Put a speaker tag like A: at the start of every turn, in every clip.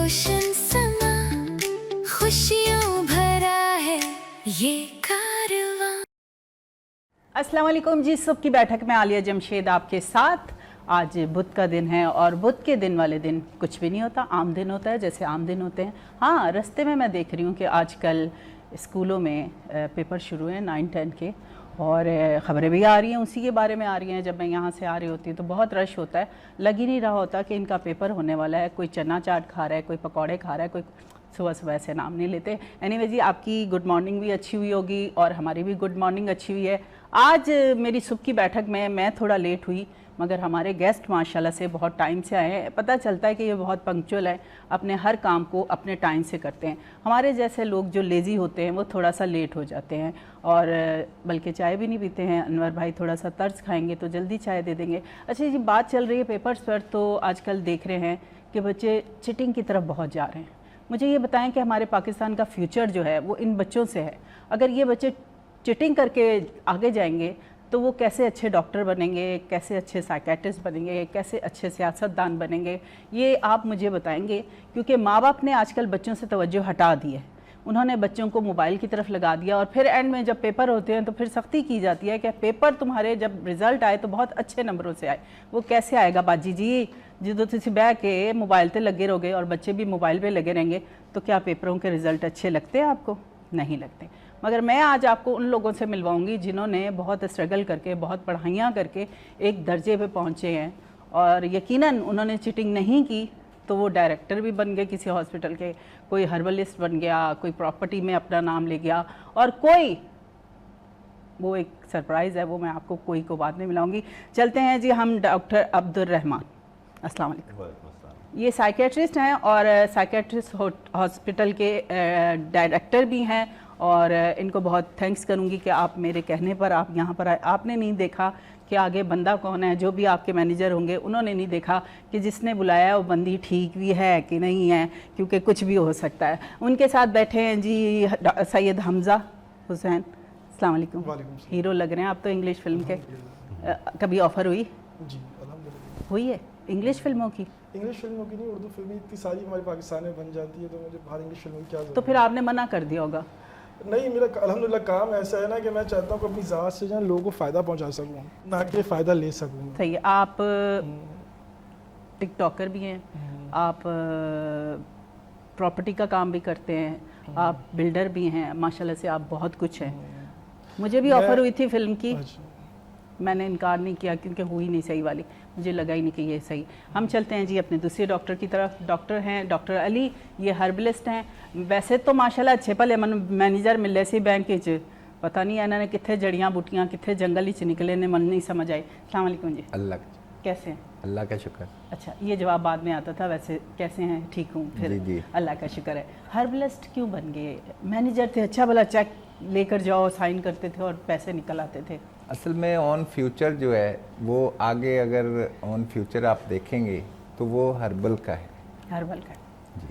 A: रोशन समा, खुशियों भरा है ये कारवां।
B: अस्सलाम वालेकुम जी, सुबह की बैठक में आलिया जमशेद आपके साथ। आज बुध का दिन है और बुध के दिन वाले दिन कुछ भी नहीं होता, आम दिन होता है जैसे आम दिन होते हैं। हाँ, रास्ते में मैं देख रही हूँ कि आजकल स्कूलों में पेपर शुरू हैं 9-10 के, और ख़बरें भी आ रही हैं, उसी के बारे में आ रही हैं। जब मैं यहाँ से आ रही होती हूँ तो बहुत रश होता है, लग ही नहीं रहा होता कि इनका पेपर होने वाला है। कोई चना चाट खा रहा है, कोई पकौड़े खा रहा है, कोई सुबह सुबह ऐसे नाम नहीं लेते। एनीवे जी, आपकी गुड मॉर्निंग भी अच्छी हुई होगी और हमारी भी गुड मॉर्निंग अच्छी हुई है। आज मेरी सुबह की बैठक में मैं थोड़ा लेट हुई, मगर हमारे गेस्ट माशाल्लाह से बहुत टाइम से आए हैं। पता चलता है कि ये बहुत पंक्चुअल है, अपने हर काम को अपने टाइम से करते हैं। हमारे जैसे लोग जो लेज़ी होते हैं वो थोड़ा सा लेट हो जाते हैं, और बल्कि चाय भी नहीं पीते हैं। अनवर भाई थोड़ा सा तर्ज खाएंगे तो जल्दी चाय दे देंगे। अच्छा जी, बात चल रही है पेपर्स पर, तो आजकल देख रहे हैं कि बच्चे चिटिंग की तरफ बहुत जा रहे हैं। मुझे ये बताएं कि हमारे पाकिस्तान का फ्यूचर जो है वो इन बच्चों से है। अगर ये बच्चे चिटिंग करके आगे जाएंगे तो वो कैसे अच्छे डॉक्टर बनेंगे, कैसे अच्छे साइकेट्रिस्ट बनेंगे, कैसे अच्छे सियासतदान बनेंगे, ये आप मुझे बताएंगे। क्योंकि माँ बाप ने आजकल बच्चों से तवज्जो हटा दी है, उन्होंने बच्चों को मोबाइल की तरफ लगा दिया, और फिर एंड में जब पेपर होते हैं तो फिर सख्ती की जाती है कि पेपर तुम्हारे जब रिज़ल्ट आए तो बहुत अच्छे नंबरों से आए। वो कैसे आएगा बाजी जी, जो तुम बह के मोबाइल पे लगे रहोगे और बच्चे भी मोबाइल पे लगे रहेंगे, तो क्या पेपरों के रिज़ल्ट अच्छे लगते हैं आपको? नहीं लगते। मगर मैं आज आपको उन लोगों से मिलवाऊंगी जिन्होंने बहुत स्ट्रगल करके, बहुत पढ़ाइयाँ करके एक दर्जे पे पहुँचे हैं, और यकीनन उन्होंने चिटिंग नहीं की तो वो डायरेक्टर भी बन गए किसी हॉस्पिटल के, कोई हर्बलिस्ट बन गया, कोई प्रॉपर्टी में अपना नाम ले गया, और कोई, वो एक सरप्राइज़ है, वो मैं आपको कोई को बाद में मिलाऊंगी। चलते हैं जी, हम डॉक्टर अब्दुल रहमान, अस्सलाम वालेकुम। ये साइकेट्रिस्ट हैं और साइकेट्रिस्ट हॉस्पिटल के डायरेक्टर भी हैं, और इनको बहुत थैंक्स करूंगी कि आप मेरे कहने पर आप यहाँ पर आए। आपने नहीं देखा कि आगे बंदा कौन है, जो भी आपके मैनेजर होंगे उन्होंने नहीं देखा कि जिसने बुलाया वो बंदी ठीक भी है कि नहीं है, क्योंकि कुछ भी हो सकता है। उनके साथ बैठे हैं जी सैयद हमज़ा हुसैन, अस्सलाम वालेकुम। हीरो लग रहे हैं आप तो इंग्लिश फिल्म के। कभी ऑफ़र हुई?
C: जी अल्हम्दुलिल्लाह
B: हुई है इंग्लिश फिल्मों की?
C: इंग्लिश फिल्मों की नहीं, उर्दू फिल्में इतनी सारी हमारे पाकिस्तान में बन जाती है, तो मुझे बाहर इंग्लिश फिल्मों की क्या ज़रूरत
B: तो फिर आपने मना कर दिया होगा?
C: नहीं, मेरा अल्हम्दुलिल्लाह काम ऐसा है ना कि मैं चाहता हूँ कि अपनी ज़ात से जो है लोगों को फ़ायदा पहुँचा सकूँ, ना कि फ़ायदा ले सकूँ।
B: सही है। आप टिकटॉकर भी हैं, आप प्रॉपर्टी का काम भी करते हैं, आप बिल्डर भी हैं, माशाल्लाह से आप बहुत कुछ हैं। मुझे भी ऑफ़र हुई थी फिल्म की, मैंने इनकार नहीं किया क्योंकि हुई नहीं सही वाली, मुझे लगा ही नहीं कि ये सही। हम चलते हैं जी अपने दूसरे डॉक्टर की तरफ। डॉक्टर हैं डॉक्टर अली, ये हर्बलिस्ट हैं। वैसे तो माशाल्लाह अच्छे भले मैनेजर मिले सी बैंक च, पता नहीं इन्होंने कितने जड़ियाँ बूटियाँ कितने जंगल ही निकले ने, मन नहीं समझ आई। अस्सलाम वालेकुम जी।
D: अल्लाह
B: कैसे हैं?
D: अल्लाह का शुक्र।
B: अच्छा, ये जवाब बाद में आता था, वैसे कैसे हैं? ठीक हूँ। फिर
D: जी जी,
B: अल्लाह का शुक्र है। हर्बलिस्ट क्यों बन गए? मैनेजर थे, अच्छा भला चेक लेकर जाओ, साइन करते थे और पैसे निकल आते थे।
D: असल में ऑन फ्यूचर जो है वो आगे, अगर ऑन फ्यूचर आप देखेंगे तो वो हर्बल का है।
B: हर्बल का जी।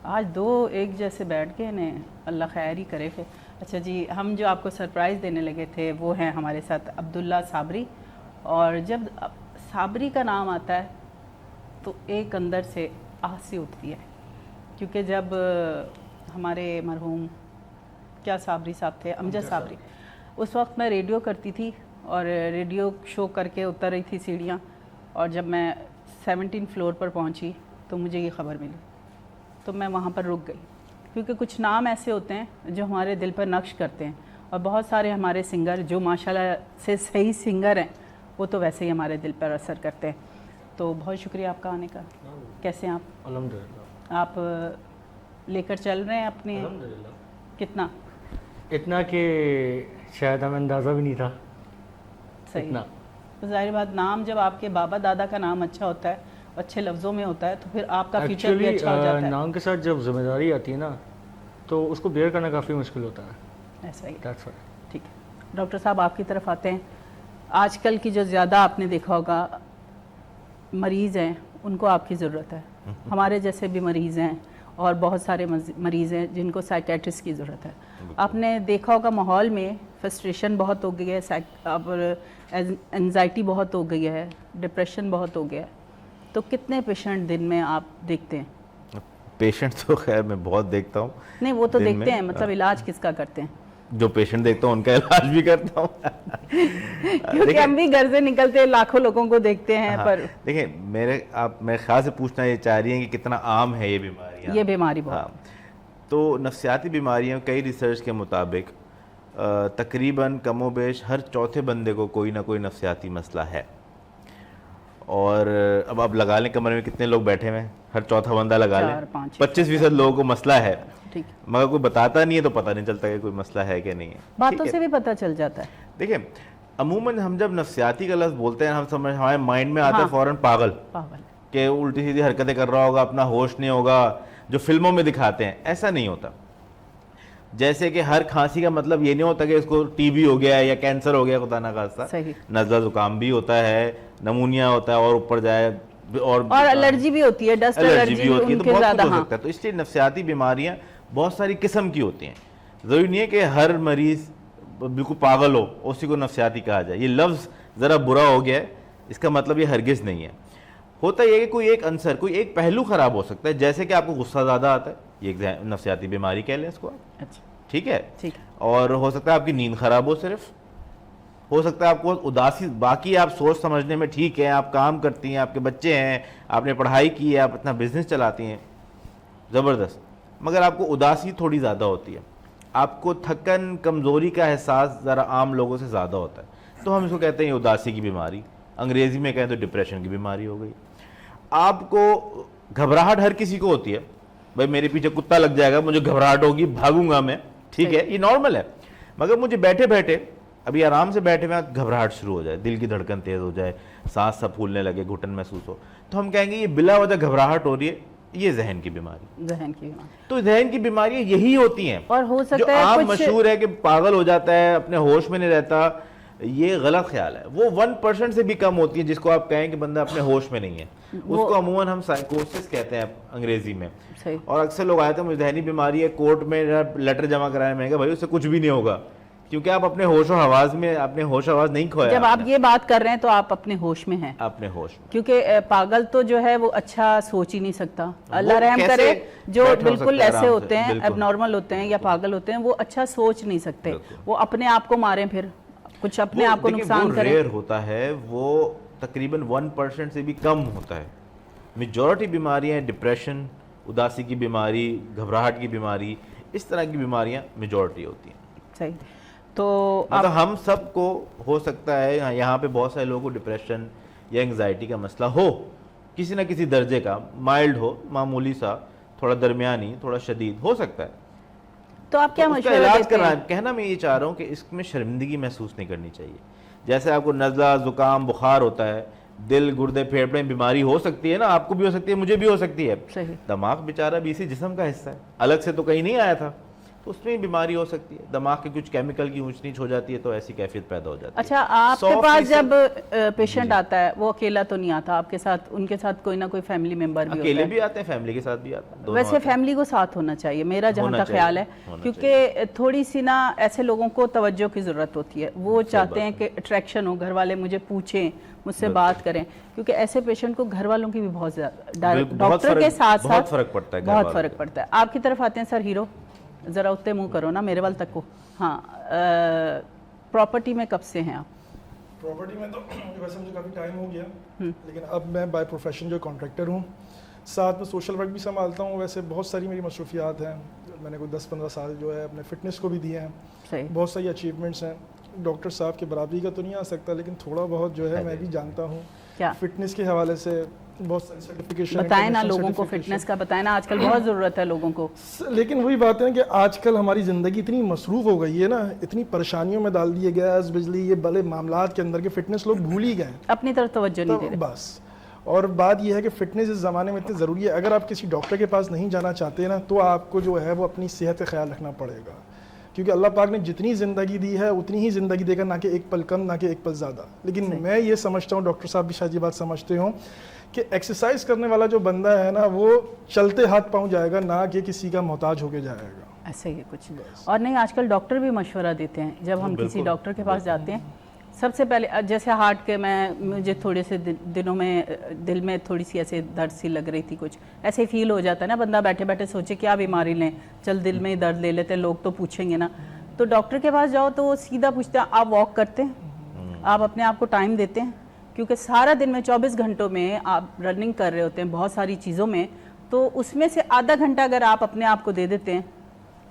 B: आज दो एक जैसे बैठ गए ने, अल्लाह खैर ही करे फिर। अच्छा जी, हम जो आपको सरप्राइज़ देने लगे थे वो हैं हमारे साथ अब्दुल्ला साबरी, और जब साबरी का नाम आता है तो एक अंदर से आह सी उठती है, क्योंकि जब हमारे मरहूम क्या साबरी साहब थे, अमजद साबरी, उस वक्त मैं रेडियो करती थी और रेडियो शो करके उतर रही थी सीढ़ियाँ, और जब मैं 17 फ्लोर पर पहुँची तो मुझे ये ख़बर मिली, तो मैं वहाँ पर रुक गई। क्योंकि कुछ नाम ऐसे होते हैं जो हमारे दिल पर नक्श करते हैं, और बहुत सारे हमारे सिंगर जो माशाल्लाह से सही सिंगर हैं वो तो वैसे ही हमारे दिल पर असर करते हैं। तो बहुत शुक्रिया आपका आने का। कैसे हैं आप?
E: अल्हम्दुलिल्लाह।
B: आप लेकर चल रहे हैं अपने? कितना?
E: इतना कि शायद हमें अंदाज़ा भी नहीं था।
B: सही
E: इतना।
B: तो जाहिर बात, नाम जब आपके बाबा दादा का नाम अच्छा होता है, अच्छे लफ्ज़ों में होता है, तो फिर आपका फ्यूचर भी अच्छा हो जाता है।
E: नाम के साथ जब जिम्मेदारी आती है ना, तो उसको बेयर करना काफ़ी मुश्किल होता है।
B: ऐसा ही।
E: That's right।
B: ठीक है डॉक्टर साहब, आपकी तरफ आते हैं। आजकल की जो ज़्यादा आपने देखा होगा मरीज़ हैं, उनको आपकी ज़रूरत है। हमारे जैसे भी मरीज़ हैं और बहुत सारे मरीज़ हैं जिनको साइकेट्रिस्ट की ज़रूरत है। आपने देखा होगा माहौल में फ्रस्ट्रेशन बहुत हो गई है, और एंजाइटी बहुत हो गई है, डिप्रेशन बहुत हो गया है। तो कितने पेशेंट दिन में आप देखते हैं?
F: पेशेंट तो खैर मैं बहुत देखता हूँ,
B: नहीं वो तो
F: दिन
B: देखते
F: में,
B: हैं, मतलब इलाज किसका करते हैं?
F: जो पेशेंट देखता हूँ उनका इलाज भी करता हूँ।
B: क्योंकि हम भी घर से निकलते हैं, लाखों लोगों को देखते हैं।
F: हाँ,
B: पर
F: देखिए मेरे ख्याल से पूछना ये चाह रही हैं कि कितना आम है ये बीमारियाँ।
B: ये बीमारी बहुत,
F: हाँ, तो नफ्सियाती बीमारियाँ कई रिसर्च के मुताबिक तकरीबन कमोबेश हर चौथे बंदे को कोई ना कोई नफ्सियाती मसला है। और अब आप लगा लें कमरे में कितने लोग बैठे हुए हैं, हर चौथा बंदा लगा लें, 25% लोगों को मसला है,
B: ठीक,
F: मगर कोई बताता नहीं है तो पता नहीं चलता कि कोई मसला है कि नहीं है।
B: बातों से भी पता चल जाता है।
F: देखिए अमूमन हम जब नफ्सियाती का लफ्ज़ बोलते हैं हम समझ हमारे माइंड में आता है फ़ौरन पागल कि उल्टी सीधी हरकतें कर रहा होगा, अपना होश नहीं होगा, जो फिल्मों में दिखाते हैं। ऐसा नहीं होता। जैसे कि हर खांसी का मतलब ये नहीं होता कि इसको टीबी हो गया है या कैंसर हो गया, खुदा ना खास्ता, नज़ला जुकाम भी होता है, नमूनिया होता है और ऊपर जाए और
B: एलर्जी भी होती है, डस्ट एलर्जी भी होती है, तो बहुत कुछ हो सकता है।
F: तो इसलिए नफ्सियाती बीमारियां बहुत सारी किस्म की होती हैं। ज़रूरी नहीं है कि हर मरीज़ बिल्कुल पागल हो उसी को नफ्सियाती कहा जाए। ये लफ्ज़ ज़रा बुरा हो गया है, इसका मतलब ये हरगिज़ नहीं है। होता यह कि कोई एक अंसर, कोई एक पहलू ख़राब हो सकता है, जैसे कि आपको गुस्सा ज़्यादा आता है, ये एक नफ्सियाती बीमारी कह लें इसको आप।
B: अच्छा,
F: ठीक है। और हो सकता है आपकी नींद ख़राब हो, सिर्फ हो सकता है आपको उदासी, बाकी आप सोच समझने में ठीक है, आप काम करती हैं, आपके बच्चे हैं, आपने पढ़ाई की है, आप अपना बिजनेस चलाती हैं, ज़बरदस्त, मगर आपको उदासी थोड़ी ज़्यादा होती है, आपको थकन कमज़ोरी का एहसास ज़रा आम लोगों से ज़्यादा होता है, तो हम इसको कहते हैं उदासी की बीमारी। अंग्रेज़ी में कहें तो डिप्रेशन की बीमारी हो गई। आपको घबराहट हर किसी को होती है, भाई मेरे पीछे कुत्ता लग जाएगा, मुझे घबराहट होगी, भागूंगा मैं, ठीक है, ये नॉर्मल है। मगर मुझे बैठे बैठे, अभी आराम से बैठे हुए घबराहट शुरू हो जाए, दिल की धड़कन तेज़ हो जाए, सांस सब फूलने लगे, घुटन महसूस हो, तो हम कहेंगे ये बिला वजह घबराहट हो रही है, ये जहन की बीमारी।
B: जहन की बीमारी,
F: तो जहन की बीमारियां यही होती हैं।
B: और हो सकता
F: जो
B: है
F: आम
B: कुछ
F: मशहूर है कि पागल हो जाता है, अपने होश में नहीं रहता, ये गलत ख्याल है। वो 1% से भी कम होती है जिसको आप कहें कि बंदा अपने होश में नहीं है, उसको अमूमन हम साइकोसिस कहते हैं अंग्रेजी में। और अक्सर लोग आए थे मुझे जहनी बीमारी है, कोर्ट में लेटर जमा कराया, मैंने कहा भाई उससे कुछ भी नहीं होगा, क्योंकि आप अपने होशो हवास में, अपने होश हवास नहीं खोया।
B: जब आप ये बात कर रहे हैं तो आप अपने होश में हैं,
F: अपने होश में,
B: क्योंकि पागल तो जो है वो अच्छा सोच ही नहीं सकता। अल्लाह रहम करे, जो बिल्कुल ऐसे होते हैं, एबनॉर्मल होते हैं या पागल होते हैं, वो अच्छा सोच नहीं सकते, वो अपने आप को मारें, फिर कुछ अपने आप को नुकसान करें।
F: रेयर होता है, वो तकरीबन 1% से भी कम होता है। मेजॉरिटी बीमारियां, डिप्रेशन, उदासी की बीमारी, घबराहट की बीमारी, इस तरह की बीमारियां मेजॉरिटी होती हैं।
B: सही, तो
F: मतलब हम सबको हो सकता है, यहाँ पे बहुत सारे लोगों को डिप्रेशन या एंग्जाइटी का मसला हो, किसी ना किसी दर्जे का, माइल्ड हो, मामूली सा, थोड़ा दरमियानी, थोड़ा शदीद हो सकता है।
B: तो आप क्या मशवरा
F: इलाज
B: देते
F: करना,
B: हैं?
F: कहना मैं ये चाह रहा हूँ कि इसमें शर्मिंदगी महसूस नहीं करनी चाहिए। जैसे आपको नज़ला, जुकाम, बुखार होता है, दिल, गुर्दे, फेफड़े बीमारी हो सकती है ना, आपको भी हो सकती है, मुझे भी हो सकती है। दिमाग बेचारा भी इसी जिस्म का हिस्सा है, अलग से तो कहीं नहीं आया था, तो उसमें बीमारी हो सकती है। दिमाग के कुछ केमिकल की ऊंच नीच हो जाती है तो ऐसी कैफियत पैदा हो जाती है।
B: अच्छा, आपके पास जब पेशेंट आता है वो अकेला तो नहीं आता, आपके साथ, उनके साथ कोई ना कोई फैमिली मेंबर भी
F: अकेले भी आते हैं, फैमिली के साथ भी आते हैं।
B: वैसे फैमिली को साथ होना चाहिए, मेरा जहाँ तक ख्याल है, क्योंकि थोड़ी सी ना ऐसे लोगों को तवज्जो की ज़रूरत होती है, वो चाहते हैं कि अट्रैक्शन हो, घर वाले मुझे पूछें, मुझसे बात करें, क्योंकि ऐसे पेशेंट को घर वालों की भी बहुत ज़्यादा, डॉक्टर के साथ साथ बहुत फ़र्क पड़ता है। आपकी तरफ आते हैं सर हीरो, ज़रा उत्ते मुँह करो ना मेरे वाल तक को। हाँ, प्रॉपर्टी में कब से हैं आप?
C: प्रॉपर्टी में तो वैसे मुझे काफ़ी टाइम हो गया, लेकिन अब मैं बाय प्रोफेशन जो कॉन्ट्रैक्टर हूँ, साथ में सोशल वर्क भी संभालता हूँ। वैसे बहुत सारी मेरी मसरूफियात हैं, मैंने कोई 10-15 साल जो है अपने फ़िटनेस को भी दिए हैं, बहुत सारी अचीवमेंट्स हैं। डॉक्टर साहब के बराबरी का तो नहीं आ सकता, लेकिन थोड़ा बहुत जो है मैं भी जानता हूँ फिटनेस के हवाले से। बहुत सारी सर्टिफिकेशन
B: बताएं ना लोगों को, फिटनेस का बताएं ना, आजकल बहुत ज़रूरत है लोगों को।
C: लेकिन वही बात है कि आजकल हमारी ज़िंदगी इतनी मसरूफ़ हो गई है ना, इतनी परेशानियों में डाल दिए गैस, बिजली, ये बड़े मामलात के अंदर के फिटनेस लोग भूल ही गए,
B: अपनी तरफ तवज्जो नहीं दे रहे
C: बस। और बात यह है कि फ़िटनेस इस ज़माने में इतनी ज़रूरी है, अगर आप किसी डॉक्टर के पास नहीं जाना चाहते ना, तो आपको जो है वो अपनी सेहत का ख्याल रखना पड़ेगा, क्योंकि अल्लाह पाक ने जितनी ज़िंदगी दी है उतनी ही ज़िंदगी देगा, ना कि एक पल कम, ना कि एक पल ज़्यादा। लेकिन मैं ये समझता हूँ, डॉक्टर साहब भी शायद ये बात समझते हों, कि एक्सरसाइज करने वाला जो बंदा है ना, वो चलते हाथ पाँव जाएगा, ना कि किसी का मोहताज होके जाएगा।
B: ऐसे ही कुछ। और नहीं, आजकल डॉक्टर भी मशवरा देते हैं, जब हम किसी डॉक्टर के पास जाते हैं सबसे पहले जैसे हार्ट के मुझे थोड़े से दिनों में दिल में थोड़ी सी ऐसे दर्द सी लग रही थी, कुछ ऐसे फील हो जाता है ना, बंदा बैठे बैठे सोचे क्या बीमारी लें, चल दिल में ही दर्द ले लेते हैं, लोग तो पूछेंगे ना। तो डॉक्टर के पास जाओ तो वो सीधा पूछते हैं आप वॉक करते हैं, आप अपने आप को टाइम देते हैं, क्योंकि सारा दिन में 24 घंटों में आप रनिंग कर रहे होते हैं बहुत सारी चीज़ों में, तो उसमें से आधा घंटा अगर आप अपने आप को दे देते हैं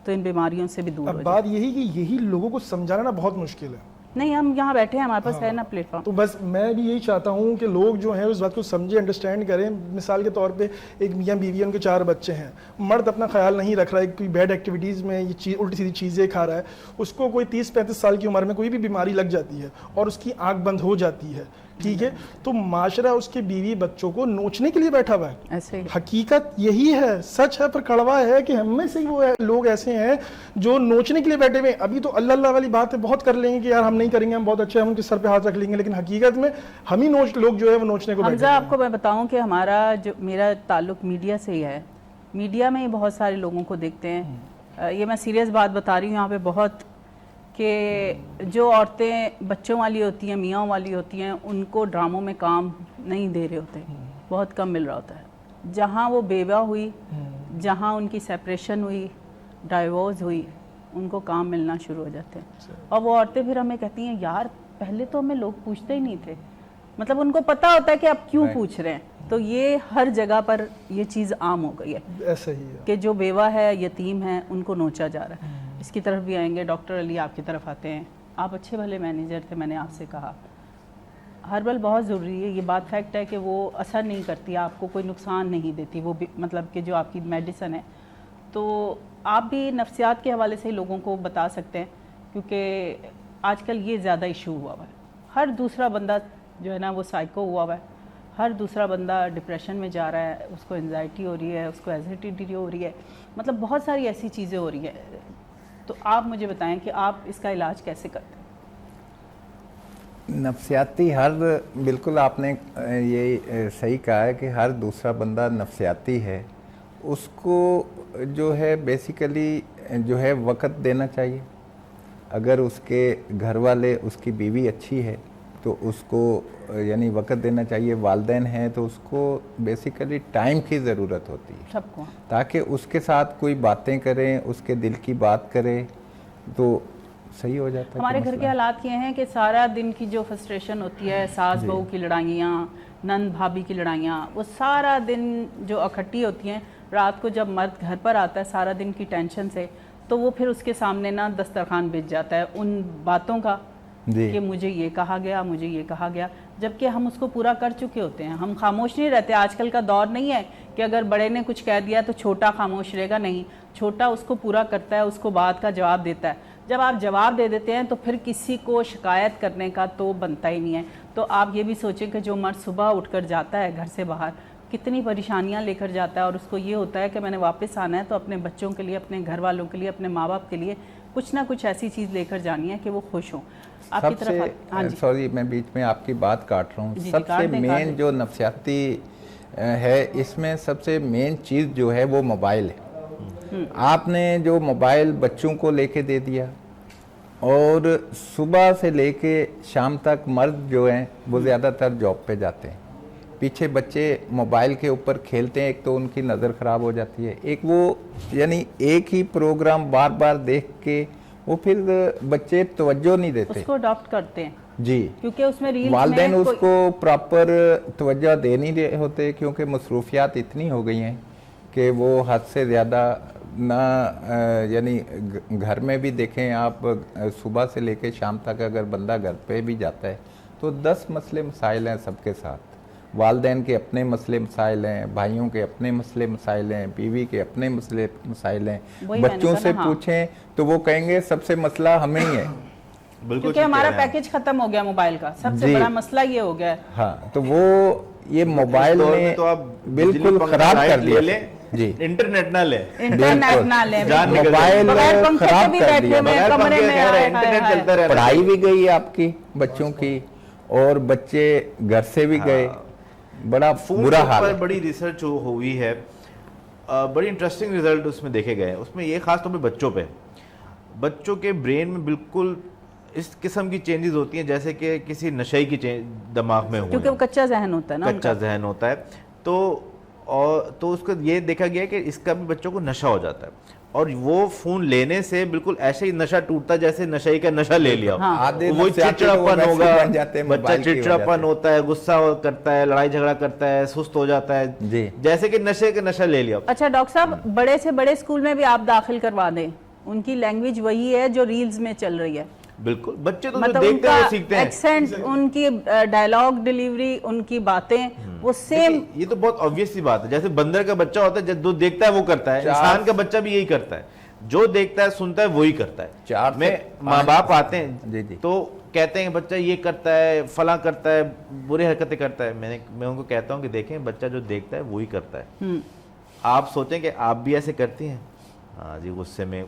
B: तो इन बीमारियों से भी दूर हो
C: अब
B: जाते
C: बात यही कि यही लोगों को समझाना ना बहुत मुश्किल है।
B: हैं। नहीं, हम यहाँ बैठे हैं, हमारे पास है ना प्लेटफॉर्म।
C: तो बस मैं भी यही चाहता हूँ कि लोग जो हैं उस बात को समझे, अंडरस्टैंड करें। मिसाल के तौर पे एक मियाँ बीवी है, उनके 4 बच्चे हैं, मर्द अपना ख्याल नहीं रख रहा है, कोई बैड एक्टिविटीज़ में ये चीज़ उल्टी सीधी चीज़ें खा रहा है, उसको कोई 30-35 साल की उम्र में कोई भी बीमारी लग जाती है और उसकी आँख बंद हो जाती है, ठीक है, तो माशरा उसके बीवी बच्चों को नोचने के लिए बैठा हुआ है।
B: ऐसे ही
C: हकीकत यही है, सच है पर कड़वा है कि हम में से ही वो लोग ऐसे हैं जो नोचने के लिए बैठे हुए हैं। अभी तो अल्लाह अल्लाह वाली बात है, बहुत कर लेंगे कि यार हम नहीं करेंगे, हम बहुत अच्छे हैं, हम उनके सर पे हाथ रख लेंगे, लेकिन हकीकत में हम ही लोग जो है वो नोचने को बैठे
B: हमजा,
C: हैं।
B: आपको मैं बताऊं कि मेरा ताल्लुक मीडिया से ही है। मीडिया में ही बहुत सारे लोगों को देखते हैं, ये मैं सीरियस बात बता रही हूँ यहाँ पे बहुत, कि जो औरतें बच्चों वाली होती हैं, मियाँ वाली होती हैं, उनको ड्रामों में काम नहीं दे रहे होते, बहुत कम मिल रहा होता है। जहाँ वो बेवा हुई, जहाँ उनकी सेपरेशन हुई, डाइवोर्स हुई, उनको काम मिलना शुरू हो जाते हैं। और वो औरतें फिर हमें कहती हैं यार पहले तो हमें लोग पूछते ही नहीं थे, मतलब उनको पता होता है कि आप क्यों पूछ रहे हैं। तो ये हर जगह पर ये चीज़ आम हो गई है,
C: ऐसा ही है
B: कि जो बेवा है, यतीम है, उनको नोचा जा रहा है। इसकी तरफ भी आएंगे, डॉक्टर अली आपकी तरफ आते हैं। आप अच्छे भले मैनेजर थे, मैंने आपसे कहा हर्बल बहुत ज़रूरी है, ये बात फैक्ट है कि वो असर नहीं करती, आपको कोई नुकसान नहीं देती वो, मतलब कि जो आपकी मेडिसिन है। तो आप भी नफ्सियात के हवाले से ही लोगों को बता सकते हैं, क्योंकि आजकल ये ज़्यादा इशू हुआ हुआ है। हर दूसरा बंदा जो है ना वो साइको हुआ हुआ है, हर दूसरा बंदा डिप्रेशन में जा रहा है, उसको एंजाइटी हो रही है, उसको एजिडिटी हो रही है, मतलब बहुत सारी ऐसी चीज़ें हो रही है। तो आप मुझे बताएं कि आप इसका इलाज कैसे करते हैं?
D: नफ्सियाती बिल्कुल आपने ये सही कहा है कि हर दूसरा बंदा नफ्सियाती है, उसको जो है बेसिकली जो है वक़्त देना चाहिए। अगर उसके घर वाले, उसकी बीवी अच्छी है तो उसको यानी वक़्त देना चाहिए, वालिदैन हैं तो उसको बेसिकली टाइम की ज़रूरत होती है
B: सबको,
D: ताकि उसके साथ कोई बातें करें, उसके दिल की बात करें तो सही हो जाता है।
B: हमारे घर के हालात ये हैं कि सारा दिन की जो फ्रस्ट्रेशन होती है, सास बहू की लड़ाइयाँ, नंद भाभी की लड़ाइयाँ, वो सारा दिन जो इकट्ठी होती हैं, रात को जब मर्द घर पर आता है सारा दिन की टेंशन से, तो वो फिर उसके सामने ना दस्तरखान बिछ जाता है उन बातों का कि मुझे ये कहा गया, मुझे ये कहा गया, जबकि हम उसको पूरा कर चुके होते हैं। हम खामोश नहीं रहते। आजकल का दौर नहीं है कि अगर बड़े ने कुछ कह दिया तो छोटा खामोश रहेगा, नहीं, छोटा उसको पूरा करता है, उसको बात का जवाब देता है। जब आप जवाब दे देते हैं तो फिर किसी को शिकायत करने का तो बनता ही नहीं है। तो आप ये भी सोचें कि जो मर्द सुबह उठकर जाता है घर से बाहर, कितनी परेशानियां लेकर जाता है, और उसको ये होता है कि मैंने वापस आना है तो अपने बच्चों के लिए, अपने घर वालों के लिए, अपने माँ बाप के लिए कुछ ना कुछ ऐसी चीज़ लेकर जानी है कि वो खुश हों। आपकी तरफ, हाँ जी,
D: सॉरी मैं बीच में आपकी बात काट रहा हूँ। सबसे मेन जो नफ्सियाती है, इसमें सबसे मेन चीज़ जो है वो मोबाइल है। आपने जो मोबाइल बच्चों को लेके दे दिया, और सुबह से लेके शाम तक मर्द जो हैं वो ज़्यादातर जॉब पे जाते हैं, पीछे बच्चे मोबाइल के ऊपर खेलते हैं, एक तो उनकी नज़र ख़राब हो जाती है, एक वो यानी एक ही प्रोग्राम बार बार देख के वो फिर बच्चे तवज्जो नहीं देते,
B: उसको अडॉप्ट करते हैं
D: जी,
B: क्योंकि उसमें रील्स
D: वालिदैन उसको प्रॉपर तवज्जो दे नहीं रहे होते, क्योंकि मसरूफियात इतनी हो गई हैं कि वो हद से ज़्यादा ना, यानी घर में भी देखें आप, सुबह से लेकर शाम तक अगर बंदा घर पे भी जाता है तो 10 मसले मसाइल हैं सबके साथ। वालिदैन के अपने मसले मसाइल हैं, भाइयों के अपने मसले मसाइल हैं, बीवी के अपने मसले मसाइल हैं। बच्चों से पूछें तो वो कहेंगे सबसे मसला हमें ही है,
F: बिल्कुल,
B: क्योंकि हमारा पैकेज खत्म हो गया मोबाइल का, सबसे बड़ा मसला ये हो गया है।
D: हाँ, तो वो ये मोबाइल ने
F: तो आप
D: बिल्कुल खराब कर दिया जी।
F: इंटरनेट ना ले,
B: इंटरनेट ना ले,
D: मोबाइल खराब कर दिया,
F: इंटरनेट चलता रहता,
D: पढ़ाई भी गई आपकी बच्चों की, और बच्चे घर से भी गए, बड़ा बुरा हाल है।
F: बड़ी रिसर्च हुई है, बड़ी इंटरेस्टिंग रिजल्ट उसमें देखे गए हैं। उसमें ये खास तौर पे बच्चों के ब्रेन में बिल्कुल इस किस्म की चेंजेस होती हैं जैसे कि किसी नशे की दिमाग में हो,
B: क्योंकि वो कच्चा जहन होता है ना
F: कच्चा जहन होता है। तो उसको ये देखा गया है कि इसका भी बच्चों को नशा हो जाता है, और वो फोन लेने से बिल्कुल ऐसे ही नशा टूटता है जैसे नशे का नशा ले लिया।
B: हाँ।
F: वो चिड़चिड़ापन होगा, बच्चा चिड़चिड़ापन होता है, गुस्सा करता है, लड़ाई झगड़ा करता है, सुस्त हो जाता है, जैसे कि नशे का नशा ले लिया।
B: अच्छा डॉक्टर साहब, बड़े से बड़े स्कूल में भी आप दाखिल करवा दें, उनकी लैंग्वेज वही है जो रील्स में चल रही है।
F: बिल्कुल, बच्चे तो
B: मतलब
F: जो देखते हैं वो सीखते हैं,
B: एक्सेंट, उनकी डायलॉग डिलीवरी, उनकी बातें वो सेम।
F: ये तो बहुत ऑब्वियस सी बात है, जैसे बंदर का बच्चा होता है जो देखता है वो करता है, इंसान का बच्चा भी यही करता है, जो देखता है सुनता है वही करता है। में माँ बाप आते हैं तो कहते हैं बच्चा ये करता है, फला करता है, बुरी हरकतें करता है, मैं उनको कहता हूँ कि देखें बच्चा जो देखता है वही करता है। आप सोचें कि आप भी ऐसे करती हैं? हाँ जी, गुस्से में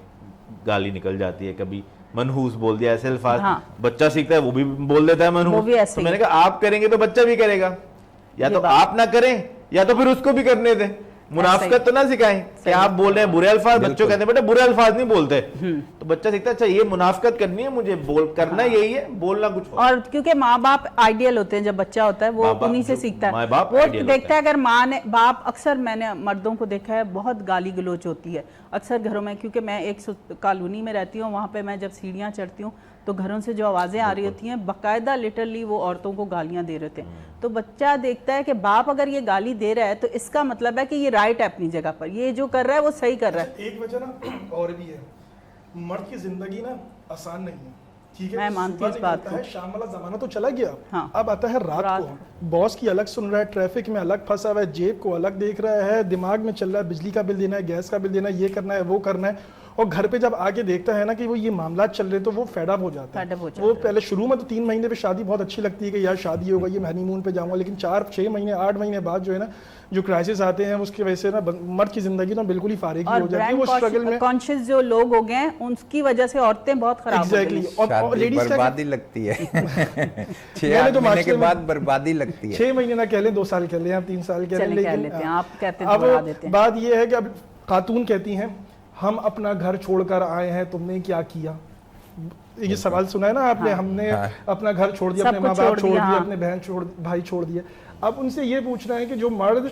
F: गाली निकल जाती है, कभी मनहूस बोल दिया, ऐसे अल्फाज। हाँ। बच्चा सीखता है वो भी बोल देता है मनहूस। तो मैंने कहा आप करेंगे तो बच्चा भी करेगा, या तो आप ना करें या तो फिर उसको भी करने दें। मुनाफिकत तो ना सिखाएं कि आप बोल रहे हैं बुरे अल्फाज, बच्चों कहते हैं बेटा बुरे अल्फाज नहीं बोलते, तो बच्चा सीखता है अच्छा ये मुनाफिकत करनी है मुझे, बोल करना यही है, बोलना कुछ
B: और क्योंकि माँ बाप आइडियल होते हैं, जब बच्चा होता है वो उन्हीं से सीखता है, वो देखता है। अगर माँ ने बाप, अक्सर मैंने मर्दों को देखा है बहुत गाली गलोच होती है अक्सर घरों में, क्योंकि मैं एक कॉलोनी में रहती हूँ, वहाँ पे मैं जब सीढ़ियाँ चढ़ती हूँ तो घरों से जो आवाज़ें आ रही होती हैं, बाकायदा लिटरली वो औरतों को गालियाँ दे रहे थे। तो बच्चा देखता है कि बाप अगर ये गाली दे रहा है तो इसका मतलब है कि ये राइट है अपनी जगह पर, ये जो कर रहा है वो सही कर रहा है।
C: एक वजह ना और भी है, मर्द की जिंदगी ना आसान नहीं है, ठीक है,
B: मैं मानती हूँ इस बात को।
C: शाम वाला जमाना तो चला गया।
B: हाँ।
C: अब आता है रात को, बॉस की अलग सुन रहा है, ट्रैफिक में अलग फंसा हुआ है, जेब को अलग देख रहा है, दिमाग में चल रहा है बिजली का बिल देना है, गैस का बिल देना है, ये करना है वो करना है, और घर पे जब आके देखता है ना कि वो ये मामला चल रहे तो वो फेड अप हो जाता है। वो पहले शुरू में तो 3 महीने पे शादी बहुत अच्छी लगती है कि यार शादी होगा, ये हनीमून पे जाऊंगा, लेकिन 4-6 महीने 8 महीने बाद जो है ना जो क्राइसिस आते हैं उसकी वजह से ना मर्द की जिंदगी ना बिल्कुल ही फारिग हो जाती है। वो स्ट्रगल में
B: कॉन्शियस जो लोग हो गए हैं उनकी वजह से औरतें बहुत खराब हो गई हैं।
D: और लेडीज बर्बादी लगती है 6 महीने के बाद बर्बादी लगती है।
C: 6 महीने ना कह लें, 2 साल कह लें, आप 3 साल कह लें, लेकिन
B: आप कहते हैं अब
C: बात ये है कि अब खातून कहती हैं हम अपना घर छोड़कर आए हैं, तुमने क्या किया? ये सवाल सुना है ना आपने? हमने अपना घर छोड़ दिया, अपने माँ बाप छोड़ दिया, अपने बहन भाई छोड़ दिया। अब उनसे ये पूछना है कि जो मर्द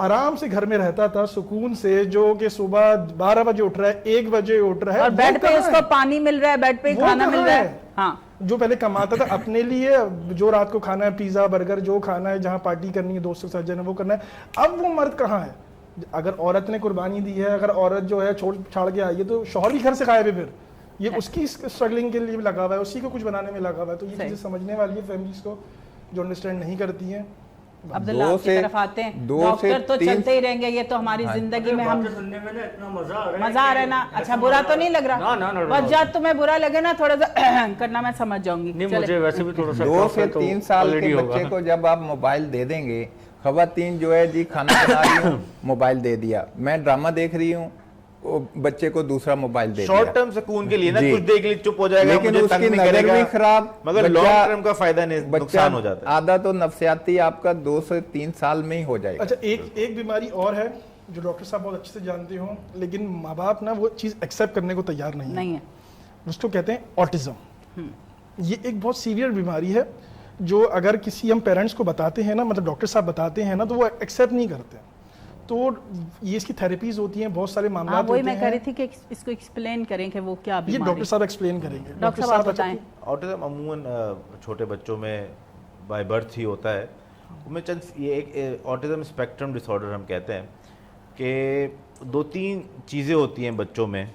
C: आराम से घर में रहता था सुकून से, जो कि सुबह 12 बजे उठ रहा है, 1 बजे उठ रहा है,
B: और बेड पे उसको पानी मिल रहा है, बेड पे खाना मिल रहा है। हाँ।
C: जो पहले कमाता था अपने लिए, जो रात को खाना है पिज्जा बर्गर, जो खाना है, जहाँ पार्टी करनी है दोस्तों के साथ जाना वो करना है, अब वो मर्द कहाँ है? अगर औरत ने कुर्बानी दी है, अगर औरत जो है छोड़ छाड़ के आई है तो शौहर भी घर से खाए भी, फिर ये उसकी स्ट्रगलिंग के लिए लगा हुआ है, उसी को कुछ बनाने में लगा हुआ है। तो ये चीजें समझने वाली है फैमिलीज को, जो अंडरस्टैंड नहीं करती हैं।
B: अब्दुल्लाह आपकी तरफ आते हैं, डॉक्टर तो चलते ही रहेंगे, ये तो हमारी जिंदगी में हम
E: सुनने में इतना मजा आ
B: रहा है ना। अच्छा बुरा तो नहीं लग रहा? बस जब तुम्हें बुरा लगे ना थोड़ा सा करना, मैं समझ जाऊंगी।
E: मुझे वैसे भी थोड़ा सा
D: 2 से 3 साल के बच्चे को जब आप मोबाइल दे देंगे, खवातीन जो है जी खाना बना रही हूँ मोबाइल दे दिया, मैं ड्रामा देख रही हूँ बच्चे को दूसरा मोबाइल दे दिया।
F: शॉर्ट टर्म सुकून के लिए ना, कुछ देख लिए चुप हो जाएगा,
D: लेकिन उसकी नजर भी खराब,
F: मगर लॉन्ग टर्म का फायदा नहीं, नुकसान हो जाता है।
D: आधा तो नफ्सियाती आपका 2 से 3 साल में ही हो जाएगा।
C: अच्छा एक बीमारी और है जो डॉक्टर साहब बहुत अच्छे से जानते हो, लेकिन माँ बाप ना वो चीज़ एक्सेप्ट करने को तैयार नहीं है। उसको कहते हैं ऑटिज्म। ये एक बहुत सीवियर बीमारी है जो अगर किसी हम पेरेंट्स को बताते हैं ना, मतलब डॉक्टर साहब बताते हैं ना, तो वो एक्सेप्ट नहीं करते। तो ये इसकी थेरेपीज होती हैं, बहुत सारे मामला होते हैं।
B: वही मैं कह रही थी कि इसको एक्सप्लेन करें कि वो क्या बीमारी है।
C: ये डॉक्टर साहब एक्सप्लेन करेंगे।
B: डॉक्टर साहब बताएं।
F: ऑटिज्म अमूमन छोटे बच्चों में बाय बर्थ ही होता है। उनमें चंद ये एक ऑटिज्म स्पेक्ट्रम डिसऑर्डर हम कहते हैं कि 2-3 चीज़ें होती हैं बच्चों में,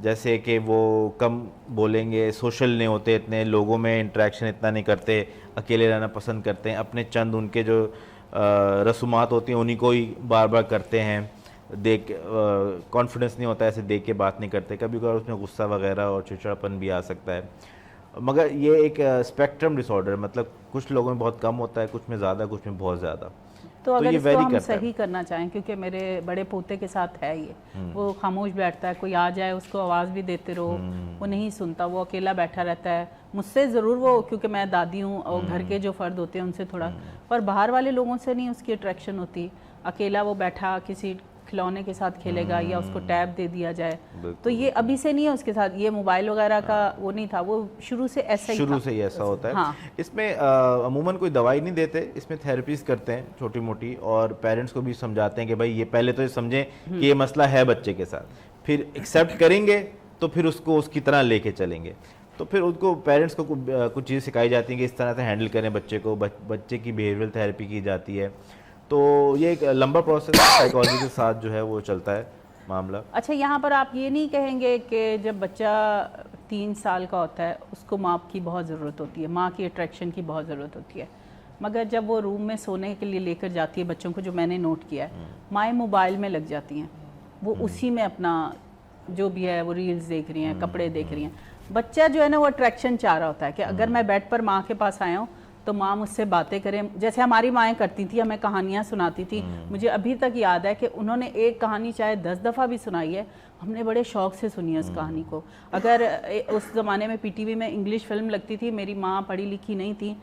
F: जैसे कि वो कम बोलेंगे, सोशल नहीं होते, इतने लोगों में इंटरेक्शन इतना नहीं करते, अकेले रहना पसंद करते हैं, अपने चंद उनके जो रसूमात होती हैं उन्हीं को ही बार बार करते हैं, देख कॉन्फिडेंस नहीं होता है, ऐसे देख के बात नहीं करते, कभी कभार उसमें गुस्सा वगैरह और चिड़चिड़ापन भी आ सकता है। मगर ये एक स्पेक्ट्रम डिसऑर्डर, मतलब कुछ लोगों में बहुत कम होता है, कुछ में ज़्यादा, कुछ में बहुत ज़्यादा।
B: तो अगर इसको हम सही करना चाहें, क्योंकि मेरे बड़े पोते के साथ है ये, वो खामोश बैठता है, कोई आ जाए उसको आवाज़ भी देते रहो वो नहीं सुनता, वो अकेला बैठा रहता है। मुझसे ज़रूर वो, क्योंकि मैं दादी हूँ और घर के जो फ़र्द होते हैं उनसे थोड़ा, पर बाहर वाले लोगों से नहीं उसकी अट्रैक्शन होती। अकेला वो बैठा किसी खिलौने के साथ खेलेगा या उसको टैब दे दिया जाए, तो ये अभी से नहीं है उसके साथ, ये मोबाइल वगैरह का वो नहीं था, वो शुरू से ऐसा ही
F: शुरू
B: था।
F: से ही ऐसा होता है।
B: हाँ।
F: इसमें अमूमन कोई दवाई नहीं देते, इसमें थेरेपीज करते हैं छोटी मोटी, और पेरेंट्स को भी समझाते हैं कि भाई ये पहले तो ये समझें कि ये मसला है बच्चे के साथ, फिर एक्सेप्ट करेंगे तो फिर उसको उसकी तरह लेके चलेंगे। तो फिर उनको पेरेंट्स को कुछ चीज़ सिखाई जाती है कि इस तरह से हैंडल करें बच्चे को, बच्चे की बिहेवियरल थेरेपी की जाती है। तो ये एक लंबा प्रोसेस साइकोलॉजी के साथ जो है वो चलता है मामला।
B: अच्छा, यहाँ पर आप ये नहीं कहेंगे कि जब बच्चा 3 साल का होता है उसको माँ की बहुत ज़रूरत होती है, माँ की अट्रैक्शन की बहुत ज़रूरत होती है, मगर जब वो रूम में सोने के लिए लेकर जाती है बच्चों को, जो मैंने नोट किया है, माएँ मोबाइल में लग जाती हैं, वो उसी में अपना जो भी है वो रील्स देख रही हैं, कपड़े देख रही हैं। बच्चा जो है ना वो अट्रैक्शन चाह रहा होता है कि अगर मैं बेड पर माँ के पास आया हूँ तो माँ मुझसे बातें करें, जैसे हमारी माएँ करती थी, हमें कहानियाँ सुनाती थी। मुझे अभी तक याद है कि उन्होंने एक कहानी चाहे 10 दफ़ा भी सुनाई है, हमने बड़े शौक से सुनी है उस कहानी को। अगर उस ज़माने में पीटीवी में इंग्लिश फिल्म लगती थी, मेरी माँ पढ़ी लिखी नहीं थी,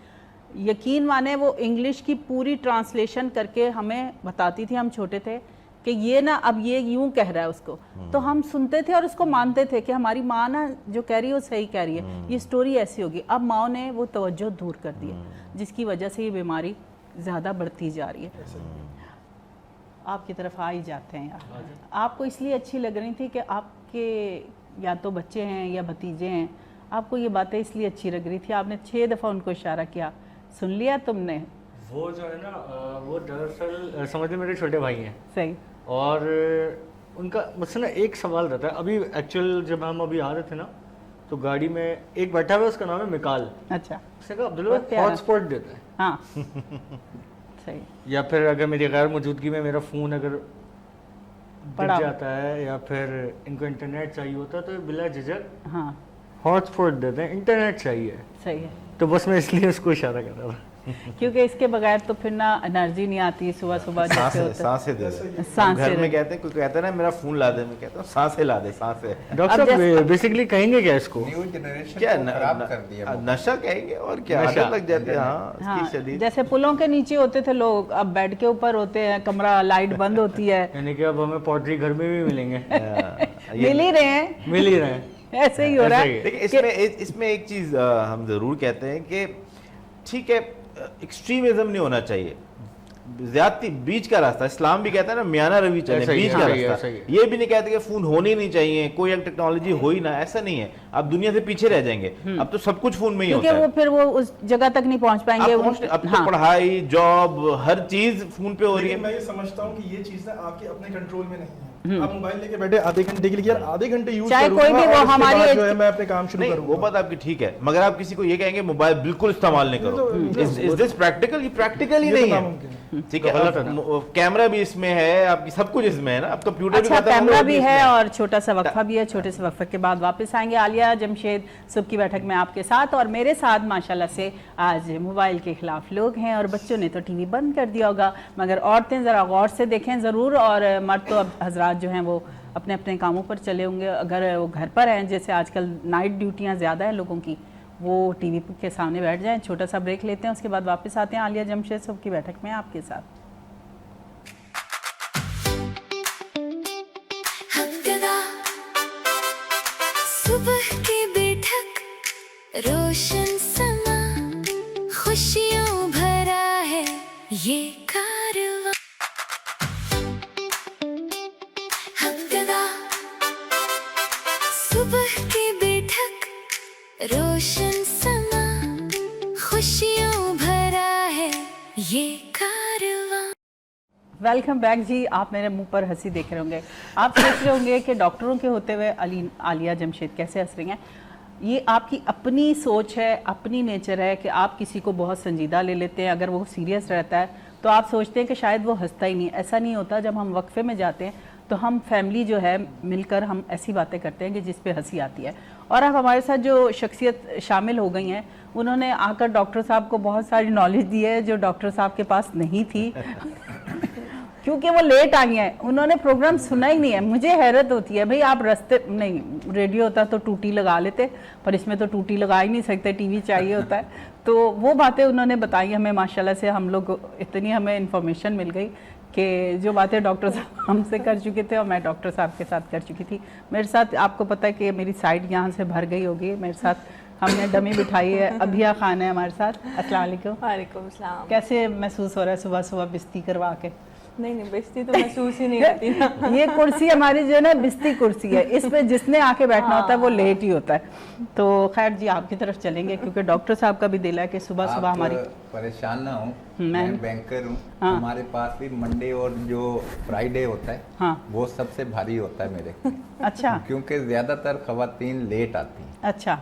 B: यकीन माने वो इंग्लिश की पूरी ट्रांसलेशन करके हमें बताती थी, हम छोटे थे, कि ये ना अब ये यूं कह रहा है उसको, तो हम सुनते थे और उसको मानते थे कि हमारी माँ ना जो कह रही है वो सही कह रही है, ये स्टोरी ऐसी होगी। अब माँ ने वो तवज्जो दूर कर दी है, जिसकी वजह से ये बीमारी ज़्यादा बढ़ती जा रही है। आपकी तरफ आ ही जाते हैं यार। आपको इसलिए अच्छी लग रही थी कि आपके या तो बच्चे हैं या भतीजे हैं, आपको ये बातें इसलिए अच्छी लग रही थी, आपने 6 दफ़ा उनको इशारा किया, सुन लिया तुमने?
E: वो जो है ना वो दरअसल समझ लो मेरे छोटे भाई हैं,
B: सही।
E: और उनका मुझसे ना एक सवाल रहता है। अभी एक्चुअल जब हम अभी आ रहे थे ना तो गाड़ी में एक बैठा हुआ है, उसका नाम है मिकाल।
B: अच्छा।
E: उसने कहा अब्दुल्ला हॉटस्पॉट देता है।
B: हाँ सही।
E: या फिर अगर मेरी गैर मौजूदगी में मेरा फ़ोन अगर
B: पड़ा
E: गिर जाता है या फिर इनको इंटरनेट चाहिए होता है तो ये बिला झिझक
B: हाँ
E: हॉटस्पॉट देते हैं, इंटरनेट चाहिए।
B: सही है।
E: तो बस मैं इसलिए उसको इशारा कर रहा था।
B: क्योंकि इसके बगैर तो फिर ना एनर्जी नहीं आती सुबह सुबह जैसे होता है।
F: सांसें दे दे।
B: सांसें
F: घर में
B: दे।
F: कहते हैं, कोई कहता है ना मेरा फोन ला दे, मैं कहता हूँ सांसें ला दे, सांसें।
E: डॉक्टर साहब बेसिकली कहेंगे क्या इसको?
D: न्यू जनरेशन
F: क्या
D: को खराब कर दिया वो।
F: नशा कहेंगे और क्या,
E: नशा।
F: आदत लग जाती है। हाँ,
B: हाँ,
F: इसकी शदीद।
B: जैसे पुलों के नीचे होते थे लोग, अब बेड के ऊपर होते हैं, कमरा लाइट बंद होती है।
E: यानी कि अब हमें पॉटरी घर में भी मिलेंगे।
B: मिल ही रहे हैं,
E: मिल ही रहे हैं।
B: ऐसे ही हो रहा
E: ऐसे ही
B: है।
E: है।
F: देखिए इसमें एक चीज हम जरूर कहते हैं कि ठीक है, एक्सट्रीमिज्म नहीं होना चाहिए, ज्यादती बीच का रास्ता। इस्लाम भी कहता है ना मियाना रवि चले,
E: ऐसा ही
F: बीच
E: है,
F: का
E: ऐसा ही है,
F: रास्ता।
E: ऐसा ही है।
F: ये भी नहीं कहते कि फोन होने ही नहीं चाहिए, कोई एक टेक्नोलॉजी हो ही ना, ऐसा नहीं है। आप दुनिया से पीछे रह जाएंगे, अब तो सब कुछ फोन में ही
B: क्योंकि
F: होता
B: वो
F: है।
B: फिर वो उस जगह तक नहीं पहुंच पाएंगे।
F: अब तो पढ़ाई, जॉब, हर चीज फोन पे हो रही
C: लेकिन
F: है।
C: मैं ये समझता हूँ कि ये चीज ना आपके अपने कंट्रोल में नहीं है। आप मोबाइल लेके बैठे आधे घंटे के लिए, यार आधे घंटे यूज
B: चाहे कोई भी वो हमारी
C: जो है मैं अपने काम शुरू
F: नहीं,
C: करूंगा।
F: वो बात आपकी ठीक है, मगर आप किसी को ये कहेंगे मोबाइल बिल्कुल इस्तेमाल नहीं करो, इज दिस प्रैक्टिकल? ये प्रैक्टिकल ही
C: ये तो
F: नहीं
C: नामुमकिन
F: है। ठीक है, कैमरा भी इसमें है, आपकी सब कुछ इसमें है ना, अब कंप्यूटर भी
B: अच्छा,
F: खत्म हो
B: कैमरा
F: गया,
B: भी
F: इसमें
B: है और छोटा सा वक्फा भी है। छोटे से वक्फे के बाद वापस आएंगे। आलिया जमशेद सुबह की बैठक में आपके साथ, और मेरे साथ माशाल्लाह से आज मोबाइल के खिलाफ लोग हैं, और बच्चों ने तो टीवी बंद कर दिया होगा, मगर औरतें ज़रा गौर से देखें ज़रूर, और मर्द तो अब हजरात जो हैं वो अपने अपने कामों पर चले होंगे। अगर वो घर पर हैं, जैसे आजकल नाइट ड्यूटियाँ ज़्यादा हैं लोगों की, वो टीवी के सामने बैठ जाएं। छोटा सा ब्रेक लेते हैं, उसके बाद वापस आते हैं। आलिया जमशेद सुबह की बैठक में आपके साथ।
A: सुबह की बैठक, रोशन समा, खुशियों भरा है ये कारवां। हफ्तेदा सुबह की बैठक, रोशन समा, खुशियों भरा है ये कारवां।
B: वेलकम बैक जी। आप मेरे मुंह पर हंसी देख रहे होंगे, आप सोच रहे होंगे कि डॉक्टरों के होते हुए आलिया जमशेद कैसे हंस रही हैं। ये आपकी अपनी सोच है, अपनी नेचर है कि आप किसी को बहुत संजीदा ले लेते हैं। अगर वो सीरियस रहता है तो आप सोचते हैं कि शायद वो हंसता ही नहीं। ऐसा नहीं होता। जब हम वक्फे में जाते हैं तो हम फैमिली जो है मिलकर हम ऐसी बातें करते हैं कि जिस पे हंसी आती है। और अब हमारे साथ जो शख्सियत शामिल हो गई हैं, उन्होंने आकर डॉक्टर साहब को बहुत सारी नॉलेज दी है जो डॉक्टर साहब के पास नहीं थी क्योंकि वो लेट आई हैं, उन्होंने प्रोग्राम सुना ही नहीं है। मुझे हैरत होती है, भाई आप रास्ते नहीं, रेडियो होता तो टूटी लगा लेते, पर इसमें तो टूटी लगा ही नहीं सकते, टीवी चाहिए होता है। तो वो बातें उन्होंने बताई हमें, माशाल्लाह से हम लोग इतनी हमें इन्फॉर्मेशन मिल गई कि जो बातें डॉक्टर साहब हमसे कर चुके थे और मैं डॉक्टर साहब के साथ कर चुकी थी। मेरे साथ आपको पता है कि मेरी साइड यहाँ से भर गई होगी। मेरे साथ हमने डमी बिठाई है, अभिया खान है हमारे साथ। अस्सलाम वालेकुम।
G: वालेकुम सलाम।
B: कैसे महसूस हो रहा है सुबह सुबह बिस्ती करवा के?
G: नहीं बेइज्जती तो महसूस ही नहीं होती ना।
B: ये कुर्सी हमारी जो है ना बिस्ती कुर्सी है, इस पे जिसने आके बैठना होता है वो लेट ही होता है। तो खैर जी आपकी तरफ चलेंगे क्योंकि डॉक्टर साहब का भी दिल है कि सुबह सुबह हमारी।
D: परेशान ना हो,
B: मैं
D: बैंकर हूँ।
B: हाँ।
D: हमारे पास भी मंडे और जो फ्राइडे होता है
B: हाँ।
D: वो सबसे भारी होता है मेरे लिए।
B: अच्छा
D: क्योंकि ज्यादातर खवातीन लेट आती हैं।
B: अच्छा,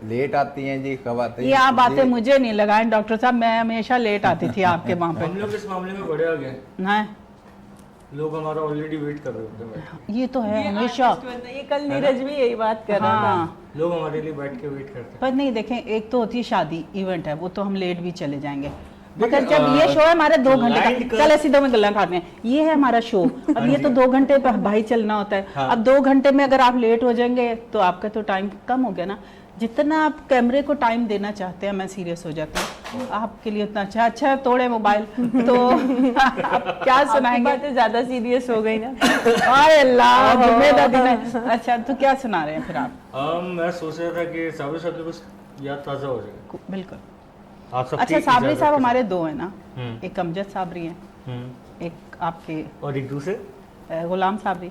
D: लेट आती हैं जी खवातीन।
B: ये आप बातें मुझे नहीं लगाएं डॉक्टर साहब, मैं हमेशा लेट आती थी आपके वहाँ पे।
E: हम लोग इस मामले में बड़े आ गए,
B: हैं?
E: लोग हमारा ऑलरेडी वेट कर रहे होते हैं।
B: ये तो है हमेशा।
G: ये कल नीरज भी यही बात कर रहा था।
B: हाँ,
E: लोग हमारे लिए बैठ के वेट करते हैं।
B: पर नहीं देखें, एक तो होती है शादी इवेंट है, वो तो हम लेट भी चले जाएंगे।
E: देखिए,
B: मगर जब ये शो है हमारे 2 घंटे
E: client
B: का,
E: का-
B: चल ऐसी दो में गल्ला काटने हैं, ये है हमारा शो। अब ये तो 2 घंटे पे भाई चलना होता है।
E: हाँ।
B: अब 2 घंटे में अगर आप लेट हो जाएंगे तो आपका तो टाइम कम हो गया ना। जितना आप कैमरे को टाइम देना चाहते हैं, मैं सीरियस हो जाती हूँ आपके लिए उतना। अच्छा अच्छा तोड़े मोबाइल तो क्या
G: आपकी
B: सुनाएंगे?
G: बातें ज्यादा सीरियस हो गई ना।
B: आय अल्लाह, जुम्मे का दिन है। अच्छा तो क्या सुना रहे हैं फिर आप?
E: मैं सोच रहा था कि साबरी साहब की कुछ याद ताज़ा हो जाए।
B: बिल्कुल।
E: आप सबकी
B: अच्छा साबरी
E: इजाज़त
B: साहब
E: के
B: हमारे 2 हैं ना,
E: हम्म।
B: एक अमजद साबरी हैं,
E: हम्म।
B: एक आपके
E: और एक दूसरे
B: गुलाम साबरी।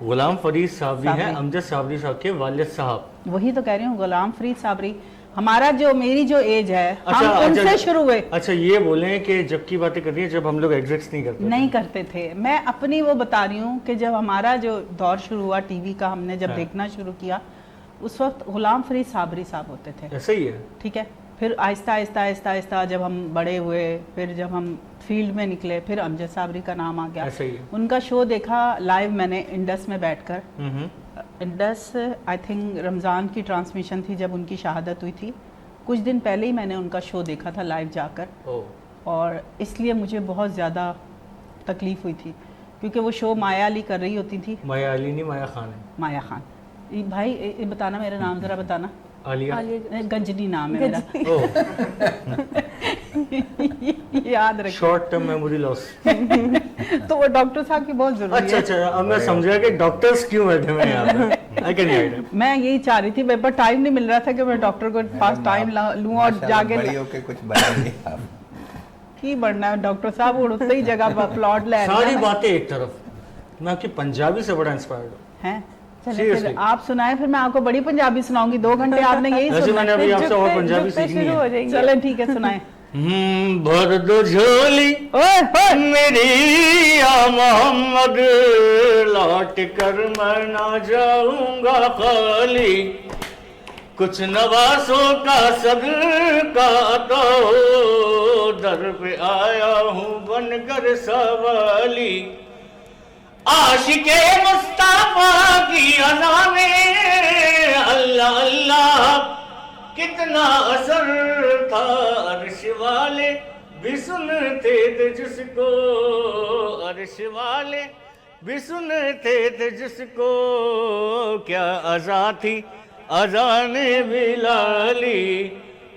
E: गुलाम फरीद साहब
B: साबरी।
E: हैं, अमजद साबरी साहब के वालिद साहब।
B: वही तो कह रही हूँ, गुलाम फरीद साबरी। हमारा जो मेरी जो एज है,
E: अच्छा,
B: हम उनसे
E: अच्छा,
B: शुरू हुए।
E: अच्छा ये बोलें कि जब की बातें कर रही है जब हम लोग एग्जिस्ट नहीं करते
B: नहीं करते थे। मैं अपनी वो बता रही हूँ कि जब हमारा जो दौर शुरू हुआ टीवी का, हमने जब
E: हाँ।
B: देखना शुरू किया, उस वक्त गुलाम फरीद साबरी साहब होते थे।
E: ऐसा ही है।
B: ठीक है, फिर आहिस्ता आहिस्ता आहिस्ता आहिस्ता जब हम बड़े हुए, फिर जब हम फील्ड में निकले, फिर अमजद साबरी का नाम आ गया।
E: ऐसा ही है।
B: उनका शो देखा लाइव मैंने इंडस में बैठकर।
E: हम्म।
B: इंडस आई थिंक रमज़ान की ट्रांसमिशन थी जब उनकी शहादत हुई थी। कुछ दिन पहले ही मैंने उनका शो देखा था लाइव जाकर,
E: ओह
B: और इसलिए मुझे बहुत ज़्यादा तकलीफ़ हुई थी क्योंकि वो शो माया अली कर रही होती थी।
E: माया अली नहीं, माया खान है।
B: माया खान। भाई ये बताना मेरा नाम ज़रा बताना।
E: आलिया।
B: गंजनी नाम है मेरा।
E: ओह
B: याद रखिए।
E: Short term memory loss.
B: तो वो डॉक्टर साहब की बहुत ज़रूरी
E: अच्छा
B: है।
E: अच्छा, अब मैं समझा कि डॉक्टर्स क्यों बैठे हुए हैं यहाँ पे। आई कैन गेट
B: मैं यही चाह रही थी, मेरे पास टाइम नहीं मिल रहा था कि मैं डॉक्टर को पास टाइम लूँ और जाके
D: बड़ी होके कुछ बनेंगे आप।
B: की बढ़ना है डॉक्टर साहब, उड़ते ही जगह पर प्लॉट ले
E: सारी बातें एक तरफ, मैं आपकी पंजाबी से बड़ा इंस्पायर्ड हूँ।
B: हैं। चलिए
E: Seriously?
B: फिर आप सुनाए, फिर मैं आपको बड़ी पंजाबी सुनाऊंगी। 2 घंटे आपने यही
E: वैसे मैंने
B: सुना।
E: अभी आपसे और
G: जुगते-
E: पंजाबी
G: जुगते
E: सीखनी
G: शुरू हो
E: है।
G: जाएंगे।
B: चले ठीक है सुनाए।
E: भर दो झोली
B: ओए ओए
E: मेरी या मोहम्मद, लौट कर मैं ना जाऊंगा खाली, कुछ नवासों का सदका तो दर पे आया हूँ बनकर सवाली, आशिके मुस्ताफा की अज़ा में अल्लाह अल्लाह कितना असर था, अर्श वाले भी सुनते थे जिसको, अर्श वाले भी सुनते थे जिसको, क्या अज़ा थी अज़ान बिलाली,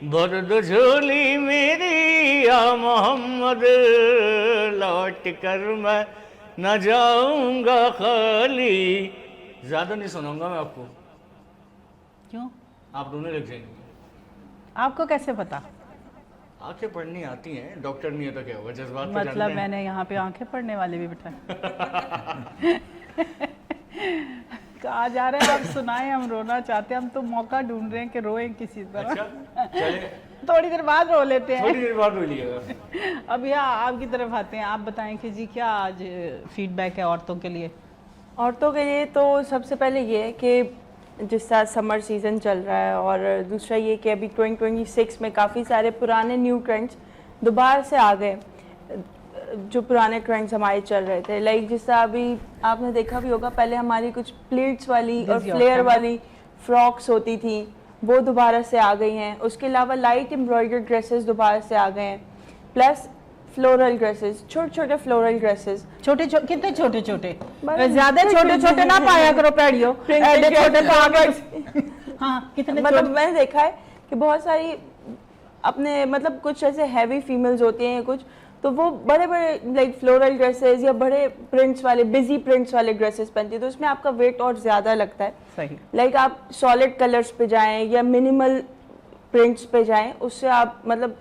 E: भर दो झोली मेरी या मोहम्मद, लौट कर मैं न जाऊंगा खाली। ज्यादा नहीं सुनाऊंगा मैं आपको,
B: क्यों?
E: आप रोने लग जाएंगे।
B: आपको कैसे पता?
E: आंखें पढ़नी आती हैं, डॉक्टर नहीं है तो क्या हुआ, जज्बात तो
B: मतलब
E: जानते हैं।
B: मैंने यहाँ पे आंखें पढ़ने वाले भी बिठाए। कहा जा रहा है आप सुनाए, हम रोना चाहते हैं, हम तो मौका ढूंढ रहे हैं कि रोएं किसी तरह।
E: अच्छा चले,
B: थोड़ी देर बाद रो लेते हैं।
E: थोड़ी देर बाद बोलिएगा।
B: अब यहाँ आपकी तरफ आते हैं, आप बताएं कि जी क्या आज फीडबैक है औरतों के लिए?
G: औरतों के लिए तो सबसे पहले ये है कि जिस तरह समर सीज़न चल रहा है, और दूसरा ये कि अभी 2026 में काफ़ी सारे पुराने न्यू ट्रेंड्स दोबारा से आ गए, जो पुराने ट्रेंड्स हमारे चल रहे थे। लाइक जिस तरह अभी आपने देखा भी होगा, पहले हमारी कुछ प्लीट्स वाली और
B: Busy
G: फ्लेयर
B: होता है।
G: वाली फ्रॉक्स होती थी, वो दोबारा से आ गई हैं। उसके अलावा लाइट एम्ब्रॉयडर्ड ड्रेसेस दोबारा से आ गए हैं, प्लस फ्लोरल ड्रेसेस, छोटे छोटे फ्लोरल ड्रेसेस।
B: छोटे कितने छोटे छोटे?
G: बस-
B: ज्यादा छोटे छोटे ना पाया करो पैड़ियों, ऐसे छोटे तो आगे। हाँ कितने
G: मतलब
B: छोटे?
G: मैंने देखा है कि बहुत सारी अपने मतलब कुछ ऐसे हैवी फीमेल्स होती हैं, कुछ तो वो बड़े बड़े लाइक फ्लोरल ड्रेसेस या बड़े प्रिंट्स वाले बिजी प्रिंट्स वाले ड्रेसेस पहनती है, तो उसमें आपका वेट और ज़्यादा लगता है।
B: सही।
G: लाइक आप सॉलिड कलर्स पे जाएं या मिनिमल प्रिंट्स पे जाएं, उससे आप मतलब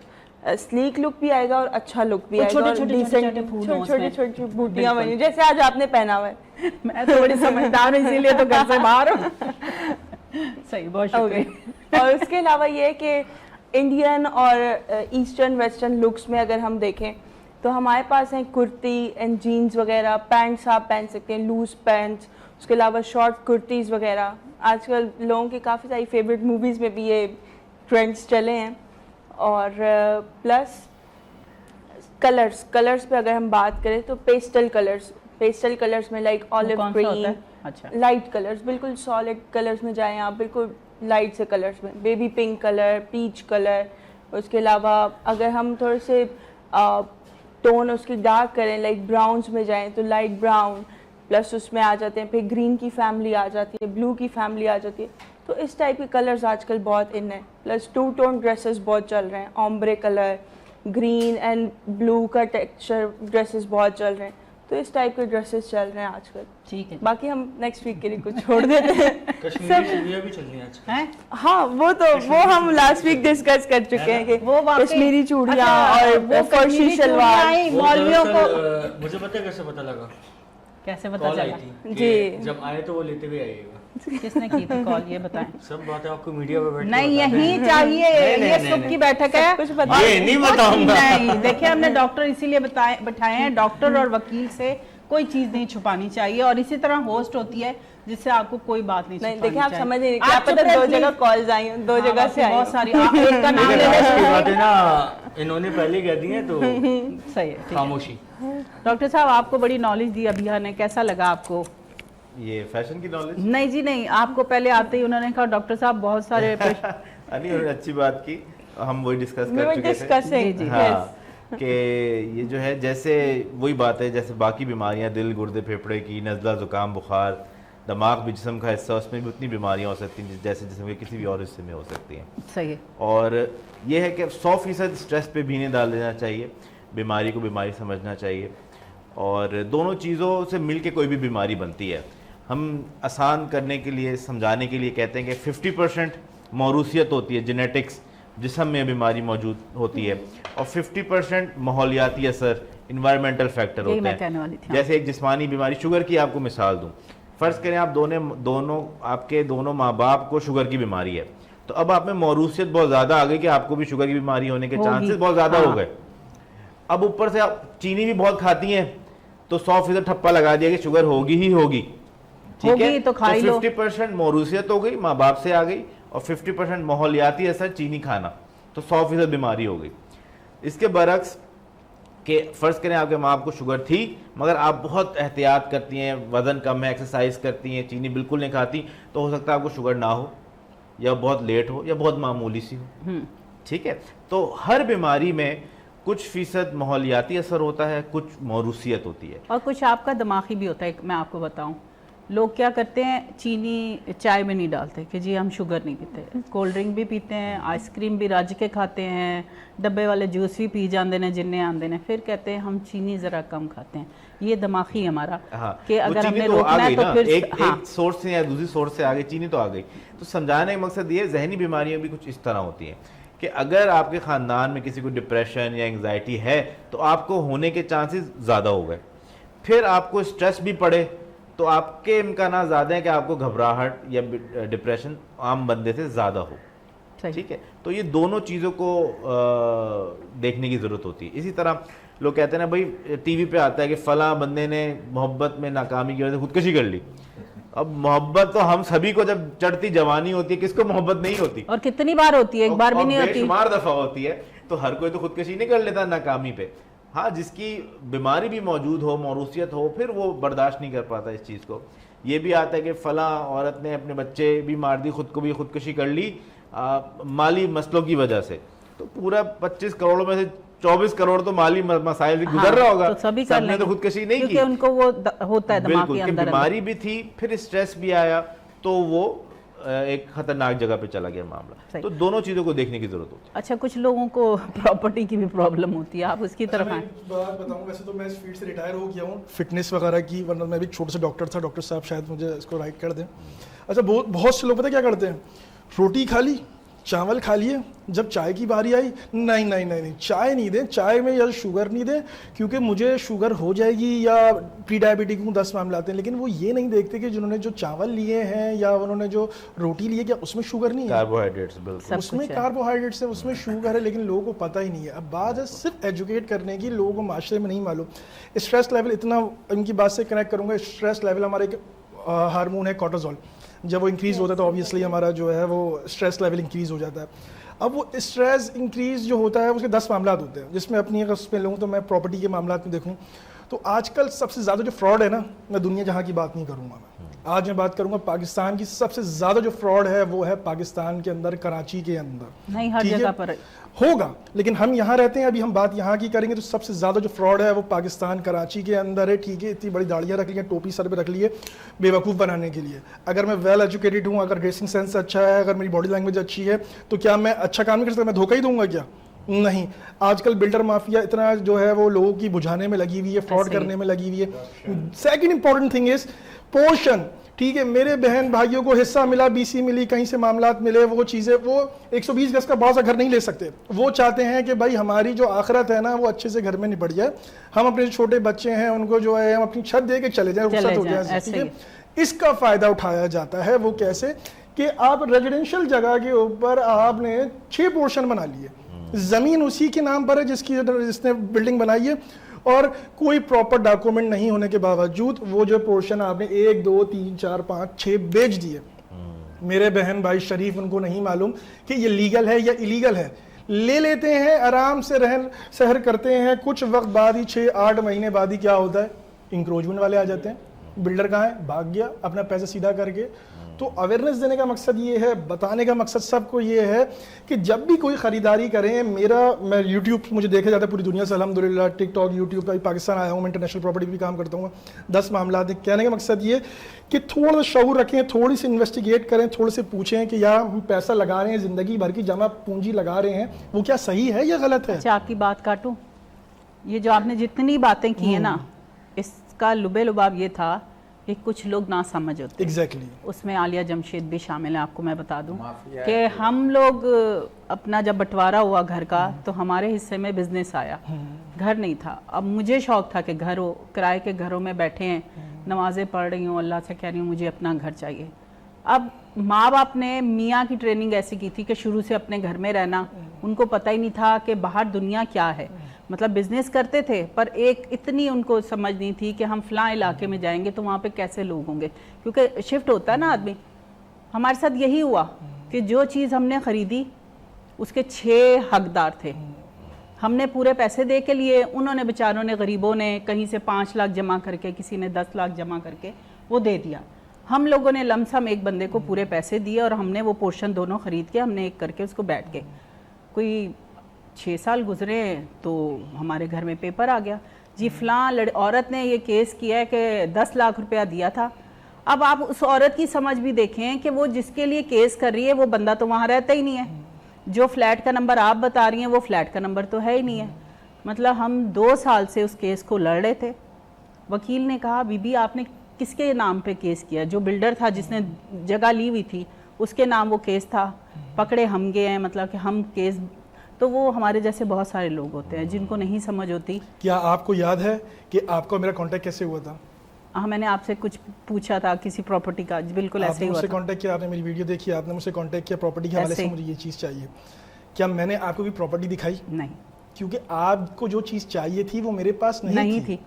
G: स्लीक लुक भी आएगा और अच्छा लुक भी आएगा और
B: छोटे-छोटे फूल हों उसमें।
G: छोटी बूटियां बनी जैसे आज आपने पहना हुआ है।
B: मैं तो बड़ी समझदार हूँ इसीलिए तो घर से बाहर हूँ। सही, बहुत शुक्रिया।
G: और उसके अलावा ये है कि इंडियन और ईस्टर्न वेस्टर्न लुक्स में अगर हम देखें तो हमारे पास हैं कुर्ती एंड जीन्स वगैरह, पैंट्स आप पहन सकते हैं, लूज पैंट्स, उसके अलावा शॉर्ट कुर्तीज़ वगैरह। आजकल लोगों की काफ़ी सारी फेवरेट मूवीज़ में भी ये ट्रेंड्स चले हैं। और प्लस कलर्स पे अगर हम बात करें तो पेस्टल कलर्स में लाइक ऑलिव
B: कौन सा होता
G: ग्रीन,
B: है? अच्छा।
G: लाइट कलर्स, बिल्कुल सॉलिड कलर्स में जाएं आप, बिल्कुल लाइट से कलर्स में, baby pink colour, peach colour. उसके अलावा अगर हम थोड़े से टोन उसकी डार्क करें लाइक ब्राउन्स में जाएं तो लाइट ब्राउन, प्लस उसमें आ जाते हैं फिर ग्रीन की फैमिली आ जाती है, ब्लू की फैमिली आ जाती है। तो इस टाइप के कलर्स आजकल बहुत इन है। प्लस टू टोन ड्रेसेस बहुत चल रहे हैं, ombre colour, green and blue का टेक्सचर ड्रेसेस बहुत चल रहे हैं। तो इस टाइप के ड्रेसेस चल रहे हैं आजकल।
B: ठीक है।
G: बाकी हम नेक्स्ट वीक के लिए कुछ छोड़ देते हैं।
E: कश्मीरी चूड़ियाँ भी चल रही हैं आजकल।
B: हैं?
G: हाँ वो हम लास्ट वीक डिस्कस कर चुके हैं कि
B: वो वाकई-
G: कश्मीरी चूड़ियाँ
B: अच्छा,
G: और
B: वो
G: फर्शी
B: कश्मीरी
G: शलवार।
B: चूड़ियाँ ही
E: वो
B: मौलवियों को
E: दरअसल, मुझे पता है कैसे पता लगा,
B: कैसे पता
E: कॉल आई
B: चला?
E: थी
G: जी।
E: कि जब आए तो वो लेते हुए आइएगा।
B: किसने की थी कॉल, ये बताएं।
E: सब बातें आपको मीडिया पे बैठ के
B: नहीं,
E: बताते हैं।
B: यही चाहिए, ये सुख की बैठक है।
G: कुछ बता
E: ये नहीं बताऊंगा।
B: नहीं, देखिए हमने डॉक्टर इसीलिए बैठाए हैं, डॉक्टर और वकील से कोई चीज नहीं छुपानी चाहिए, और इसी तरह होस्ट होती है जिससे आपको कोई बात नहीं
G: नहीं
B: छुपानी
G: देखिए आप
B: चाहिए।
G: समझ नहीं,
B: आप
G: क्या
B: चुप
G: पता
B: रहे,
G: दो
B: please।
G: जगह कॉल्स आई हैं, दो जगह से आई
B: बहुत
G: हैं।
B: सारी एक का नाम ले
E: लेकिन आज की
B: लें।
E: बातें ना इन्होंने पहले कह दी हैं तो
B: सही है, ठीक है।
E: खामोशी।
B: डॉक्टर साहब आपको बड़ी नॉलेज दी अभिया ने, कैसा लगा आपको?
F: ये फैशन की नॉलेज
B: नहीं जी नहीं, आपको पहले आते ही उन्होंने कहा डॉक्टर साहब बहुत सारे
F: नहीं, उन्होंने अच्छी बात की, हम वही डिस्कस
G: We
F: कर
G: were
F: चुके थे।
G: discussing,
B: जी, जी।
F: हाँ, कि ये जो है जैसे वही बात है, जैसे बाकी बीमारियां दिल, गुर्दे, फेफड़े की, नज़ला, ज़ुकाम, बुखार, दिमाग भी जिस्म का हिस्सा, उसमें भी उतनी बीमारियां हो सकती हैं जैसे जिस्म के किसी भी और हिस्से में हो सकती हैं।
B: सही है।
F: और ये है कि 100% स्ट्रेस पे भी नहीं डाल देना चाहिए, बीमारी को बीमारी समझना चाहिए, और दोनों चीज़ों से मिल के कोई भी बीमारी बनती है। हम आसान करने के लिए, समझाने के लिए कहते हैं कि 50% मौरूसियत होती है, जेनेटिक्स, जिस्म में बीमारी मौजूद होती है, और 50% माहौलियाती असर, इन्वायरमेंटल फैक्टर
B: यही
F: होते
B: मैं कहने वाली
F: हैं।
B: थी।
F: जैसे एक जिस्मानी बीमारी, शुगर की आपको मिसाल दूं, फ़र्ज़ करें आप आपके दोनों माँ बाप को शुगर की बीमारी है, तो अब आप में मौरूसियत बहुत ज़्यादा आ गई कि आपको भी शुगर की बीमारी होने के
B: होगी।
F: चांसेस बहुत ज़्यादा
B: हाँ।
F: हो गए। अब ऊपर से आप चीनी भी बहुत खाती हैं, तो 100% ठप्पा लगा दिया कि शुगर होगी ही होगी। ठीक
B: होगी
F: है,
B: तो खा ही लो।
F: 50% मौरूसियत हो गई, माँ बाप से आ गई, और 50% माहौलियाती असर, चीनी खाना, तो 100% बीमारी हो गई। इसके बरक्स कि फ़र्ज़ करें आपके माँ बाप को शुगर थी, मगर आप बहुत एहतियात करती हैं, वज़न कम है, एक्सरसाइज करती हैं, चीनी बिल्कुल नहीं खाती, तो हो सकता है आपको शुगर ना हो, या बहुत लेट हो, या बहुत मामूली सी हो। ठीक है, तो हर बीमारी में कुछ फ़ीसद माहौलियाती असर होता है, कुछ मौरूसियत होती है।
B: और कुछ आपका दिमागी भी होता है। मैं आपको बताऊं, लोग क्या करते हैं, चीनी चाय में नहीं डालते कि जी हम शुगर नहीं पीते, कोल्ड ड्रिंक भी पीते हैं, आइसक्रीम भी रज के खाते हैं, डब्बे वाले जूस भी पी जाते हैं जिन्हें आते हैं, फिर कहते हैं हम चीनी ज़रा कम खाते हैं। ये दिमागी हमारा
F: हाँ,
B: कि
F: वो
B: अगर
F: चीनी
B: हमने
F: तो आ
B: रोकना है
F: गई
B: तो
F: ना,
B: फिर
F: एक सोर्स से या दूसरी सोर्स से आ गई, चीनी तो आ गई। तो समझाने का मकसद ये, जहनी बीमारियां भी कुछ इस तरह होती हैं कि अगर आपके ख़ानदान में किसी को डिप्रेशन या एंग्जाइटी है, तो आपको होने के चांसेस ज़्यादा हो गए। फिर आपको स्ट्रेस भी पड़े, तो आपके इम्कान ज़्यादा है कि आपको घबराहट या डिप्रेशन आम बंदे से ज़्यादा हो।
B: सही।
F: ठीक है, तो ये दोनों चीज़ों को देखने की ज़रूरत होती है। इसी तरह लोग कहते हैं ना भाई, टीवी पे आता है कि फ़लाँ बंदे ने मोहब्बत में नाकामी की वजह से खुदकुशी कर ली। अब मोहब्बत तो हम सभी को, जब चढ़ती जवानी होती है, किसको मोहब्बत नहीं होती?
B: और कितनी बार होती है, एक बार भी
F: और
B: नहीं होती।
F: बेशुमार दफ़ा होती है, तो हर कोई तो खुदकुशी नहीं कर लेता नाकामी पे। हाँ, जिसकी बीमारी भी मौजूद हो, मौरूसियत हो, फिर वो बर्दाश्त नहीं कर पाता इस चीज़ को। ये भी आता है कि फ़लाँ औरत ने अपने बच्चे भी मार दी, खुद को भी खुदकुशी कर ली माली मसलों की वजह से। तो पूरा 25 करोड़ में से 24 करोड़ तो माली मसाइल भी गुजर रहा होगा,
B: तो सभी कर
F: सबने
B: लेंगे,
F: तो खुदकुशी नहीं की,
B: क्योंकि उनको वो होता है दिमाग
F: बिल्कुल,
B: के
F: कि
B: अंदर।
F: बीमारी भी थी, फिर स्ट्रेस भी आया, तो वो एक खतरनाक जगह पे चला गया मामला।
B: सही।
F: तो दोनों चीज़ों को देखने की ज़रूरत होती है।
B: अच्छा, कुछ लोगों को प्रॉपर्टी की भी प्रॉब्लम होती है, आप उसकी तरफ
C: मैं
B: आए।
C: एक बात बताऊं, वैसे तो मैं इस फील्ड से रिटायर हो गया हूँ फिटनेस वगैरह की, वरना मैं भी एक छोटे से डॉक्टर था। डॉक्टर साहब शायद मुझे इसको राइट कर दें। अच्छा, बहुत से लोग पता है क्या करते हैं, रोटी खा ली, चावल खा लिए, जब चाय की बारी आई, नहीं नहीं नहीं नहीं चाय नहीं दें, चाय में या शुगर नहीं दें क्योंकि मुझे शुगर हो जाएगी या प्री डायबिटिक हूँ, 10 मामले आते हैं। लेकिन वो ये नहीं देखते कि जिन्होंने जो चावल लिए हैं या उन्होंने जो रोटी ली है, क्या उसमें शुगर नहीं है?
F: कार्बोहाइड्रेट्स, बिल्कुल
B: सब
C: उसमें
B: कुछ है।
C: कार्बोहाइड्रेट्स है, उसमें शुगर है, लेकिन लोगों को पता ही नहीं है। अब बात है सिर्फ एजुकेट करने की, लोगों को माशरे में नहीं मालूम। स्ट्रेस लेवल इतना, इनकी बात से कनेक्ट करूँगा, स्ट्रेस लेवल हमारे एक हार्मोन है कॉर्टिसोल, जब वो इंक्रीज़ होता है तो ऑब्वियसली हमारा जो है वो स्ट्रेस लेवल इंक्रीज़ हो जाता है। अब वो स्ट्रेस इंक्रीज़ जो होता है उसके 10 मामला होते हैं, जिसमें अपनी अगर उसमें लूँ तो मैं प्रॉपर्टी के मामला में देखूँ तो आजकल सबसे ज़्यादा जो फ्रॉड है ना, मैं दुनिया जहाँ की बात नहीं करूँगा, आज मैं बात करूँगा पाकिस्तान की। सबसे ज़्यादा जो फ्रॉड है वो है पाकिस्तान के अंदर, कराची के अंदर।
B: नहीं, हर
C: ठीक है?
B: जगह पर
C: होगा, लेकिन हम यहाँ रहते हैं, अभी हम बात यहाँ की करेंगे। तो सबसे ज़्यादा जो फ्रॉड है वो पाकिस्तान कराची के अंदर है। ठीक है, इतनी बड़ी दाढ़ियाँ रख ली हैं, टोपी सर पे रख ली है बेवकूफ़ बनाने के लिए। अगर मैं वेल एजुकेटेड हूँ, अगर ड्रेसिंग सेंस अच्छा है, अगर मेरी बॉडी लैंग्वेज अच्छी है, तो क्या मैं अच्छा काम नहीं कर सकता? मैं धोखा ही दूंगा क्या? नहीं। आजकल बिल्डर माफिया इतना जो है वो लोगों की बुझाने में लगी हुई है, फ्रॉड करने में लगी हुई है। Second important thing is portion. ठीक है, मेरे बहन भाइयों को हिस्सा मिला, बीसी मिली, कहीं से मामलात मिले, वो चीज़ें, वो 120 गज का बड़ा सा घर नहीं ले सकते। वो चाहते हैं कि भाई हमारी जो आखिरत है ना वो अच्छे से घर में निपट जाए, हम अपने छोटे बच्चे हैं उनको जो है हम अपनी छत दे के चले जाए, रुखसत हो जाए। ठीक है, इसका फ़ायदा उठाया जाता है। वो कैसे कि आप रेजिडेंशियल जगह के ऊपर आपने 6 पोर्शन बना लिए, ज़मीन उसी के नाम पर है जिसने बिल्डिंग बनाई है, और कोई प्रॉपर डॉक्यूमेंट नहीं होने के बावजूद वो जो पोर्शन आपने 1 2 3 4 5 6 बेच दिए। मेरे बहन भाई शरीफ, उनको नहीं मालूम कि ये लीगल है या इलीगल है, ले लेते हैं, आराम से रहन सहर करते हैं। कुछ वक्त बाद ही 6-8 महीने बाद ही क्या होता है, इंक्रोचमेंट वाले आ जाते हैं। बिल्डर कहाँ है? भाग गया अपना पैसा सीधा करके। तो अवेयरनेस देने का मकसद ये है, बताने का मकसद सबको ये है कि जब भी कोई ख़रीदारी करें, मैं यूट्यूब मुझे देखा जाता है पूरी दुनिया से अल्हम्दुलिल्लाह, टिकटॉक, यूट्यूब पर पाकिस्तान आया हूँ, मैं इंटरनेशनल प्रॉपर्टी भी काम करता हूँ, 10 मामला। कहने का मकसद ये कि थोड़ा सा शऊर रखें, थोड़ी सी इन्वेस्टिगेट करें, थोड़े से पूछें कि यार हम पैसा लगा रहे हैं, ज़िंदगी भर की जमा पूंजी लगा रहे हैं, वो क्या सही है या गलत है?
B: अच्छा, आपकी बात काटूं, ये जो आपने जितनी बातें की है ना, इसका लुबे लुबाब ये था कि कुछ लोग ना समझ होते।
C: एग्जैक्टली।
B: उसमें आलिया जमशेद भी शामिल है। आपको मैं बता दूं
D: माफिया
B: कि हम लोग अपना जब बंटवारा हुआ घर का तो हमारे हिस्से में बिजनेस आया, घर नहीं था। अब मुझे शौक था कि घर हो, किराए के घरों में बैठे हैं, नमाजें पढ़ रही हूँ, अल्लाह से कह रही हूँ मुझे अपना घर चाहिए। अब माँ बाप ने मियाँ की ट्रेनिंग ऐसी की थी कि शुरू से अपने घर में रहना, उनको पता ही नहीं था कि बाहर दुनिया क्या है। मतलब बिजनेस करते थे पर एक इतनी उनको समझ नहीं थी कि हम फलां इलाके में जाएंगे तो वहाँ पे कैसे लोग होंगे, क्योंकि शिफ्ट होता है ना आदमी। हमारे साथ यही हुआ कि जो चीज़ हमने ख़रीदी उसके 6 हकदार थे, हमने पूरे पैसे दे के लिए, उन्होंने बेचारों ने, गरीबों ने कहीं से 5 लाख जमा करके, किसी ने 10 लाख जमा करके वो दे दिया। हम लोगों ने लमसम एक बंदे को पूरे पैसे दिए और हमने वो पोर्शन दोनों ख़रीद के हमने एक करके उसको बैठ के, कोई 6 साल गुजरे तो हमारे घर में पेपर आ गया जी, फ़लाँ औरत ने ये केस किया है कि 10 लाख रुपया दिया था। अब आप उस औरत की समझ भी देखें कि वो जिसके लिए केस कर रही है वो बंदा तो वहाँ रहता ही नहीं है, जो फ्लैट का नंबर आप बता रही हैं वो फ्लैट का नंबर तो है ही नहीं है। मतलब हम 2 साल से उस केस को लड़ रहे थे। वकील ने कहा बीबी आपने किसके नाम पे केस किया? जो बिल्डर था जिसने जगह ली हुई थी उसके नाम वो केस था। पकड़े हम गए हैं, मतलब कि हम केस, तो वो हमारे जैसे बहुत सारे लोग होते हैं जिनको नहीं समझ होती।
C: क्या आपको याद है कि आपको मेरा कांटेक्ट कैसे हुआ था?
B: हाँ, मैंने आपसे कुछ पूछा था किसी प्रॉपर्टी का, बिल्कुल ऐसे ही हुआ
C: मुझसे
B: था।
C: कांटेक्ट किया, आपने मेरी वीडियो देखी, आपने मुझसे कांटेक्ट किया प्रॉपर्टी के हवाले से, मुझे ये चीज़ चाहिए। क्या मैंने आपको भी प्रॉपर्टी दिखाई?
B: नहीं,
C: क्योंकि आपको जो चीज़ चाहिए थी वो मेरे पास नहीं थी।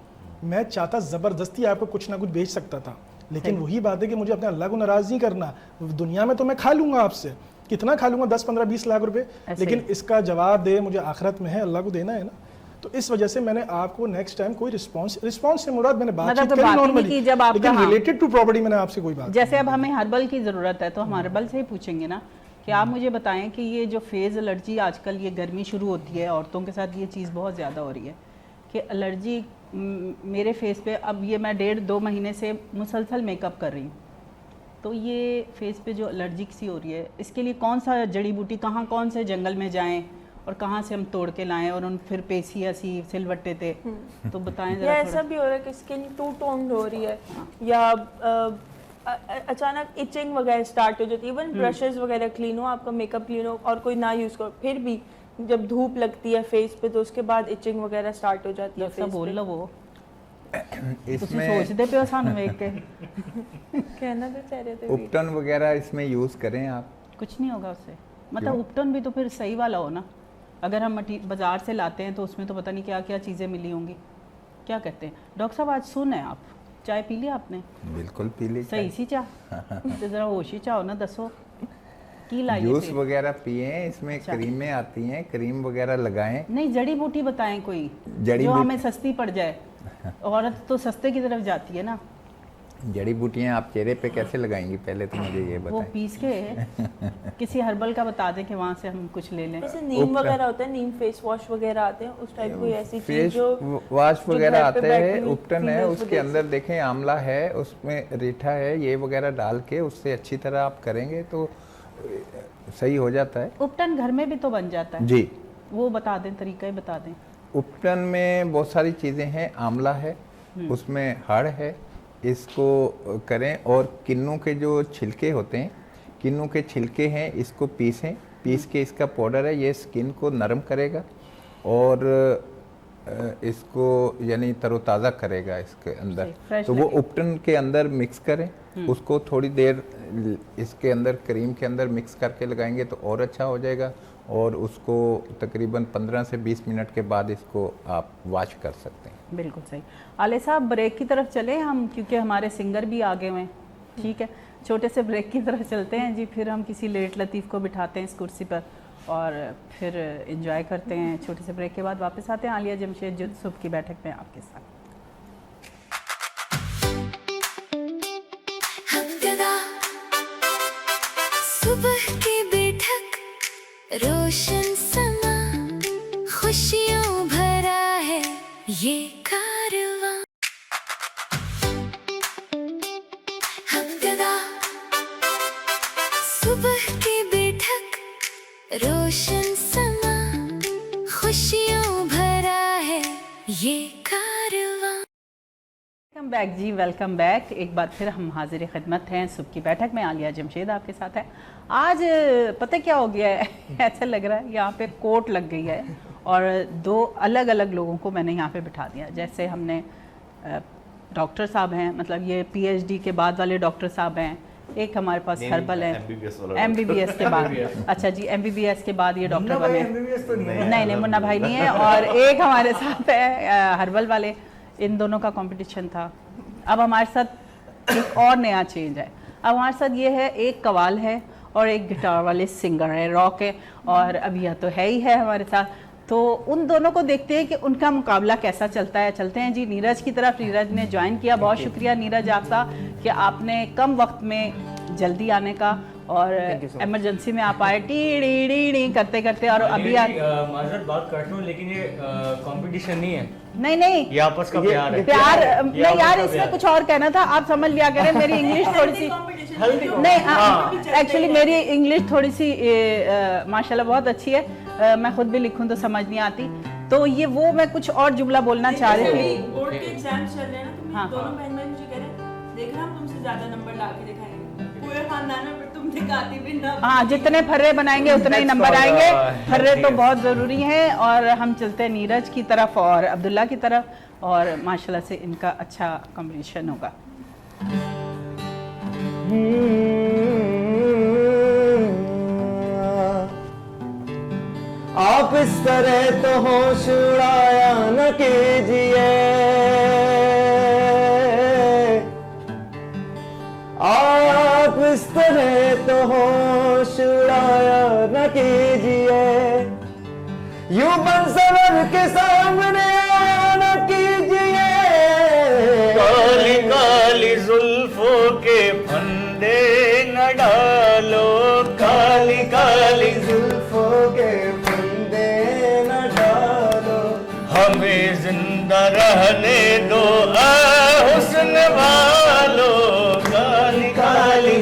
C: मैं चाहता ज़बरदस्ती आपको कुछ ना कुछ बेच सकता था, लेकिन वही बात है कि मुझे अपने अल्लाह को नाराज़ नहीं करना। दुनिया में तो मैं खा लूँगा आपसे, कितना खा लूँगा, 10 15 20 लाख रुपए, लेकिन इसका जवाब दे मुझे आखिरत में है, अल्लाह को देना है ना। तो इस वजह से मैंने आपको नेक्स्ट टाइम कोई रिस्पॉन्स से मुराद मैंने बातचीत करी नॉर्मली, लेकिन रिलेटेड टू प्रॉपर्टी मैंने आपसे कोई बात,
B: जैसे अब हमें हर्बल की ज़रूरत है तो हम हर्बल से ही पूछेंगे ना कि आप मुझे बताएं कि ये जो फेज़ एलर्जी आजकल, ये गर्मी शुरू होती है, औरतों के साथ ये चीज़ बहुत ज़्यादा हो रही है कि एलर्जी मेरे फेस पे, अब ये मैं 1.5-2 महीने से मुसलसल मेकअप कर रही हूँ तो ये फेस पे जो एलर्जिक सी हो रही है, इसके लिए कौन सा जड़ी बूटी, कौन से जंगल में जाएं और कहाँ से हम तोड़ के लाएं, और उन फिर पेशिया सी सिलवट्टे थे, तो बताएं
G: या
B: जरा
G: ऐसा
B: थोड़ा।
G: भी हो रहा है कि स्किन टू टोन्ड हो रही है, या अचानक इचिंग वगैरह स्टार्ट हो जाती है। इवन ब्रशेस वगैरह क्लीन हो, आपका मेकअप क्लीन हो और कोई ना यूज़ करो, फिर भी जब धूप लगती है फेस पे तो उसके बाद इचिंग वगैरह स्टार्ट हो जाती है।
B: सब बोल लो वो
D: इसमें
B: सोचते पे सानू वेख के
G: कहना तो चाह रहे थे
D: उपटन वगैरह इसमें यूज़ करें आप।
B: कुछ नहीं होगा उससे। मतलब उपटन भी तो फिर सही वाला हो ना, अगर हम बाजार से लाते हैं तो उसमें तो पता नहीं क्या क्या चीज़ें मिली होंगी। क्या कहते हैं डॉक्टर साहब, आज सुन है आप, चाय पी ली आपने?
D: बिल्कुल पी ली।
B: सही सी चाह तो जरा होशी चाहो ना, दसो की लाई
D: जूस वगैरह पिए, इसमें क्रीमें आती हैं, क्रीम वगैरह लगाएं।
B: नहीं, जड़ी बूटी बताएं कोई
D: जड़ी
B: जो
D: बूटी-
B: हमें सस्ती पड़ जाए। औरत तो सस्ते की तरफ जाती है ना।
D: जड़ी बूटियां आप चेहरे पे कैसे लगाएंगी, पहले तो मुझे ये
B: वो
D: बताएं।
B: पीस के किसी हर्बल का बता दें कि वहाँ से हम कुछ ले लें।
G: जैसे नीम वगैरह होता है, नीम फेस वॉश वगैरह आते हैं, उस टाइप कोई ऐसी चीज
D: फेस
G: जो
D: वॉश
G: जो
D: वगैरह
G: घर पे
D: आते
G: बैठी
D: हैं,
G: हुई
D: उपटन है,
G: females
D: उसके
G: वगैरह
D: अंदर देखें आंवला है, उसमें रीठा है, ये वगैरह डाल के उससे अच्छी तरह आप करेंगे तो सही हो जाता है।
B: उपटन घर में भी तो बन जाता है
D: जी,
B: वो बता दें, तरीका ही बता दें।
D: उपटन में बहुत सारी चीज़ें हैं। आंवला है, उसमें हड़ है, इसको करें। और किन्नू के जो छिलके होते हैं, किन्नू के छिलके हैं, इसको पीस के इसका पाउडर है, ये स्किन को नरम करेगा और इसको यानी तरोताज़ा करेगा इसके अंदर।
B: fresh
D: तो वो
B: लगे।
D: उपटन के अंदर मिक्स करें, उसको थोड़ी देर इसके अंदर क्रीम के अंदर मिक्स करके लगाएंगे तो और अच्छा हो जाएगा। और उसको तकरीबन 15 से 20 मिनट के बाद इसको आप वॉश कर सकते हैं।
B: बिल्कुल सही। आले साहब, ब्रेक की तरफ चले हम, क्योंकि हमारे सिंगर भी आगे हुए हैं। ठीक है, छोटे से ब्रेक की तरफ चलते हैं जी, फिर हम किसी लेट लतीफ़ को बिठाते हैं इस कुर्सी पर और फिर एंजॉय करते हैं। छोटे से ब्रेक के बाद वापस आते हैं आलिया जमशेद जो सुबह की बैठक में आपके साथ।
A: हमददा सुबह की बैठक, रोशन समा, खुशियों भरा है ये कारवां। हमददा सुबह की बैठक, रोशन समा, खुशियों भरा है ये कारवां।
B: वेलकम बैक जी, वेलकम बैक। एक बार फिर हम हाजिर खिदमत हैं सुबह की बैठक में। आलिया जमशेद आपके साथ है। आज पता क्या हो गया है ऐसा लग रहा है यहाँ पे कोर्ट लग गई है और दो अलग अलग लोगों को मैंने यहाँ पे बिठा दिया। जैसे हमने डॉक्टर साहब हैं, मतलब ये PhD के बाद वाले डॉक्टर साहब हैं, एक हमारे पास हर्बल है MBBS के बाद। अच्छा जी, MBBS के बाद ये डॉक्टर बने। नहीं, मुन्ना भाई नहीं है। और एक हमारे साथ है हर्बल वाले। इन दोनों का कंपटीशन था। अब हमारे साथ एक और नया चेंज है। अब हमारे साथ ये है, एक कवाल है और एक गिटार वाले सिंगर है, रॉक है, और अब यह तो है ही है हमारे साथ। तो उन दोनों को देखते हैं कि उनका मुकाबला कैसा चलता है। चलते हैं जी नीरज की तरफ। नीरज ने ज्वाइन किया। बहुत शुक्रिया नीरज आपका कि आपने कम वक्त में जल्दी आने का और इमरजेंसी में आप आए टी करते करते। और अभी
E: माजरत बात करता हूँ, लेकिन ये कंपटीशन नहीं है,
B: नहीं
E: ये आपस का प्यार है।
B: प्यार नहीं यार, इसमें कुछ और कहना था, आप समझ लिया करें। मेरी इंग्लिश थोड़ी सी नहीं, एक्चुअली मेरी इंग्लिश थोड़ी सी माशाल्लाह बहुत अच्छी है। मैं खुद भी लिखूं तो समझ नहीं आती, तो ये वो मैं कुछ और जुमला बोलना चाह रही थी।
G: बोर्ड के एग्जाम्स चल रहे हैं ना, तो
B: हाँ।
G: मेरे दोनों बहन भाई मुझे कह रहे हैं देखना हम तुमसे ज्यादा नंबर ला के दिखाएंगे पूरे खानदान में, पर तुम दिखाती भी ना।
B: हाँ, जितने फर्रे बनाएंगे उतने ही नंबर आएंगे। फर्रे तो बहुत ज़रूरी हैं। और हम चलते हैं नीरज की तरफ और अब्दुल्ला की तरफ, और माशाल्लाह से इनका अच्छा कॉम्बिनेशन होगा।
H: आप इस तरह तो होश उड़ाया न कीजिए, आप इस तरह तो होश उड़ाया न कीजिए, यूं बन सवर के सामने आया न कीजिए।
E: काली काली जुल्फों के फंदे न डालो, काली काली
H: जुल्फों के फंदे न डालो,
E: हमें जिंदा रहने दो हुस्न वालो, काली काली
H: काली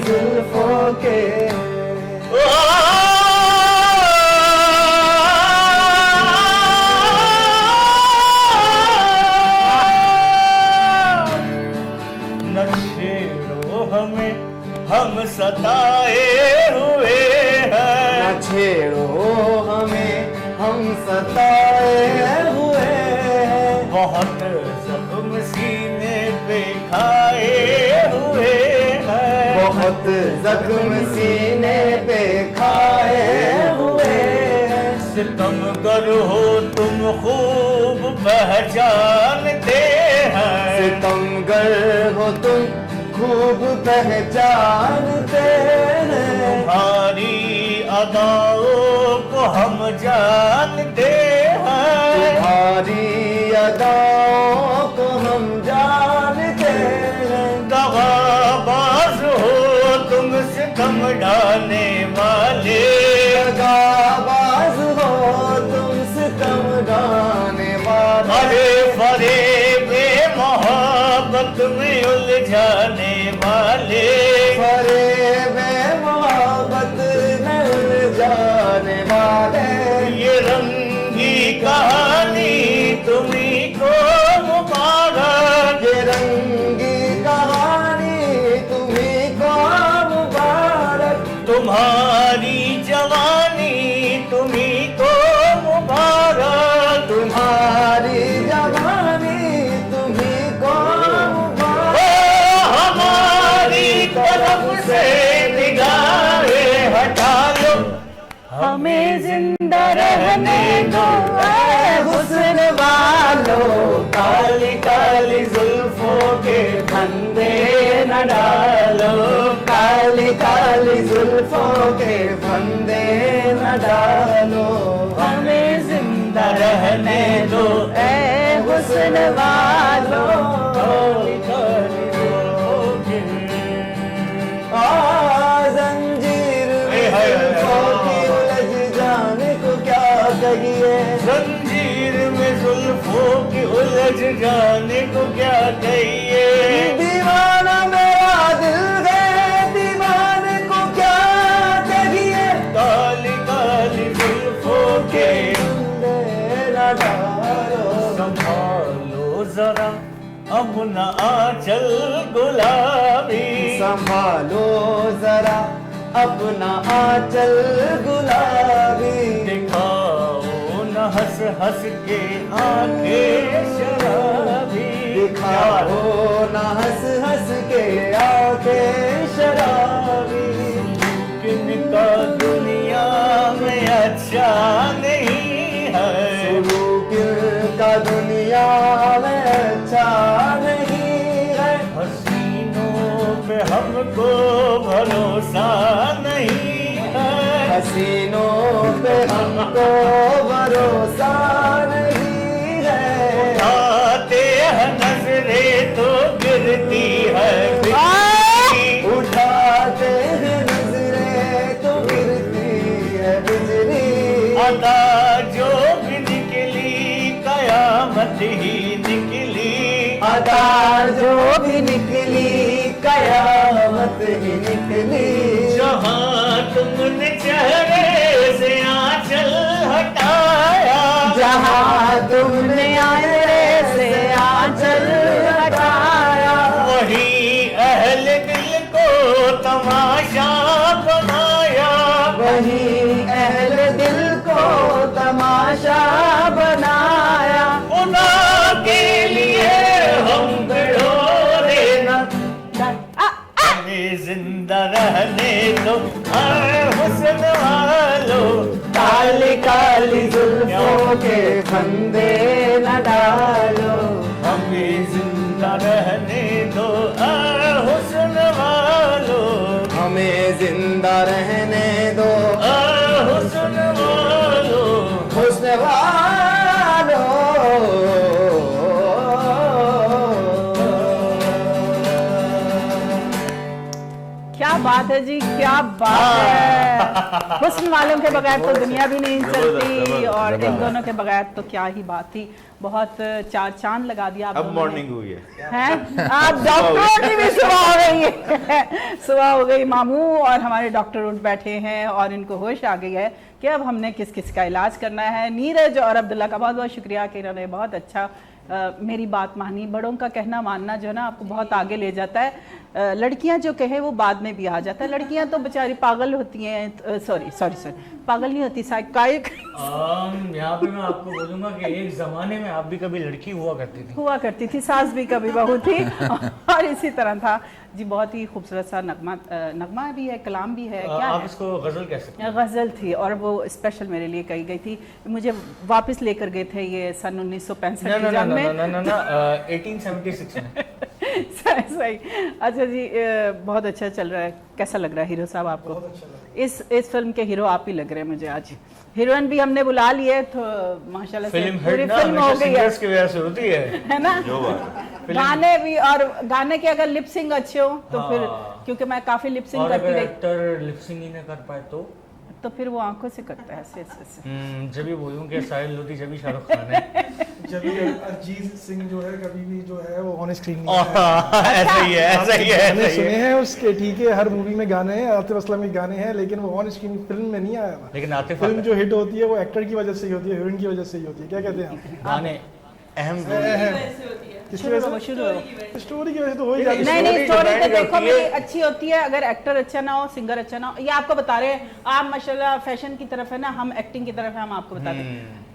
H: सताए हुए हैं,
E: बहुत जख्म सीने पे खाए हुए हैं,
H: बहुत जख्म सीने पे खाए हुए हैं।
E: सितमगर हो तुम खूब पहचानते हैं,
H: सितमगर हो तुम खूब पहचानते हैं,
E: तुम्हारी अदाओं को हम जानते हैं,
H: तुम्हारी अदाओं को हम जानते हैं।
E: दगाबाज हो तुम सितम ढाने वाले,
H: दगाबाज हो तुम सितम ढाने वाले,
E: अरे फरेबे मोहब्बत में उलझाने वाले,
H: फरेबे मोहब्बत में उलझाने वाले।
E: ये रंगी कहानी तुम्ही को मुबारक,
H: ये रंगी कहानी तुम्हीं को मुबारक,
E: तुम्हारी जवानी तुम्ही को मुबारक,
H: तुम्हारी जवानी तुम्हीं को मुबारक।
E: ओ हमारी तरफ से निगाहें हटा लो,
B: हमें जिंदा रहने दो ऐ हुस्न वालों,
E: काली काली जुल्फों के फंदे न डालो,
H: काली काली जुल्फों के फंदे न डालो,
B: हमें जिंदा
E: रहने दो
B: ऐ हुस्न वालों।
E: काली काली जुल्फों के।
H: जंजीर
E: हाय, हाय, हाय,
H: जुल्फों की उलझ जाने को क्या कहिए,
E: जंजीर में जुल्फों की उलझ जाने को क्या कहिए,
H: दीवाना मेरा दिल है, दीवाने को क्या कहिए।
E: काली काली जुल्फों के
H: फंदे न डालो,
E: संभालो जरा अपना आंचल गुलाबी,
H: संभालो जरा अपना आंचल गुलाबी,
E: दिखाओ न हंस हंस के आंखें शराबी,
H: दिखाओ ना हंस हंस के आंखें शराबी।
E: किनका दुनिया में अच्छा नहीं है,
H: सुलूक का दुनिया में अच्छा नहीं है,
E: हसीनों पे हमको भरोसा नहीं है,
H: हसीनों पे हमको भरोसा नहीं है।
E: उठाते हैं नजरें तो गिरती है बिजली,
H: उठाते हैं नजरें तो गिरती है बिजली,
E: अदा जो भी निकली कयामत ही निकली,
H: अदा जो भी निकली कयामत ही निकली।
E: जहाँ तुमने चेहरे से आंचल हटाया,
B: जहाँ तुमने आए से आंचल हटाया,
E: वही अहले दिल को तमाशा बनाया,
H: वही अहले दिल को तमाशा बनाया।
E: खुदा के लिए हम बिड़ोरे न, हमें जिंदा रहने दो ऐ हुस्न वालों,
H: काली काली जुल्फों के फंदे न डालो,
E: हमें जिंदा रहने दो ऐ हुस्न वालों,
H: हमें जिंदा रहने दो
E: ऐ हुस्न वालों,
H: हुस्न वालों।
B: क्या बात है जी, क्या बात है। हुस्न वालों के बगैर तो दुनिया भी नहीं चलती, और इन दोनों के बगैर तो क्या ही बात थी। बहुत चार चांद लगा दिया आप
F: अब
B: दोनों ने।
F: मॉर्निंग हुई है,
B: हैं? आप डॉक्टरों की भी सुबह हो गई है। सुबह हो गई मामू, और हमारे डॉक्टर उठ बैठे हैं और इनको होश आ गई है कि अब हमने किस किस का इलाज करना है। नीरज और अब्दुल्ला का बहुत बहुत शुक्रिया कि इन्होंने बहुत अच्छा मेरी बात मानी। बड़ों का कहना मानना जो है ना आपको बहुत आगे ले जाता है। लड़कियां जो कहे वो बाद में भी आ जाता है। लड़कियां तो बेचारी पागल होती हैं, सॉरी पागल नहीं होती, साइकाइक
E: यहाँ पे मैं आपको बोलूंगा कि एक जमाने में आप भी कभी लड़की हुआ करती थी
B: सास भी कभी बहू थी और इसी तरह था जी। बहुत ही खूबसूरत सा नगमा भी है, कलाम भी है, क्या
E: आप
B: है?
E: इसको गजल कह सकते हैं।
B: गज़ल थी और वो स्पेशल मेरे लिए कही गई थी। मुझे वापस लेकर गए थे ये सन 1965 की जंग में।
E: 1876 में।
B: सही। अच्छा जी, बहुत अच्छा चल रहा है। कैसा लग रहा है हीरो साहब आपको? इस फिल्म के हीरो आप ही लग रहे हैं मुझे आज। हीरोइन भी हमने बुला ली है तो माशाल्लाह से पूरी फिल्म हो गई है,
E: की वजह से होती है
B: ना? गाने भी, और गाने के अगर लिप सिंग अच्छे हो तो फिर, क्योंकि मैं काफी लिप सिंग करती रही,
E: एक्टर लिप सिंग ही न कर पाए
B: तो फिर वो आंखों से करता है ऐसे ऐसे।
E: जब भी बोलूं कि साहिल लोधी जब भी शाहरुख खान है,
C: जब भी अरिजीत सिंह जो है कभी भी जो है वो ऑन स्क्रीन नहीं है।
E: ऐसा ही है, ऐसा ही है,
C: मैंने
E: ऐसा ही
C: सुने
E: है।
C: हैं उसके, ठीक है, हर मूवी में गाने हैं, आतिफ असलम के गाने हैं, लेकिन वो ऑन स्क्रीन फिल्म में नहीं आया हुआ।
E: लेकिन आतिफ
C: फिल्म जो हिट होती है वो एक्टर की वजह से ही होती है, हीरोइन की वजह से ही होती है। क्या कहते हैं आप?
E: गाने अहम
C: किसकी वजह से? स्टोरी की वजह से तो हो ही जाती है।
B: नहीं, स्टोरी तो
E: डिपेंड
B: देखो
E: करती
B: मेरी
E: है।
B: अच्छी होती है, अगर एक्टर अच्छा ना हो, सिंगर अच्छा ना हो। ये आपको बता रहे हैं, आप माशाल्लाह फैशन की तरफ है ना, हम एक्टिंग की तरफ है, हम आपको बताते हैं।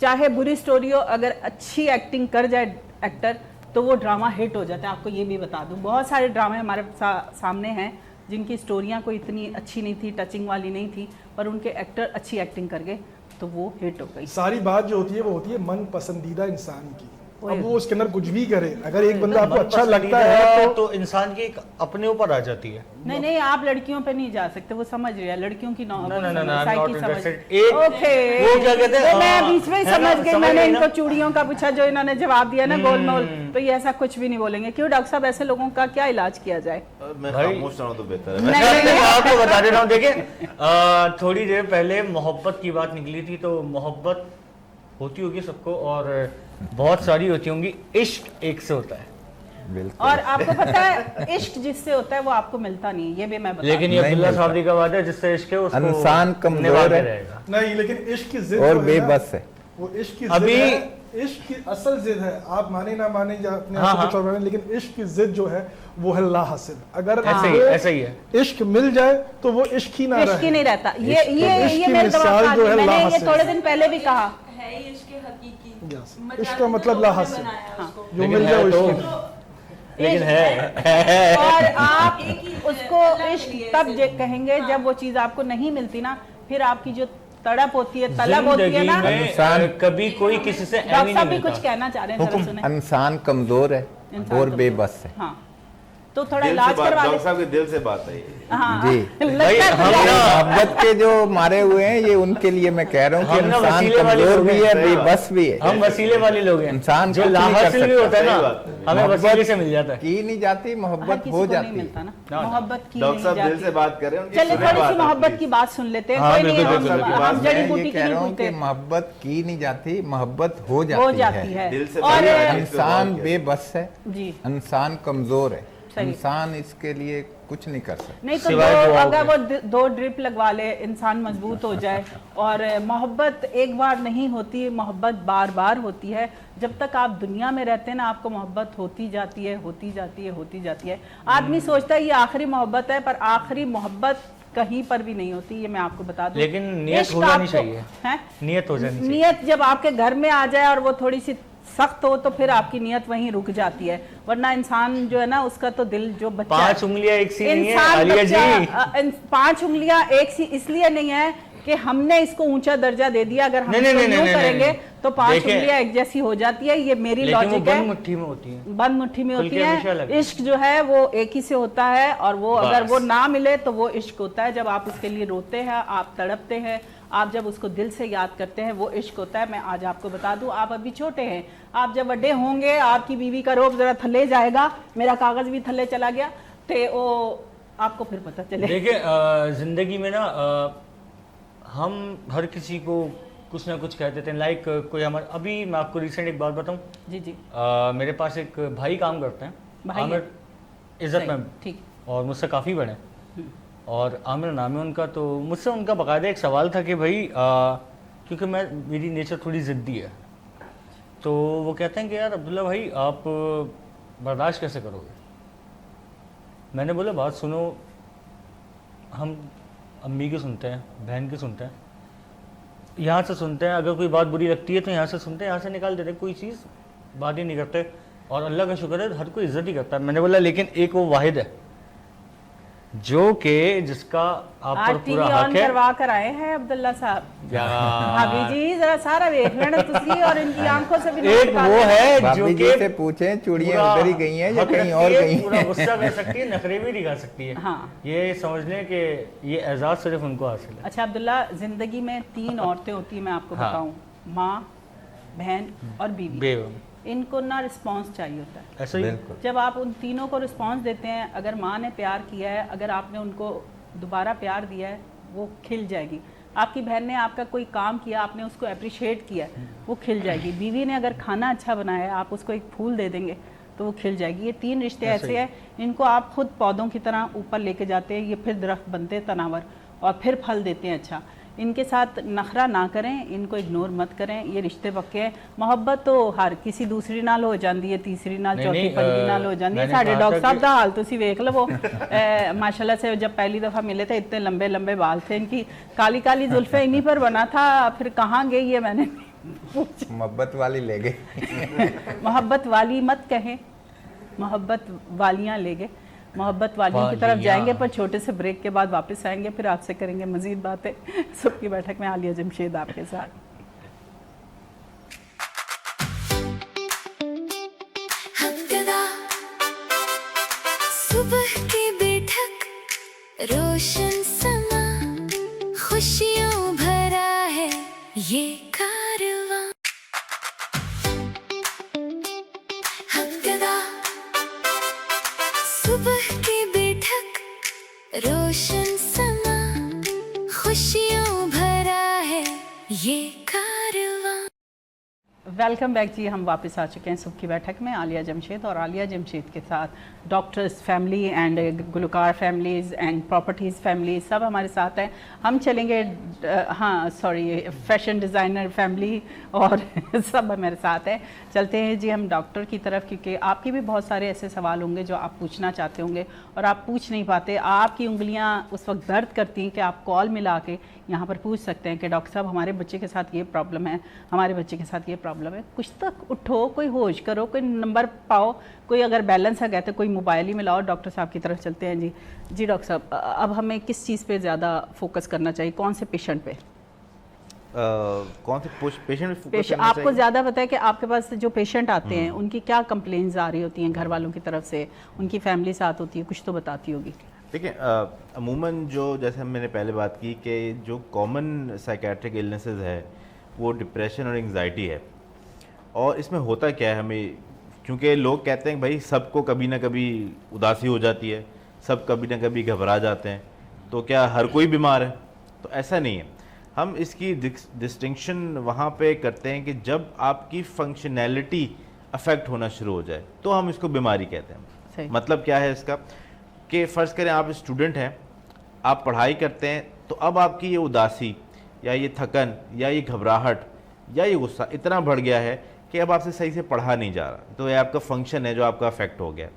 B: चाहे बुरी स्टोरी हो, अगर अच्छी एक्टिंग कर जाए एक्टर तो वो ड्रामा हिट हो जाता है। आपको ये भी बता दूं, बहुत सारे ड्रामे हमारे सामने हैं जिनकी स्टोरियाँ कोई इतनी अच्छी नहीं थी, टचिंग वाली नहीं थी, पर उनके एक्टर अच्छी एक्टिंग कर गए तो वो हिट हो गई।
C: सारी बात जो होती है वो होती है मन पसंदीदा इंसान की। अब वो उसके अंदर कुछ भी करे, अगर एक बंदा आपको अच्छा लगता है
E: तो इंसान की एक अपने ऊपर आ जाती है।
B: नहीं, आप लड़कियों पे नहीं जा सकते, वो समझ रहे हैं लड़कियों की
E: No, I'm not
B: समझ।
E: interested। एक
B: ओके,
E: वो क्या कहते हैं,
B: तो मैं बीच में ही
E: है ना,
B: समझ गई।
E: समझ
B: मैंने
E: गई ना?
B: इनको चूड़ियों का पूछा, जो इन्होंने जवाब दिया ना गोलमोल, तो ये ऐसा कुछ भी नहीं बोलेंगे। क्यों डॉक्टर साहब, ऐसे लोगों का क्या इलाज किया जाए?
F: मैं
E: भाई-
F: खामोश रहूं तो बेहतर है।
E: मैं आपको बता दे रहा हूँ, देखिए थोड़ी देर पहले मोहब्बत की बात निकली थी, तो मोहब्बत होती होगी सबको और बहुत सारी होती होंगी। इश्क एक से होता है,
D: बिल्कुल।
B: और आपको पता है इश्क जिससे होता है वो आपको मिलता नहीं है, ये भी मैं बता
E: लेकिन ये
D: नहीं
E: अब्दुल्ला
D: मिलता।
E: साहब का बात है, जिससे इश्क है उसको
D: इंसान कमजोर
E: निभाते
D: है।
E: रहेगा।
C: नहीं, लेकिन इश्क की जिद
D: और
C: जो है ना,
D: बेबस है।
C: वो इश्क की
E: अभी-
C: जिद है, इश्क की असल जिद है। आप माने ना माने या अपने आप
E: हाँ,
C: से
E: हाँ।
C: कुछ और माने, लेकिन इश्क की जिद जो है वो है ला हासिल। अगर
E: ऐसा ही
C: आपको
E: ऐसा ही है।
C: इश्क मिल जाए तो वो इश्क ही ना
B: इश्क ही
C: रहे।
B: नहीं रहता। ये
C: इश्क
B: ये
C: की
B: मेरे
C: मिसाल
B: दिमाग में
C: जो है
B: मैंने ये
C: लाहासिल।
B: थोड़े दिन पहले भी कहा।
G: है ही इश्क हकीकी।
C: Yes, इश्क का मतलब ला हासिल, जो
E: लेकिन
C: मिल
E: है
C: जाए वो
E: तो-
C: इश्क।
E: लेकिन है
B: और आप उसको इश्क तब कहेंगे जब वो चीज आपको नहीं मिलती ना, फिर आपकी जो तड़प होती है, तलब होती है
E: जिंदगी
B: ना।
E: में
D: इंसान-
E: कभी कोई किसी से
B: डॉक्टर
E: नहीं
B: साहब भी
E: मिलता।
B: कुछ कहना चाह रहे हैं, जरा सुने।
D: इंसान कमजोर है
B: इंसान
D: और
B: कमजोर।
D: बेबस है।
B: हाँ, तो थोड़ा
F: दिल से
B: इलाज
F: बात,
B: करवा
F: डॉक्टर
B: ले।
F: साहब के दिल से बात है ये।
B: हाँ,
D: जी।
B: लगता
E: भाई,
B: है
E: हम
B: तो
E: ना-
D: मोहब्बत के जो मारे हुए हैं, ये उनके लिए मैं कह रहा हूँ कि
E: हम ना
D: इंसान
E: वसीले वाले
D: कमजोर
E: लोग
D: भी
E: हैं,
D: है,
F: सही बात।
D: बेबस भी है।
E: हम वसीले वाले लोग हैं।
D: इंसान
E: जो
D: कुछ नहीं कर
E: लाहासिल भी
D: सकता।
E: होता है
F: सही
E: ना,
F: बात है।
E: हमें
D: मोहब्बत
E: वसीले से मिल जाता है।
D: की नहीं जाती,
B: हर
D: मोहब्बत
B: किसी
D: हो
B: को नहीं
D: जाती
B: मिलता
D: है।
B: ना,
E: ना।
B: मोहब्बत की
F: डॉक्टर
B: नहीं
F: साहब दिल से
B: जाती।
F: बात कर रहे हैं, उनकी
B: चलिए
F: सुने
B: थोड़ी
F: बात
B: सी
F: आप,
B: मोहब्बत
F: please।
B: की बात सुन लेते हैं।
E: हाँ,
B: कोई नहीं,
E: बिल्कुल,
B: हम
E: बिल्कुल,
B: हम
D: मैं
B: जड़ी
D: ये
B: बूटी की
D: कह
B: नहीं
D: रहा हूँ कि
B: भूलते।
D: मोहब्बत की नहीं जाती, मोहब्बत हो
B: हो
D: जाती
B: जाती
D: है।
B: है।
F: दिल से
B: और
F: बात है।
D: इंसान बेबस है,
B: जी,
D: इंसान कमजोर है,
B: सही।
D: इंसान इसके लिए कुछ नहीं कर सकता।
B: नहीं तो
E: सिवाय दुआओं
B: अगर
E: के।
B: वो दो ड्रिप लगवा ले, इंसान मजबूत हो जाए। और मोहब्बत एक बार नहीं होती, मोहब्बत बार बार होती है। जब तक आप दुनिया में रहते हैं ना, आपको मोहब्बत होती जाती है, होती जाती है, होती जाती है। आदमी सोचता है ये आखिरी मोहब्बत है, पर आखिरी मोहब्बत कहीं पर भी नहीं होती, ये मैं आपको बता दूं।
E: लेकिन नियत
B: इश्क
E: हो जानी
B: आपको-
E: चाहिए।
B: हैं?
E: नियत हो जानी चाहिए।
B: नियत जब आपके घर में आ जाए और वो थोड़ी सी सख्त हो तो फिर आपकी नियत वहीं रुक जाती है। वरना इंसान जो है ना, उसका तो दिल जो बच्चा
E: 5 उंगलियां एक सी नहीं है,
B: इंसान
E: आलिया
B: बच्चा
E: जी।
B: 5 उंगलियां एक सी इसलिए नहीं है कि हमने इसको ऊंचा दर्जा दे दिया। अगर हम
E: नहीं,
B: इसको
E: नहीं,
B: यूं
E: नहीं,
B: करेंगे
E: नहीं।
B: तो 5
E: देखिए,
B: उंगलियां एक जैसी हो जाती है। ये मेरी
E: लेकिन वो
B: लॉजिक
E: बंद
B: है।
E: मुट्ठी में होती है।
B: बंद मुट्ठी में
E: खुल
B: होती
E: के हमेशा
B: है।
E: लगे।
B: इश्क जो है वो एक ही से होता है, और वो अगर
E: बस।
B: वो ना मिले तो वो इश्क होता है। जब आप उसके लिए रोते हैं, आप तड़पते हैं, आप जब उसको दिल से याद करते हैं, वो इश्क होता है। मैं आज आपको बता दूं, आप अभी छोटे हैं, आप जब बड़े होंगे, आपकी बीवी का रोब जरा थल्ले जाएगा, मेरा कागज भी थल्ले चला गया, तो वो आपको फिर पता चले।
E: देखिए जिंदगी में ना हम हर किसी को कुछ ना कुछ कह देते हैं। लाइक कोई हमारा, अभी मैं आपको रिसेंट एक बात बताऊं।
B: जी जी,
E: मेरे पास एक भाई काम करते हैं,
B: भाई
E: आमिर, इज्जत
B: सही,
E: में,
B: ठीक।
E: और मुझसे काफ़ी बड़े हैं। और आमिर नाम है उनका। तो मुझसे उनका बाकायदा एक सवाल था कि भाई क्योंकि मेरी नेचर थोड़ी ज़िद्दी है, तो वो कहते हैं कि यार अब्दुल्ला भाई आप बर्दाश्त कैसे करोगे। मैंने बोला बात सुनो, हम अम्मी की सुनते हैं, बहन की सुनते हैं, यहाँ से सुनते हैं, अगर कोई बात बुरी लगती है तो यहाँ से सुनते हैं, यहाँ से निकाल देते हैं, कोई चीज़ बात ही नहीं करते। और अल्लाह का शुक्र है हर कोई इज्जत ही करता है। मैंने बोला लेकिन एक वो वाहिद है जो कि जिसका आप
B: आज
E: पर
B: टीवी
E: पूरा
B: ऑन
E: हक है।
B: करवा कर आए हैं अब्दुल्ला साहब।
E: यार,
B: भाभी जी जरा सारा देख लेना तुसी और इनकी आंखों से भी
E: एक
B: नजर
E: वो है जो
D: भाभी जी
E: कि
D: से पूछें चूड़ियां
E: पूरा
D: उधर ही गई हैं या
E: हक
D: कहीं
E: रखती
D: और
E: है,
D: गई
E: पूरा
D: हैं?
E: गुस्सा कर सकती है, नखरे भी दिखा सकती है।
B: हाँ।
E: ये समझ लें कि ये एजाज सिर्फ उनको हासिल है।
B: अच्छा अब्दुल्ला, जिंदगी में 3 औरतें होती हैं, मैं आपको
E: हाँ।
B: बताऊं, माँ, बहन और बीवी।
E: बेव
B: इनको ना रिस्पांस चाहिए होता है।
E: ऐसा ही
D: बिल्कुल।
B: जब आप उन तीनों को रिस्पांस देते हैं, अगर माँ ने प्यार किया है, अगर आपने उनको दोबारा प्यार दिया है, वो खिल जाएगी। आपकी बहन ने आपका कोई काम किया, आपने उसको अप्रिशिएट किया, वो खिल जाएगी। बीवी ने अगर खाना अच्छा बनाया है, आप उसको एक फूल दे देंगे तो वो खिल जाएगी। ये 3 रिश्ते ऐसे हैं, इनको आप खुद पौधों की तरह ऊपर लेके जाते हैं, ये फिर दरख्त बनते हैं तनावर और फिर फल देते हैं अच्छा। इनके साथ नखरा ना करें, इनको इग्नोर मत करें, ये रिश्ते पक्के हैं। मोहब्बत तो हर किसी दूसरी नाल हो जाती है, तीसरी नाल,
E: नहीं,
B: चौथी
E: नहीं,
B: पंजी नाल हो जाती है।
E: मैंने
B: साढ़े
E: कहा
B: डॉक्टर
E: था
B: साहब
E: कि-
B: का हाल तुसी वेख लवो। माशाल्लाह से जब पहली दफ़ा मिले थे इतने लंबे लंबे बाल थे, इनकी काली काली जुल्फे इन्हीं पर बना था। फिर कहाँ गई है मैंने
D: मोहब्बत वाली ले गई।
B: मोहब्बत वाली मत कहें, मोहब्बत वालियाँ ले गए। मोहब्बत वालियों की तरफ
E: वालियाँ।
B: जाएंगे, पर छोटे से ब्रेक के बाद वापस आएंगे, फिर आपसे करेंगे मजीद बातें। सबकी बैठक में आलिया जमशेद आपके साथ।
A: हमददा सुबह की बैठक, रोशन समा, खुशियों भरा है ये कारवां। हमददा सुबह की बैठक, रोशन समा, खुशियों भरा है ये कारवां।
B: वेलकम बैक जी, हम वापस आ चुके हैं सुबह की बैठक में, आलिया जमशेद और आलिया जमशेद के साथ डॉक्टर्स फैमिली एंड गुलकार फैमिलीज़ एंड प्रॉपर्टीज़ फैमिली सब हमारे साथ हैं। हम चलेंगे हाँ सॉरी फैशन डिज़ाइनर फैमिली और सब हमारे साथ हैं। चलते हैं जी हम डॉक्टर की तरफ, क्योंकि आपके भी बहुत सारे ऐसे सवाल होंगे जो आप पूछना चाहते होंगे और आप पूछ नहीं पाते। आपकी उंगलियां उस वक्त दर्द करती हैं कि आप कॉल मिला के यहाँ पर पूछ सकते हैं कि डॉक्टर साहब हमारे बच्चे के साथ ये प्रॉब्लम है, हमारे बच्चे के साथ ये प्रॉब्लम है। कुछ तक उठो, कोई होश करो, कोई नंबर पाओ, कोई अगर बैलेंस है कहते कोई मोबाइल ही मिलाओ। डॉक्टर साहब की तरफ चलते हैं जी। जी डॉक्टर साहब, अब हमें किस चीज़ पे ज़्यादा फोकस करना चाहिए, कौन से पेशेंट पे?
F: कौन से पेशेंट
B: आपको ज़्यादा पता है कि आपके पास जो पेशेंट आते हैं उनकी क्या कंप्लेंट्स आ रही होती हैं घर वालों की तरफ से, उनकी फैमिली साथ होती है, कुछ तो बताती होगी।
F: देखिए अमूमन जो जैसे मैंने पहले बात की कि जो कॉमन साइकेट्रिक इलनेसेस है वो डिप्रेशन और एंग्जाइटी है। और इसमें होता क्या है, हमें क्योंकि लोग कहते हैं भाई सबको कभी ना कभी उदासी हो जाती है, सब कभी ना कभी घबरा जाते हैं, तो क्या हर कोई बीमार है? तो ऐसा नहीं है। हम इसकी डिस्टिंक्शन वहाँ पे करते हैं कि जब आपकी फंक्शनैलिटी अफेक्ट होना शुरू हो जाए तो हम इसको बीमारी कहते
B: सही।
F: हैं। मतलब क्या है इसका कि फ़र्ज़ करें आप स्टूडेंट हैं, आप पढ़ाई करते हैं, तो अब आपकी ये उदासी या ये थकन या ये घबराहट या ये गुस्सा इतना बढ़ गया है कि अब आपसे सही से पढ़ा नहीं जा रहा, तो ये आपका फंक्शन है जो आपका अफेक्ट हो गया।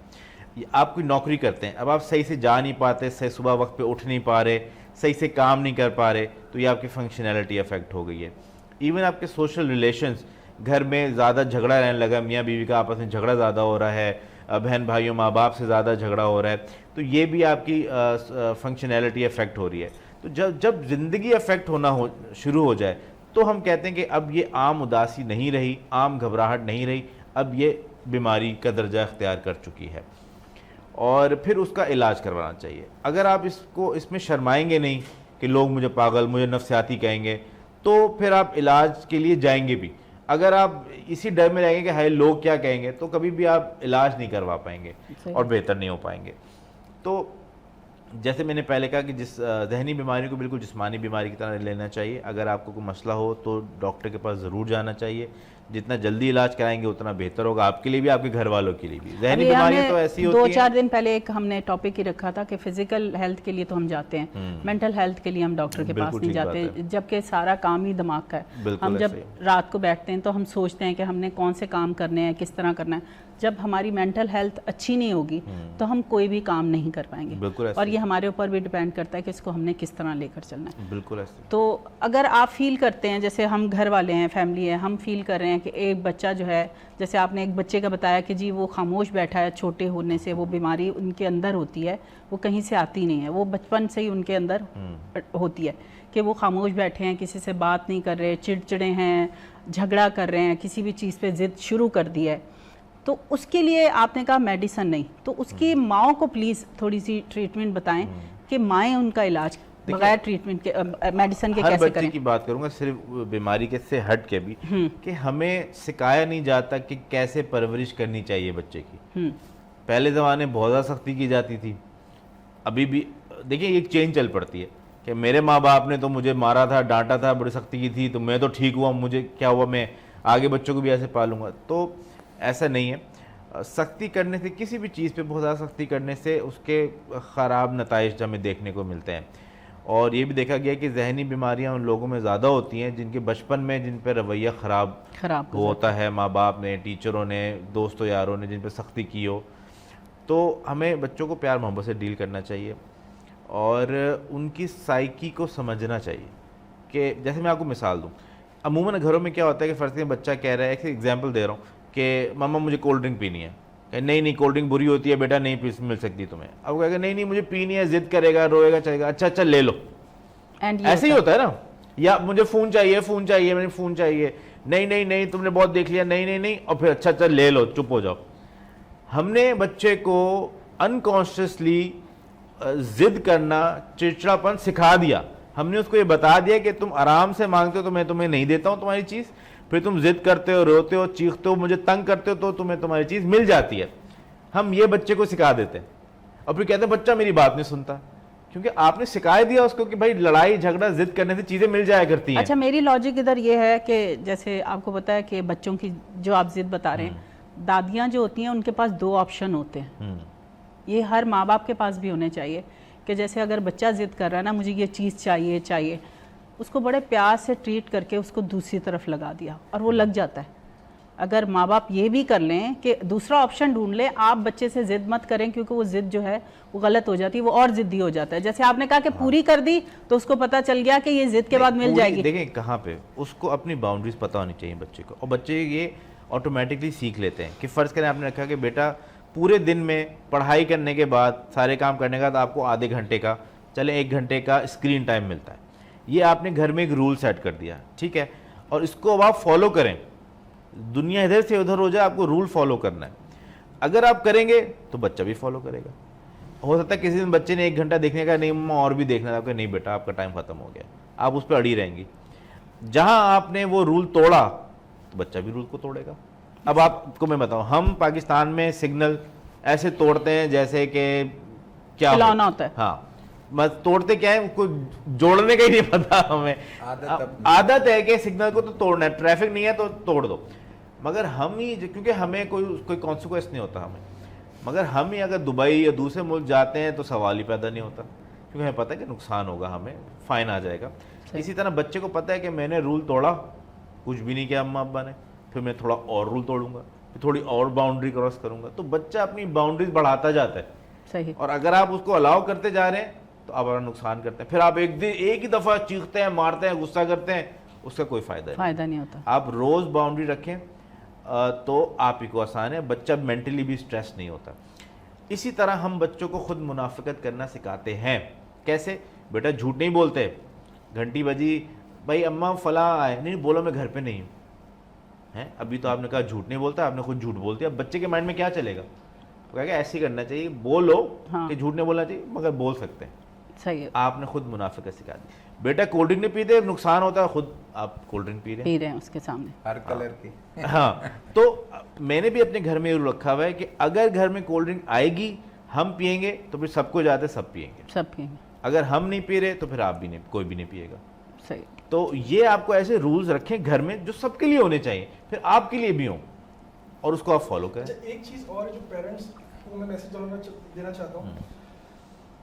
F: आप कोई नौकरी करते हैं, अब आप सही से जा नहीं पाते, सही सुबह वक्त पे उठ नहीं पा रहे, सही से काम नहीं कर पा रहे, तो ये आपकी फंक्शनैलिटी अफेक्ट हो गई है। इवन आपके सोशल रिलेशंस, घर में ज़्यादा झगड़ा रहने लगा, मियाँ बीवी का आपस में झगड़ा ज़्यादा हो रहा है, बहन भाइयों माँ बाप से ज़्यादा झगड़ा हो रहा है, तो ये भी आपकी फंक्शनैलिटी अफेक्ट हो रही है। तो जब ज़िंदगी अफेक्ट होना शुरू हो जाए तो हम कहते हैं कि अब ये आम उदासी नहीं रही, आम घबराहट नहीं रही, अब ये बीमारी का दर्जा इख्तियार कर चुकी है और फिर उसका इलाज करवाना चाहिए। अगर आप इसमें शर्माएंगे नहीं कि लोग मुझे पागल, मुझे नफ्सियाती कहेंगे, तो फिर आप इलाज के लिए जाएंगे भी। अगर आप इसी डर में रहेंगे कि हाय लोग क्या कहेंगे, तो कभी भी आप इलाज नहीं करवा पाएंगे और बेहतर नहीं हो पाएंगे। तो जैसे मैंने पहले कहा कि जिस जहनी बीमारी को बिल्कुल जिस्मानी बीमारी की तरह लेना चाहिए। अगर आपको कोई मसला हो तो डॉक्टर के पास ज़रूर जाना चाहिए, जितना जल्दी इलाज कराएंगे उतना बेहतर होगा आपके लिए भी, आपके घर वालों के लिए भी। जहनी
B: अभी
F: बीमारियां
B: हमने
F: तो ऐसी होती हैं।
B: 2-4 दिन पहले एक हमने टॉपिक ही रखा था कि फिजिकल हेल्थ के लिए तो हम जाते हैं, मेंटल हेल्थ के लिए हम डॉक्टर के पास
F: बिल्कुल
B: नहीं
F: ठीक बात
B: जाते, जबकि सारा काम ही दिमाग का है।
F: बिल्कुल
B: हम जब
F: ऐसे
B: रात को बैठते हैं तो हम सोचते हैं कि हमने कौन से काम करने हैं, किस तरह करना है। जब हमारी मेंटल हेल्थ अच्छी नहीं होगी तो हम कोई भी काम नहीं कर पाएंगे,
F: बिल्कुल ऐसे
B: और ये हमारे ऊपर भी डिपेंड करता है कि इसको हमने किस तरह लेकर चलना है।
F: बिल्कुल ऐसे।
B: तो अगर आप फील करते हैं, जैसे हम घर वाले हैं, फैमिली है, हम फील कर रहे हैं कि एक बच्चा जो है, जैसे आपने एक बच्चे का बताया कि जी वो खामोश बैठा है, छोटे होने से वो बीमारी उनके अंदर होती है, वो कहीं से आती नहीं है, वो बचपन से ही उनके अंदर होती है कि वो खामोश बैठे हैं, किसी से बात नहीं कर रहे, चिड़चिड़े हैं, झगड़ा कर रहे हैं, किसी भी चीज़ पे ज़िद शुरू कर दी है। तो उसके लिए आपने कहा मेडिसिन नहीं, तो उसकी माओ को प्लीज़ थोड़ी सी ट्रीटमेंट बताएं कि माएँ उनका इलाज बगैर ट्रीटमेंट के, मेडिसिन के
F: हर
B: कैसे
F: बच्चे
B: करें।
F: की बात करूंगा, सिर्फ बीमारी के से हट के भी, कि हमें सिखाया नहीं जाता कि कैसे परवरिश करनी चाहिए बच्चे की। पहले ज़माने में बहुत ज़्यादा सख्ती की जाती थी, अभी भी देखिए एक चेंज चल पड़ती है कि मेरे माँ बाप ने तो मुझे मारा था, डांटा था, बड़ी सख्ती की थी, तो मैं तो ठीक हुआ, मुझे क्या हुआ, मैं आगे बच्चों को भी ऐसे पालूंगा। तो ऐसा नहीं है। सख्ती करने से, किसी भी चीज़ पे बहुत ज़्यादा सख्ती करने से उसके ख़राब नताइज हमें देखने को मिलते हैं। और ये भी देखा गया कि जहनी बीमारियां उन लोगों में ज़्यादा होती हैं जिनके बचपन में जिन पर रवैया ख़राब होता है, माँ बाप ने, टीचरों ने, दोस्तों यारों ने जिन पर सख्ती की हो। तो हमें बच्चों को प्यार मोहब्बत से डील करना चाहिए और उनकी साइकी को समझना चाहिए। कि जैसे मैं आपको मिसाल दूँ, अमूमन घरों में क्या होता है कि फ़र्ज़ करें बच्चा कह रहा है, एक एग्जाम्पल दे रहा हूँ कि मामा मुझे कोल्ड ड्रिंक पीनी है, नहीं कोल्ड ड्रिंक बुरी होती है बेटा, नहीं मिल सकती तुम्हें। अब वो कहेगा नहीं मुझे पीनी है, जिद करेगा, रोएगा, चलेगा, अच्छा ले लो। ऐसे ही होता है ना। या मुझे फ़ोन चाहिए, मुझे फ़ोन चाहिए, नहीं तुमने बहुत देख लिया, नहीं, और फिर अच्छा ले लो, चुप हो जाओ। हमने बच्चे को अनकॉन्शियसली जिद करना, चिड़चिड़ापन सिखा दिया। हमने उसको ये बता दिया कि तुम आराम से मांगते हो तो मैं तुम्हें नहीं देता हूँ तुम्हारी चीज़, फिर तुम जिद करते हो, रोते हो, चीखते हो, मुझे तंग करते हो तो तुम्हें तुम्हारी चीज़ मिल जाती है। हम ये बच्चे को सिखा देते हैं और फिर कहते हैं बच्चा मेरी बात नहीं सुनता, क्योंकि आपने सिखा दिया उसको कि भाई लड़ाई झगड़ा जिद करने से चीज़ें मिल जाया करती हैं।
B: अच्छा, मेरी लॉजिक इधर ये है कि जैसे आपको पता है कि बच्चों की जो आप जिद बता रहे हैं, दादियाँ जो होती हैं उनके पास 2 ऑप्शन होते हैं। ये हर माँ बाप के पास भी होने चाहिए कि जैसे अगर बच्चा जिद कर रहा है ना, मुझे ये चीज़ चाहिए, उसको बड़े प्यार से ट्रीट करके उसको दूसरी तरफ लगा दिया और वो लग जाता है। अगर माँ बाप ये भी कर लें कि दूसरा ऑप्शन ढूंढ लें, आप बच्चे से ज़िद मत करें क्योंकि वो ज़िद जो है वो गलत हो जाती है, वो और ज़िद्दी हो जाता है। जैसे आपने कहा कि पूरी कर दी तो उसको पता चल गया कि ये ज़िद के बाद मिल जाएगी।
F: देखें कहाँ पे उसको अपनी बाउंड्रीज पता होनी चाहिए बच्चे को, और बच्चे ये ऑटोमेटिकली सीख लेते हैं कि फ़र्ज़ करें आपने रखा कि बेटा पूरे दिन में पढ़ाई करने के बाद, सारे काम करने के बाद आपको आधे घंटे का, चले 1 घंटे का स्क्रीन टाइम मिलता है। ये आपने घर में एक रूल सेट कर दिया, ठीक है, और इसको अब आप फॉलो करें। दुनिया इधर से उधर हो जाए, आपको रूल फॉलो करना है। अगर आप करेंगे तो बच्चा भी फॉलो करेगा। हो सकता है किसी दिन बच्चे ने 1 घंटा देखने का, नहीं मम्मा और भी देखना था, आपका नहीं बेटा आपका टाइम खत्म हो गया, आप उस पर अड़ी रहेंगी। जहां आपने वो रूल तोड़ा तो बच्चा भी रूल को तोड़ेगा। अब आपको मैं बताऊं, हम पाकिस्तान में सिग्नल ऐसे तोड़ते हैं जैसे कि क्या
B: होता है।
F: हाँ, बस तोड़ते क्या है, उसको जोड़ने का ही नहीं पता हमें। आदत है कि सिग्नल को तो तोड़ना है, ट्रैफिक नहीं है तो तोड़ दो। मगर हम ही, क्योंकि हमें कोई कॉन्सिक्वेंस नहीं होता हमें, मगर हम ही अगर दुबई या दूसरे मुल्क जाते हैं तो सवाल ही पैदा नहीं होता, क्योंकि हमें पता है कि नुकसान होगा, हमें फ़ाइन आ जाएगा। इसी तरह बच्चे को पता है कि मैंने रूल तोड़ा, कुछ भी नहीं किया अम्मा अब्बा ने, फिर मैं थोड़ा और रूल तोड़ूंगा, फिर थोड़ी और बाउंड्री क्रॉस करूंगा, तो बच्चा अपनी बाउंड्रीज बढ़ाता जाता है।
B: सही।
F: और अगर आप उसको अलाउ करते जा रहे हैं तो आप अपना नुकसान करते हैं। फिर आप एक ही दफ़ा चीखते हैं, मारते हैं, गुस्सा करते हैं, उसका कोई फ़ायदा नहीं होता। आप रोज़ बाउंड्री रखें तो आप ही को आसान है, बच्चा मेंटली भी स्ट्रेस नहीं होता। इसी तरह हम बच्चों को खुद मुनाफिकत करना सिखाते हैं। कैसे? बेटा झूठ नहीं बोलते, घंटी बजी, भाई अम्मा फला आए, नहीं बोलो मैं घर पे नहीं हूँ, हैं अभी तो आपने कहा झूठ नहीं बोलता, आपने खुद झूठ बोलती। अब बच्चे के माइंड में क्या चलेगा? तो कहेगा ऐसे ही करना चाहिए, बोलो कि झूठ नहीं बोलना चाहिए, मगर बोल सकते हैं।
B: सही है।
F: आपने खुद मुनाफिकत सिखा दी। बेटा कोल्ड ड्रिंक नहीं पीते, नुकसान होता है, खुद आप कोल्ड ड्रिंक पी रहे
B: हैं उसके सामने,
D: हर कलर की।
F: हाँ, तो मैंने भी अपने घर में ये रखा हुआ है कि अगर घर में कोल्ड ड्रिंक आएगी, हम पियेंगे तो फिर सबको जाते सब पियेंगे।
B: सब पियेंगे।
F: अगर हम नहीं पी रहे तो फिर आप भी नहीं, कोई भी नहीं पिएगा।
B: सही।
F: तो ये आपको ऐसे रूल्स रखें घर में जो सबके लिए होने चाहिए, फिर आपके लिए भी हों, और उसको आप फॉलो करें।
C: अच्छा, एक चीज़ और जो पेरेंट्स को मैं मैसेज देना चाहता हूँ,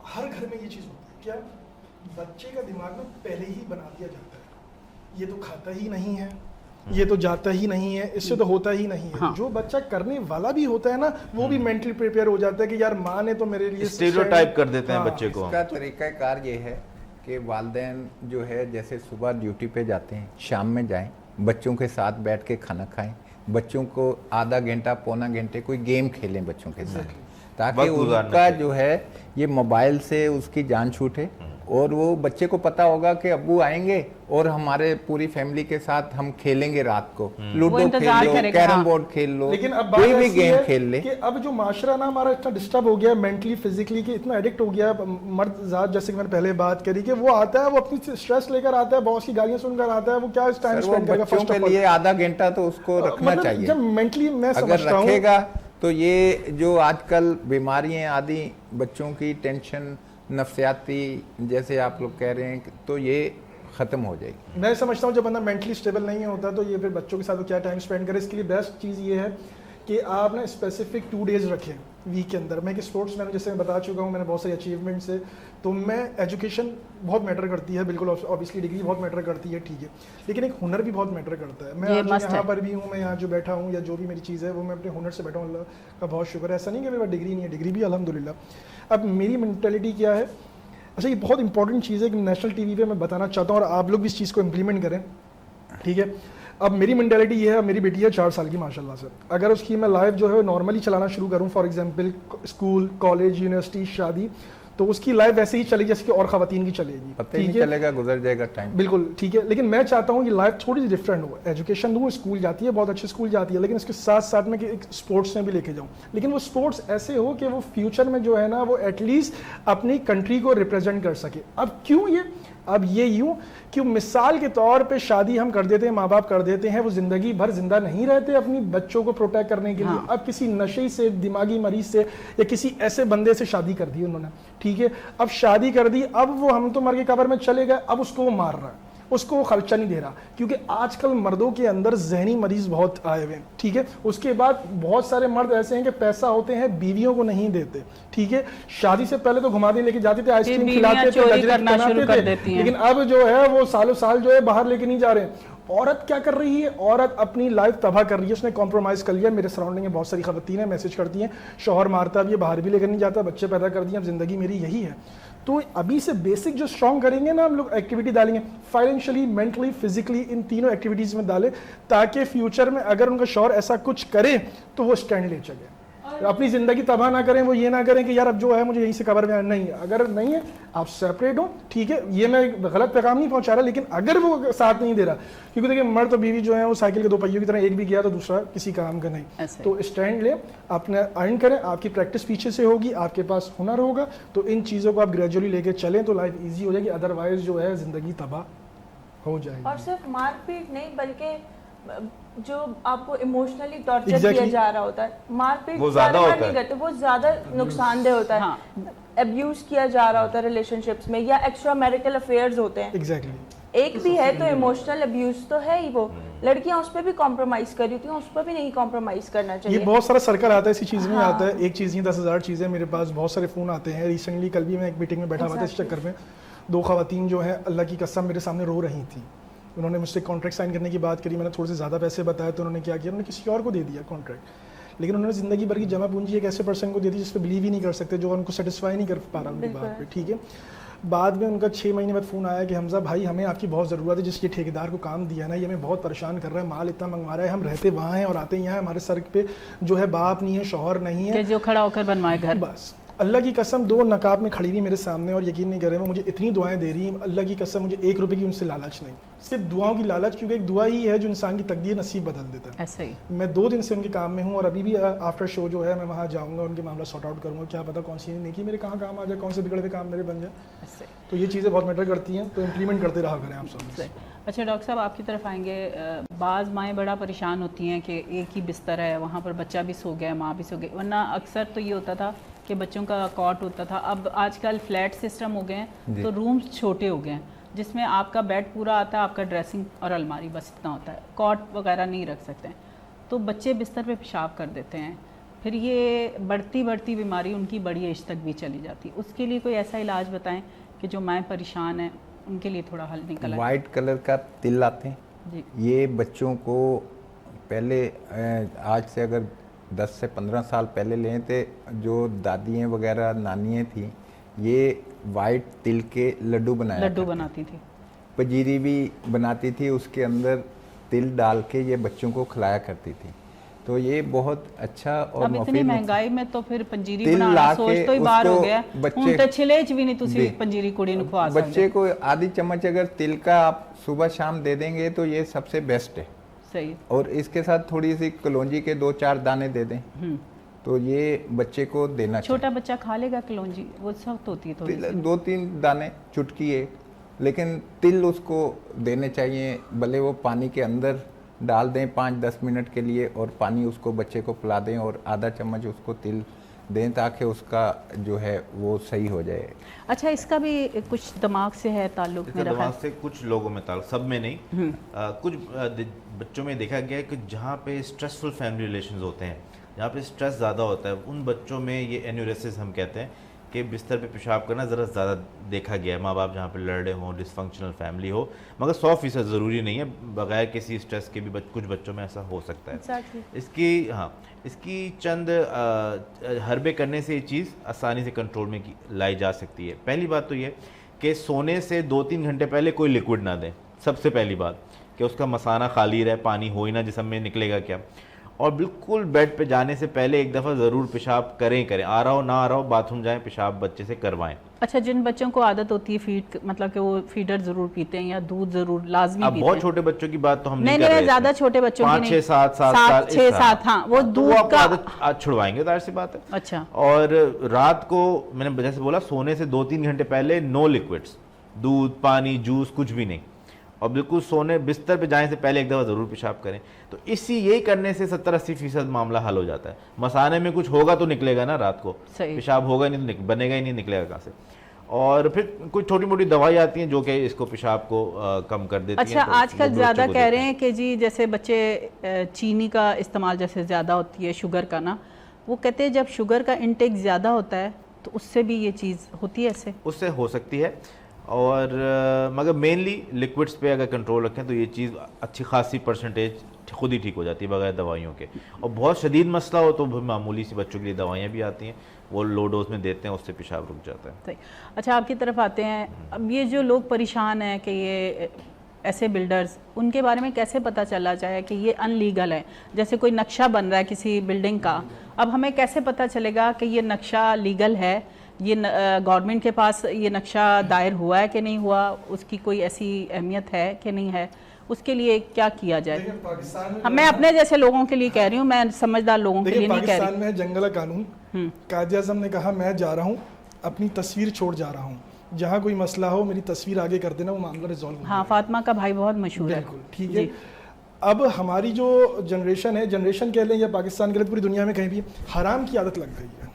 C: हर घर में ये चीज़ होती है, क्या बच्चे का दिमाग में पहले ही बना दिया जाता है, ये तो खाता ही नहीं है, ये तो जाता ही नहीं है, इससे तो होता ही नहीं है।
B: हाँ।
C: जो बच्चा करने वाला भी होता है ना, वो भी मेंटली प्रिपेयर हो जाता है कि यार माँ ने तो मेरे लिए
F: स्टीरियोटाइप कर देते हैं
C: हाँ।
F: बच्चे को।
D: इसका तरीक़ाकार ये है कि वालिदैन जो है जैसे सुबह ड्यूटी पे जाते हैं, शाम में जाएं, बच्चों के साथ बैठ के खाना खाएं, बच्चों को आधा घंटा पौना घंटे कोई गेम खेलें बच्चों के साथ, ताकि
F: वक्त गुजारना
D: उनका
F: चाहिए।
D: जो है ये मोबाइल से उसकी जान छूटे, और वो बच्चे को पता होगा कि अब्बू आएंगे और हमारे पूरी फैमिली के साथ हम खेलेंगे रात को,
B: वो
D: लूडो खेल
B: इंतजार
D: लो,
B: करेगा,
D: कैरम
B: हाँ।
D: बोर्ड खेल लो,
C: लेकिन अब बात
D: कोई भी
C: ऐसी
D: गेम
C: है
D: खेल ले।
C: कि अब जो माशरा ना हमारा इतना डिस्टर्ब हो गया मेंटली फिजिकली, कि इतना एडिक्ट हो गया है, मर्द जात जैसे कि मैंने पहले बात करी, कि वो आता है, वो अपनी स्ट्रेस लेकर आता है, बॉस की गालियां सुनकर आता है, वो क्या टाइम
D: सर, वो
C: स्पेंड करेगा
D: बच्चों
C: फर्स्ट
D: के
C: ऑफ ऑल।
D: लिए आधा घंटा तो उसको रखना
C: मतलब
D: चाहिए।
C: जब मेंटली मैं
D: अगर
C: समझता हूँ,
D: रखेगा तो ये जो आजकल बीमारियां आदि बच्चों की टेंशन नफ्सियाती जैसे आप लोग कह रहे हैं, तो ये ख़त्म हो जाएगी।
C: मैं समझता हूँ जब बंदा मेंटली स्टेबल नहीं होता तो ये फिर बच्चों के साथ वो क्या टाइम स्पेंड करे। इसके लिए बेस्ट चीज़ ये है कि आप ना स्पेसिफिक 2 डेज़ रखें वीक के अंदर। मैं कि स्पोर्ट्स मैंने जैसे मैं बता चुका हूँ, मैंने बहुत सारी अचीवमेंट्स है, तो मैं एजुकेशन बहुत मैटर करती है, बिल्कुल ऑब्वियसली डिग्री बहुत मैटर करती है, ठीक है, लेकिन एक हुनर भी बहुत मैटर करता है। मैं
B: ये
C: आज
B: must
C: यहाँ
B: है।
C: पर भी हूँ, मैं यहाँ जो बैठा हूँ या जो भी मेरी चीज़ है वो मैं अपने हुनर से बैठा हूँ, अल्लाह का बहुत शुक्र है। ऐसा नहीं कि मेरे पास डिग्री नहीं है, डिग्री भी अल्हम्दुलिल्लाह। अब मेरी मेंटालिटी क्या है, अच्छा ये बहुत इंपॉर्टेंट चीज़ है कि नेशनल टीवी पे मैं बताना चाहता हूँ और आप लोग भी इस चीज़ को इम्प्लीमेंट करें, ठीक है। अब मेरी मेंटालिटी ये है, मेरी बेटी है 4 साल की माशाल्लाह से, अगर उसकी मैं लाइफ जो है नॉर्मली चलाना शुरू करूँ, for example school college university शादी, तो उसकी लाइफ वैसे ही चलेगी जैसे कि और ख़वातीन की चलेगी,
D: पता ही नहीं चलेगा, गुजर जाएगा टाइम।
C: बिल्कुल ठीक है। लेकिन मैं चाहता हूँ कि लाइफ थोड़ी सी डिफरेंट हो। एजुकेशन दूँ, स्कूल जाती है, बहुत अच्छे स्कूल जाती है, लेकिन इसके साथ साथ में कि एक स्पोर्ट्स में भी लेके जाऊँ, लेकिन वो स्पोर्ट्स ऐसे हो कि वो फ्यूचर में जो है ना वो एटलीस्ट अपनी कंट्री को रिप्रेजेंट कर सके। अब क्यों ये, अब ये यूँ कि मिसाल के तौर पे शादी हम कर देते हैं, माँ बाप कर देते हैं, वो ज़िंदगी भर जिंदा नहीं रहते अपनी बच्चों को प्रोटेक्ट करने के लिए। अब किसी नशे से, दिमागी मरीज से या किसी ऐसे बंदे से शादी कर दी उन्होंने, ठीक है, अब शादी कर दी, अब वो हम तो मर के कब्र में चले गए, अब उसको वो मार रहा है, उसको वो खर्चा नहीं दे रहा, क्योंकि आजकल मर्दों के अंदर जहनी मरीज बहुत आए हुए हैं, ठीक है। उसके बाद बहुत सारे मर्द ऐसे हैं कि पैसा होते हैं बीवियों को नहीं देते, ठीक है। शादी से पहले तो घुमाने लेके जाते थे, आइसक्रीम खिलाते थे, गजरे पहनाते थे, लेकिन अब जो है वो सालों साल जो है बाहर लेके नहीं जा रहे हैं। औरत क्या कर रही है, औरत अपनी लाइफ तबाह कर रही है, उसने कॉम्प्रोमाइज़ कर लिया। मेरे सराउंडिंग में बहुत सारी खवातीन है, मैसेज करती हैं, शौहर मारता भी है, बाहर भी लेकर नहीं जाता, बच्चे पैदा कर दिए, अब ज़िंदगी मेरी यही है। तो अभी से बेसिक जो स्ट्रॉन्ग करेंगे ना हम लोग, एक्टिविटी डालेंगे, फाइनेंशियली, मेंटली, फिजिकली, इन तीनों एक्टिविटीज़ में डालें, ताकि फ्यूचर में अगर उनका शौहर ऐसा कुछ करे तो वो स्टैंड ले सके, अपनी ज़िंदगी तबाह ना करें। वो ये ना करें कि यार अब जो है मुझे यहीं से कब्र में आना, नहीं, अगर नहीं है आप सेपरेट हो, ठीक है। ये मैं गलत पैगाम नहीं पहुंचा रहा, लेकिन अगर वो साथ नहीं दे रहा, क्योंकि देखिए मर्द तो बीवी जो है वो साइकिल के 2 पहियों की तरह, एक भी गया तो दूसरा किसी काम का नहीं। तो स्टैंड ले, अपने अर्न करें, आपकी प्रैक्टिस पीछे से होगी, आपके पास हुनर होगा, तो इन चीज़ों को आप ग्रेजुअली लेके चलें तो लाइफ ईजी हो जाएगी, अदरवाइज जो है ज़िंदगी तबाह हो जाएगी।
G: और सिर्फ मारपीट नहीं, बल्कि जो आपको इमोशनली टॉर्चर किया जा रहा होता है, मारपीट
F: वो ज्यादा होता
G: नहीं
F: है,
G: करते, वो ज्यादा नुकसानदेह होता है। अब्यूज किया जा रहा होता है रिलेशनशिप्स में, या एक्स्ट्रा मैरिटल अफेयर्स होते हैं।
C: एग्जैक्टली।
G: एक भी है तो इमोशनल अब्यूज तो है ही। वो लड़कियां उस पर भी कॉम्प्रोमाइज कर रही थी, उस पर भी नहीं कॉम्प्रोमाइज करना चाहिए।
C: ये बहुत सारा सर्कल आता है इसी चीज़ में आता है, एक चीज़ नहीं 10,000 चीज़ें। मेरे पास बहुत सारे फ़ोन आते हैं। रिसेंटली कल भी मैं एक मीटिंग में बैठा हुआ था, इस चक्कर में 2 खवातीन जो हैं अल्लाह की कसम मेरे सामने रो रही थी। उन्होंने मुझसे कॉन्ट्रैक्ट साइन करने की बात करी, मैंने थोड़े से ज़्यादा पैसे बताए तो उन्होंने क्या किया, उन्होंने किसी और को दे दिया कॉन्ट्रैक्ट, लेकिन उन्होंने ज़िंदगी भर की जमा पूंजी एक ऐसे पर्सन को दे दी जिस पर बिलीव ही नहीं कर सकते, जो उनको सेटिस्फाई नहीं कर पा रहा उनकी बात पे, ठीक है। बाद में उनका 6 महीने बाद फ़ोन आया कि हमजा भाई हमें आपकी बहुत ज़रूरत है, जिसके ठेकेदार को काम दिया ना ये हमें बहुत परेशान कर रहा है, माल इतना मंगवा रहा है, हम रहते वहाँ हैं और आते यहाँ, हमारे सर पे जो है बाप नहीं है, शौहर नहीं है,
B: जो खड़ा होकर बनवाए घर।
C: बस अल्लाह की कसम 2 नकाब में खड़ी हुई मेरे सामने और यकीन नहीं कर रहे, वो मुझे इतनी दुआएं दे रही हैं, अल्लाह की कसम मुझे 1 रुपये की उनसे लालच नहीं, सिर्फ दुआओं की लालच, क्योंकि एक दुआ ही है जो इंसान की तकदीर नसीब बदल देता है।
B: ऐसे ही
C: मैं 2 दिन से उनके काम में हूँ और अभी भी आफ्टर शो जो है मैं वहाँ जाऊँगा, उनके मामला सॉर्ट आउट करूँगा, क्या पता कौन सी नेकी मेरे कहाँ काम आ जाए, कौन से बिगड़े हुए काम मेरे बन जाए। तो ये चीज़ें बहुत मैटर करती हैं, तो इम्प्लीमेंट करते रहा करें आप सब।
B: अच्छा डॉक्टर साहब, आपकी तरफ आएंगे। बाज़ माएँ बड़ा परेशान होती हैं कि एक ही बिस्तर है, वहाँ पर बच्चा भी सो गया, माँ भी सो गई, वरना अक्सर तो ये होता था कि बच्चों का कॉट होता था। अब आजकल फ्लैट सिस्टम हो गए हैं, तो रूम्स छोटे हो गए हैं, जिसमें आपका बेड पूरा आता है, आपका ड्रेसिंग और अलमारी बस इतना होता है, कॉट वगैरह नहीं रख सकते हैं। तो बच्चे बिस्तर पे पेशाब कर देते हैं, फिर ये बढ़ती बढ़ती बीमारी उनकी बड़ी एज तक भी चली जाती है। उसके लिए कोई ऐसा इलाज बताएं कि जो माएँ परेशान हैं उनके लिए थोड़ा हल निकल आए।
D: वाइट कलर का तिल आते हैं
B: जी।
D: ये बच्चों को पहले आज से अगर 10 से 15 साल पहले लें थे, जो दादियाँ वगैरह नानियाँ थी, ये वाइट तिल के लड्डू
B: बनाती थी,
D: पंजीरी भी बनाती थी, उसके अंदर तिल डाल के ये बच्चों को खिलाया करती थी। तो ये बहुत अच्छा और
B: अब इतनी महंगाई में तो फिर पंजीरी
D: तिल
B: बनाना
D: ला
B: सोच
D: के
B: तो ही बाहर हो
D: उसको
B: गया।
D: बच्चे-
B: ਹੁਣ ਤੇ ਛਿਲੇ ਚ ਵੀ ਨਹੀਂ ਤੁਸੀਂ
D: जी।
B: पंजीरी कुड़ी ਨੂੰ ਖਵਾ ਸਕਦੇ।
D: बच्चे को आधी चम्मच अगर तिल का आप सुबह शाम दे देंगे तो ये सबसे बेस्ट है।
B: सही।
D: और इसके साथ थोड़ी सी कलौंजी के 2-4 दाने दे दें तो ये बच्चे को देना चाहिए।
B: छोटा बच्चा खा लेगा कलौंजी? वो सख्त होती है थोड़ी सी।
D: 2-3 दाने, चुटकी एक, लेकिन तिल उसको देने चाहिए। भले वो पानी के अंदर डाल दें 5-10 मिनट के लिए और पानी उसको बच्चे को पिला दें और आधा चम्मच उसको तिल दें ताकि उसका जो है वो सही हो जाए।
B: अच्छा, इसका भी कुछ दिमाग से है ताल्लुक
F: इसका
B: मेरा
F: दिमाग
B: ख्याल।
F: से कुछ लोगों में ताल्लुक, सब में नहीं, कुछ बच्चों में देखा गया है कि जहाँ पे स्ट्रेसफुल फैमिली रिलेशंस होते हैं, जहाँ पे स्ट्रेस ज़्यादा होता है, उन बच्चों में ये एन्यूरेसिस हम कहते हैं कि बिस्तर पे पेशाब करना ज़रा ज़्यादा देखा गया है। माँ बाप जहाँ पे लड़ रहे हों, डिसफंक्शनल फैमिली हो, मगर 100% ज़रूरी नहीं है, बगैर किसी स्ट्रेस के भी कुछ बच्चों में ऐसा हो सकता है।
G: Exactly.
F: इसकी चंद हरबे करने से ये चीज़ आसानी से कंट्रोल में लाई जा सकती है। पहली बात तो ये कि सोने से 2-3 घंटे पहले कोई लिक्विड ना दें, सबसे पहली बात, कि उसका मसाना खाली रहे, पानी हो ही ना जिसम में निकलेगा क्या। और बिल्कुल बेड पे जाने से पहले एक दफ़ा ज़रूर पेशाब करें, आ रहा हो ना आ रहा हो, बाथरूम जाएं, पेशाब बच्चे से करवाएं।
B: अच्छा, जिन बच्चों को आदत होती है फीड, मतलब कि वो फीडर जरूर पीते हैं या दूध जरूर लाजमी
F: अब
B: पीते
F: बहुत
B: हैं।
F: छोटे बच्चों की बात तो हम नहीं
B: नहीं
F: कर रहे,
B: ज्यादा छोटे बच्चों की
F: 5, 6, 7 साल,
B: 6-7, हाँ, वो दूध
F: आपको
B: का।
F: आदत आज छुड़वाएंगे, जाहिर सी बात है।
B: अच्छा।
F: और रात को मैंने जैसे बोला, सोने से 2-3 घंटे पहले नो लिक्विड्स, दूध, पानी, जूस, कुछ भी नहीं। और बिल्कुल सोने बिस्तर पे जाने से पहले एक दफ़ा ज़रूर पेशाब करें। तो यही करने से 70-80% मामला हल हो जाता है। मसाने में कुछ होगा तो निकलेगा ना रात को, पेशाब होगा नहीं तो बनेगा ही नहीं, निकलेगा कहाँ से। और फिर कुछ छोटी मोटी दवाई आती हैं जो कि इसको पेशाब को कम कर देती हैं।
B: अच्छा, आजकल ज़्यादा कह रहे हैं कि जी जैसे बच्चे चीनी का इस्तेमाल जैसे ज़्यादा होती है, शुगर का ना, वो कहते हैं जब शुगर का इंटेक ज़्यादा होता है तो उससे भी ये चीज़ होती है, ऐसे
F: उससे हो सकती है। और मगर मेनली लिक्विड्स पे अगर कंट्रोल रखें तो ये चीज़ अच्छी खासी परसेंटेज खुद ही ठीक हो जाती है बगैर दवाइयों के। और बहुत शदीद मसला हो तो मामूली सी बच्चों के लिए दवाइयाँ भी आती हैं, वो लो डोज में देते हैं, उससे पेशाब रुक जाता है।
B: सही। अच्छा, आपकी तरफ आते हैं, अब ये जो लोग परेशान हैं कि ये ऐसे बिल्डर्स, उनके बारे में कैसे पता चला जाए कि ये अनलीगल है? जैसे कोई नक्शा बन रहा है किसी बिल्डिंग का, अब हमें कैसे पता चलेगा कि ये नक्शा लीगल है, ये गवर्नमेंट के पास ये नक्शा दायर हुआ है कि नहीं हुआ, उसकी कोई ऐसी अहमियत है कि नहीं है? उसके लिए क्या किया जाए? मैं अपने जैसे लोगों के लिए कह रही हूँ, मैं समझदार लोगों के लिए नहीं कह रही।
C: पाकिस्तान में जंगल कानून, कायदे आज़म ने कहा मैं जा रहा हूँ, अपनी तस्वीर छोड़ जा रहा हूँ, जहाँ कोई मसला हो मेरी तस्वीर आगे कर देना, वो मामला रिजॉल्व हो।
B: हाँ, फातिमा का भाई बहुत मशहूर है।
C: बिल्कुल ठीक है। अब हमारी जो जनरेशन है, जनरेशन कह लें या पाकिस्तान के लिए पूरी दुनिया में कहीं भी हराम की आदत लग गई है।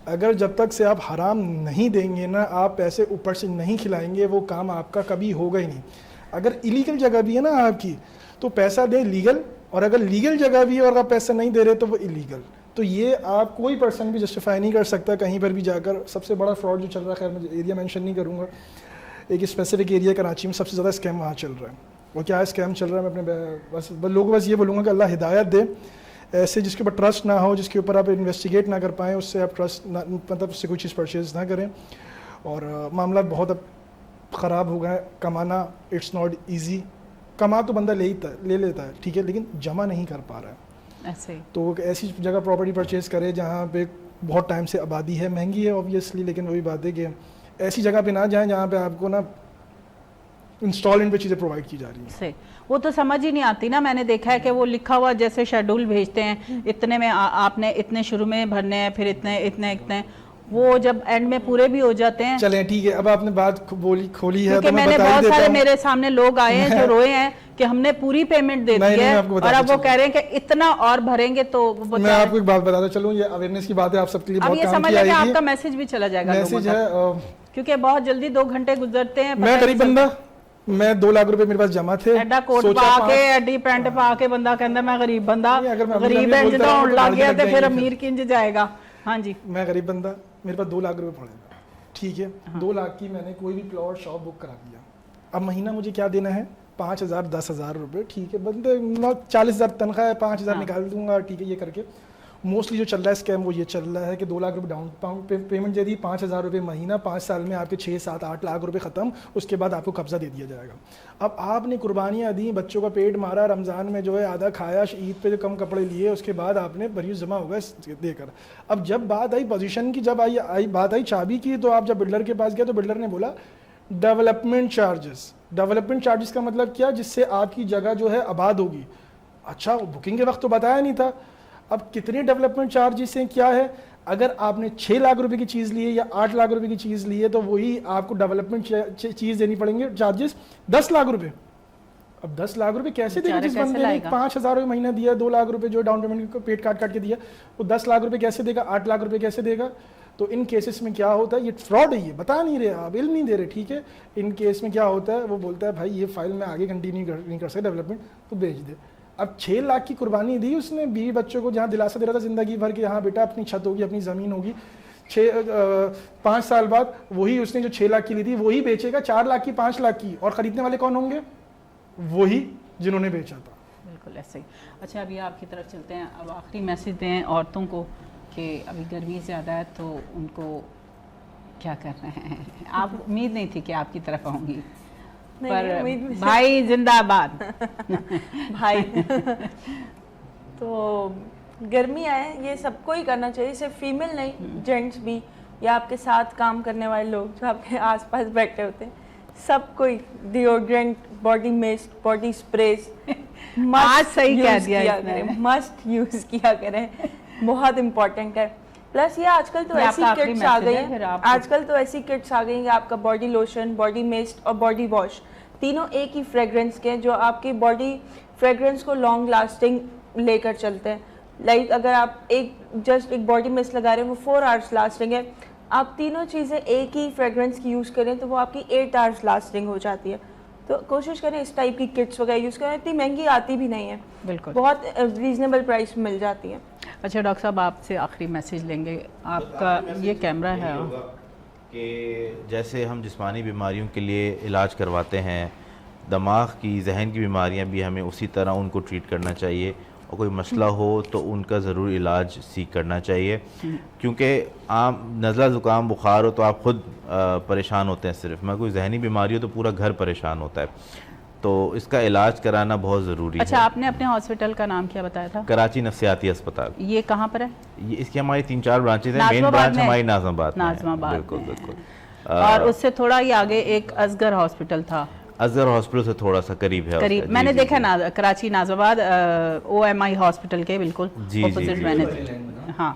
C: अगर जब तक से आप हराम नहीं देंगे ना, आप पैसे ऊपर से नहीं खिलाएंगे, वो काम आपका कभी होगा ही नहीं। अगर इलीगल जगह भी है ना आपकी, तो पैसा दें लीगल, और अगर लीगल जगह भी है और आप पैसा नहीं दे रहे तो वो इलीगल। तो ये आप कोई पर्सन भी जस्टिफाई नहीं कर सकता कहीं पर भी जाकर। सबसे बड़ा फ्रॉड जो चल रहा है, खैर मैं एरिया मेंशन नहीं करूँगा, एक स्पेसिफिक एरिया कराची में सबसे ज़्यादा स्कैम वहाँ चल रहा है। वो क्या स्कैम चल रहा है, मैं अपने बस लोगों को बस ये बोलूँगा कि अल्लाह हिदायत दे, ऐसे जिसके ऊपर ट्रस्ट ना हो, जिसके ऊपर आप इन्वेस्टिगेट ना कर पाएँ, उससे आप ट्रस्ट ना, मतलब उससे कोई चीज़ परचेज़ ना करें। और मामला बहुत अब ख़राब हो गया है। कमाना इट्स नॉट ईजी, कमा तो बंदा ले लेता है, ठीक है, लेकिन जमा नहीं कर पा रहा है।
B: ऐसे
C: तो ऐसी जगह प्रॉपर्टी परचेज़ करे जहाँ पे बहुत टाइम से आबादी है, महंगी है ऑब्वियसली, लेकिन वही बात है कि ऐसी जगह पे ना जाएं जहाँ पे आपको ना इंस्टॉलमेंट पे चीज़ें प्रोवाइड की जा रही हैं।
B: से वो तो समझ ही नहीं आती ना। मैंने देखा है कि वो लिखा हुआ जैसे शेड्यूल भेजते हैं, इतने में आपने इतने शुरू में भरने हैं, फिर इतने इतने इतने, वो जब एंड में पूरे भी हो जाते हैं।
C: चलें ठीक है, अब आपने बात खोली है,
B: क्योंकि
C: तो मैं
B: मैंने
C: बता ही
B: बहुत
C: देता
B: सारे
C: हूं।
B: मेरे सामने लोग आए हैं जो रोए हैं कि हमने पूरी पेमेंट दे दी है और अब वो कह रहे हैं कि इतना और भरेंगे। तो
C: मैं आपको एक बात बताता चलूं, ये अवेयरनेस की बात है, आप सबके लिए बहुत काम की आएगी।
B: आपका मैसेज भी चला जाएगा
C: मैसेज है,
B: क्योंकि बहुत जल्दी 2 घंटे गुजरते हैं।
C: मैं गरीब बंदा, मैं 2 लाख रुपए मेरे पास जमा थे,
B: एडा कोट
C: सोचा
B: पा
C: पाँच-
B: के एडी पैंट पा के बंदा कहंदा मैं गरीब बंदा,
C: नहीं, अगर मैं अमीर
B: गरीब
C: अमीर
B: इंज
C: बोलता
B: दा
C: रहूं
B: होने
C: तो
B: लग
C: गाली
B: गया
C: लग
B: तो फिर
C: जाएंगी
B: अमीर किंज जाएगा। हाँ जी,
C: मैं गरीब बंदा, मेरे पास 2 लाख रुपए पड़े, ठीक है। 2 लाख की मैंने कोई भी प्लॉट शॉप बुक करा दिया। अब महीना मुझे क्या देना है, 5,000 10,000 रुपये, ठीक है। बंदे 40,000 तनख्वाह है, 5,000 निकाल दूंगा, ठीक है। ये करके मोस्टली जो चल रहा है स्कैम वो ये चल रहा है कि 2 लाख रुपए डाउन पेमेंट दे दी, 5,000 रुपये महीना, 5 साल में आपके 6 7 8 लाख रुपए ख़त्म, उसके बाद आपको कब्जा दे दिया जाएगा। अब आपने कुर्बानियाँ दी, बच्चों का पेट मारा, रमज़ान में जो है आधा खाया, ईद पे जो कम कपड़े लिए, उसके बाद आपने बरियत जमा होगा देकर। अब जब बात आई पोजीशन की, जब बात आई चाबी की, तो आप जब बिल्डर के पास गए तो बिल्डर ने बोला डेवलपमेंट चार्जेस। डेवलपमेंट चार्जेस का मतलब क्या, जिससे आपकी जगह जो है आबाद होगी। अच्छा, बुकिंग के वक्त तो बताया नहीं था। अब कितने डेवलपमेंट चार्जेस हैं, क्या है, अगर आपने 6 लाख रुपए की चीज़ ली है या 8 लाख रुपए की चीज़ ली है तो वही आपको डेवलपमेंट चीज़ देनी पड़ेंगे चार्जेस 10 लाख रुपए। अब 10 लाख रुपए कैसे देगा, जिस बंदे ने 5,000 रुपये महीना दिया, 2 लाख रुपए जो डाउन पेमेंट को पेट काट के दिया, वो 10 लाख रुपए कैसे देगा, 8 लाख रुपए कैसे देगा। तो इन केसेस में क्या होता है, ये फ्रॉड है, ये बता नहीं रहे आप, इल्म नहीं दे रहे, ठीक है। इन केस में क्या होता है, वो बोलता है भाई ये फाइल में आगे कंटिन्यू नहीं कर सकता डेवलपमेंट, तो भेज दे। अब 6 लाख की कुर्बानी दी उसने, 20 बच्चों को जहाँ दिलासा दे रहा था ज़िंदगी भर के, हाँ बेटा अपनी छत होगी, अपनी ज़मीन होगी। 5 साल बाद वही उसने जो 6 लाख की ली थी वही बेचेगा 4 लाख की, 5 लाख की, और ख़रीदने वाले कौन होंगे, वही जिन्होंने बेचा था।
B: बिल्कुल ऐसे ही। अच्छा, अभी आपकी तरफ चलते हैं। अब आखिरी मैसेज दें औरतों को कि अभी गर्मी ज़्यादा है तो उनको क्या कर रहे हैं। आप उम्मीद नहीं थी कि आपकी तरफ आऊँगी, पर भाई जिंदाबाद।
G: भाई तो गर्मी आए, ये सबको ही करना चाहिए, सिर्फ फीमेल नहीं, जेंट्स भी, या आपके साथ काम करने वाले लोग जो आपके आसपास बैठे होते हैं, सबको ही deodorant, body mist, body sprays
B: आज सही कह दिया इसने।
G: मस्ट यूज किया करें, बहुत इंपॉर्टेंट है। प्लस ये आजकल तो
B: ये
G: ऐसी
B: आपका आखिरी
G: किट्स आ
B: मैसेज
G: गई
B: है, फिर
G: हैं,
B: आप-
G: आजकल तो ऐसी किट्स आ गई हैं कि आपका बॉडी लोशन, बॉडी मिस्ट और बॉडी वॉश तीनों एक ही फ्रेग्रेंस के हैं, जो आपकी बॉडी फ्रेग्रेंस को लॉन्ग लास्टिंग लेकर चलते हैं। लाइक अगर आप एक बॉडी मिस्ट लगा रहे हैं वो 4 आवर्स लास्टिंग है, आप तीनों चीज़ें एक ही फ्रेग्रेंस की यूज़ करें तो वो आपकी 8 आवर्स लास्टिंग हो जाती है। तो कोशिश करें इस टाइप की किट्स वगैरह यूज़ करें, इतनी महंगी आती भी नहीं है,
B: बिल्कुल
G: बहुत रीजनेबल प्राइस में मिल जाती है।
B: अच्छा डॉक्टर साहब, आपसे आखिरी मैसेज लेंगे। आपका ये कैमरा है
F: कि जैसे हम जिस्मानी बीमारियों के लिए इलाज करवाते हैं, दिमाग की, जहन की बीमारियां भी हमें उसी तरह उनको ट्रीट करना चाहिए, और कोई मसला हो तो उनका ज़रूर इलाज सीख करना चाहिए। क्योंकि आम नज़ला ज़ुकाम बुखार हो तो आप ख़ुद परेशान होते हैं सिर्फ, मैं कोई जहनी बीमारी हो तो पूरा घर परेशान होता है, तो इसका इलाज कराना बहुत ज़रूरी
B: अच्छा,
F: है।
B: आपने अपने हॉस्पिटल का नाम क्या बताया था?
F: कराची नफ्सियाती अस्पताल,
B: ये कहाँ पर है?
F: ये इसकी हमारी 3-4 ब्रांचेज हैं, मेन
B: नाज़िमाबाद
F: ब्रांच
B: में?
F: हमारी नाज़िमाबाद में है।
B: नाज़िमाबाद
F: बिल्कुल
B: में।
F: बिल्कुल।
B: और उससे थोड़ा ही आगे एक असगर हॉस्पिटल था,
F: अजहर हॉस्पिटल से थोड़ा सा करीब है
B: करीब,
F: उसका।
B: मैंने
F: जी,
B: देखा
F: जी,
B: ना कराची नाज़िमाबाद OMI हॉस्पिटल के बिल्कुल
F: जी,
B: ऑपोजिट
F: जी,
B: मैंने
F: जी।
B: हाँ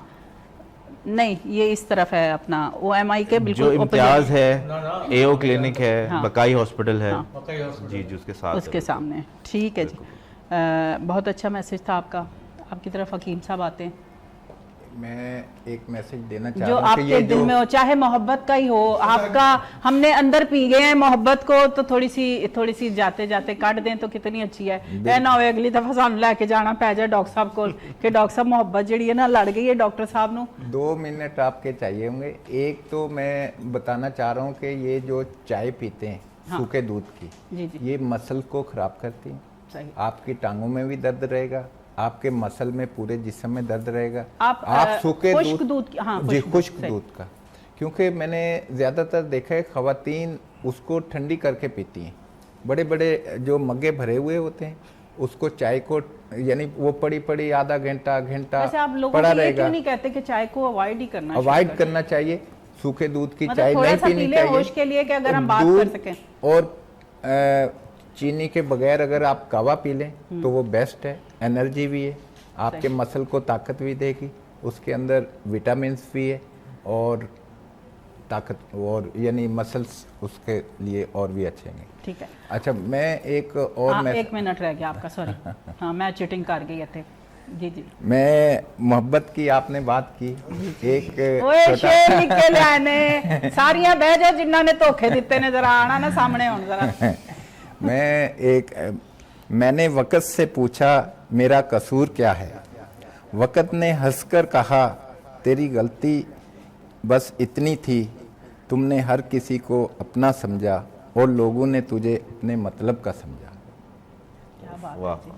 B: नहीं, ये इस तरफ है अपना OMI के
F: जो
B: बिल्कुल
F: इम्तियाज
B: opposite।
F: है, AO क्लिनिक है,
B: हाँ।
F: बकाई हॉस्पिटल है,
B: हाँ।
F: जी जी उसके साथ
B: उसके
F: है।
B: सामने। ठीक है जी, बहुत अच्छा मैसेज था आपका। आपकी तरफ हकीम साहब आते हैं।
D: मैं एक मैसेज देना चाह
B: जो
D: रहा हूँ कि
B: आपके
D: ये
B: दिल
D: जो
B: में हो, चाहे मोहब्बत का ही हो, आपका हमने अंदर पी गए हैं मोहब्बत को, तो थोड़ी सी जाते जाते काट दें तो कितनी अच्छी है। ऐ ना हो अगली दफा सानू लेके जाना पै जाए डॉक्टर साहब को कि डॉक्टर साहब मोहब्बत जी है ना लड़ गई है डॉक्टर साहब नू।
D: 2 मिनट आपके चाहिए होंगे। एक तो मैं बताना चाह रहा हूँ कि ये जो चाय पीते हैं
B: हाँ।
D: सूखे दूध की,
B: जी जी
D: ये मसल को ख़राब करती है।
B: सही।
D: आपकी टांगों में भी दर्द रहेगा, आपके मसल में, पूरे जिस्म में दर्द रहेगा।
B: आप
D: सूखे
B: खुश्क दूध की, हाँ,
D: जी,
B: खुश्क
D: खुश्क
B: दूध, सही।
D: दूध का, क्योंकि मैंने ज़्यादातर देखा है ख़वातीन उसको ठंडी करके पीती हैं। बड़े बड़े जो मग्गे भरे हुए होते हैं उसको, चाय को, यानी वो पड़ी आधा घंटा
B: वैसे आप लोगों
D: पड़ा
B: को ये
D: रहेगा।
B: क्यों नहीं कहते कि चाय को अवॉइड ही करना
D: अवॉइड करना चाहिए, सूखे दूध की
B: मतलब
D: चाय
B: थोड़ा
D: नहीं
B: सा
D: पीनी
B: पी ले
D: चाहिए।
B: होश के लिए कि अगर हम बात
D: दूध
B: कर सकें।
D: और चीनी के बगैर अगर आप कावा पी लें तो वो बेस्ट है, एनर्जी भी है, आपके मसल को ताकत भी देगी, उसके अंदर विटामिन्स भी है और ताकत, और यानी मसल्स उसके लिए और भी अच्छे हैं।
B: ठीक है।
D: अच्छा, मैं एक और
B: हाँ,
D: मैं
B: 1 मिनट रह गया आपका, सॉरी। हाँ, मैं चीटिंग कर गई थे। जी जी।
D: मैं मोहब्बत की आपने बात की, एक
B: ओए
D: छोटा-
B: शेर निकल आने सारियां बह जाओ जिन्होंने धोखे दिते ने, जरा आना ना सामने हुन जरा।
D: मैंने वक़्त से पूछा मेरा कसूर क्या है। वक़्त ने हंसकर कहा तेरी गलती बस इतनी थी, तुमने हर किसी को अपना समझा और लोगों ने तुझे अपने मतलब का समझा।
B: क्या बात
F: वाह,
B: है जी।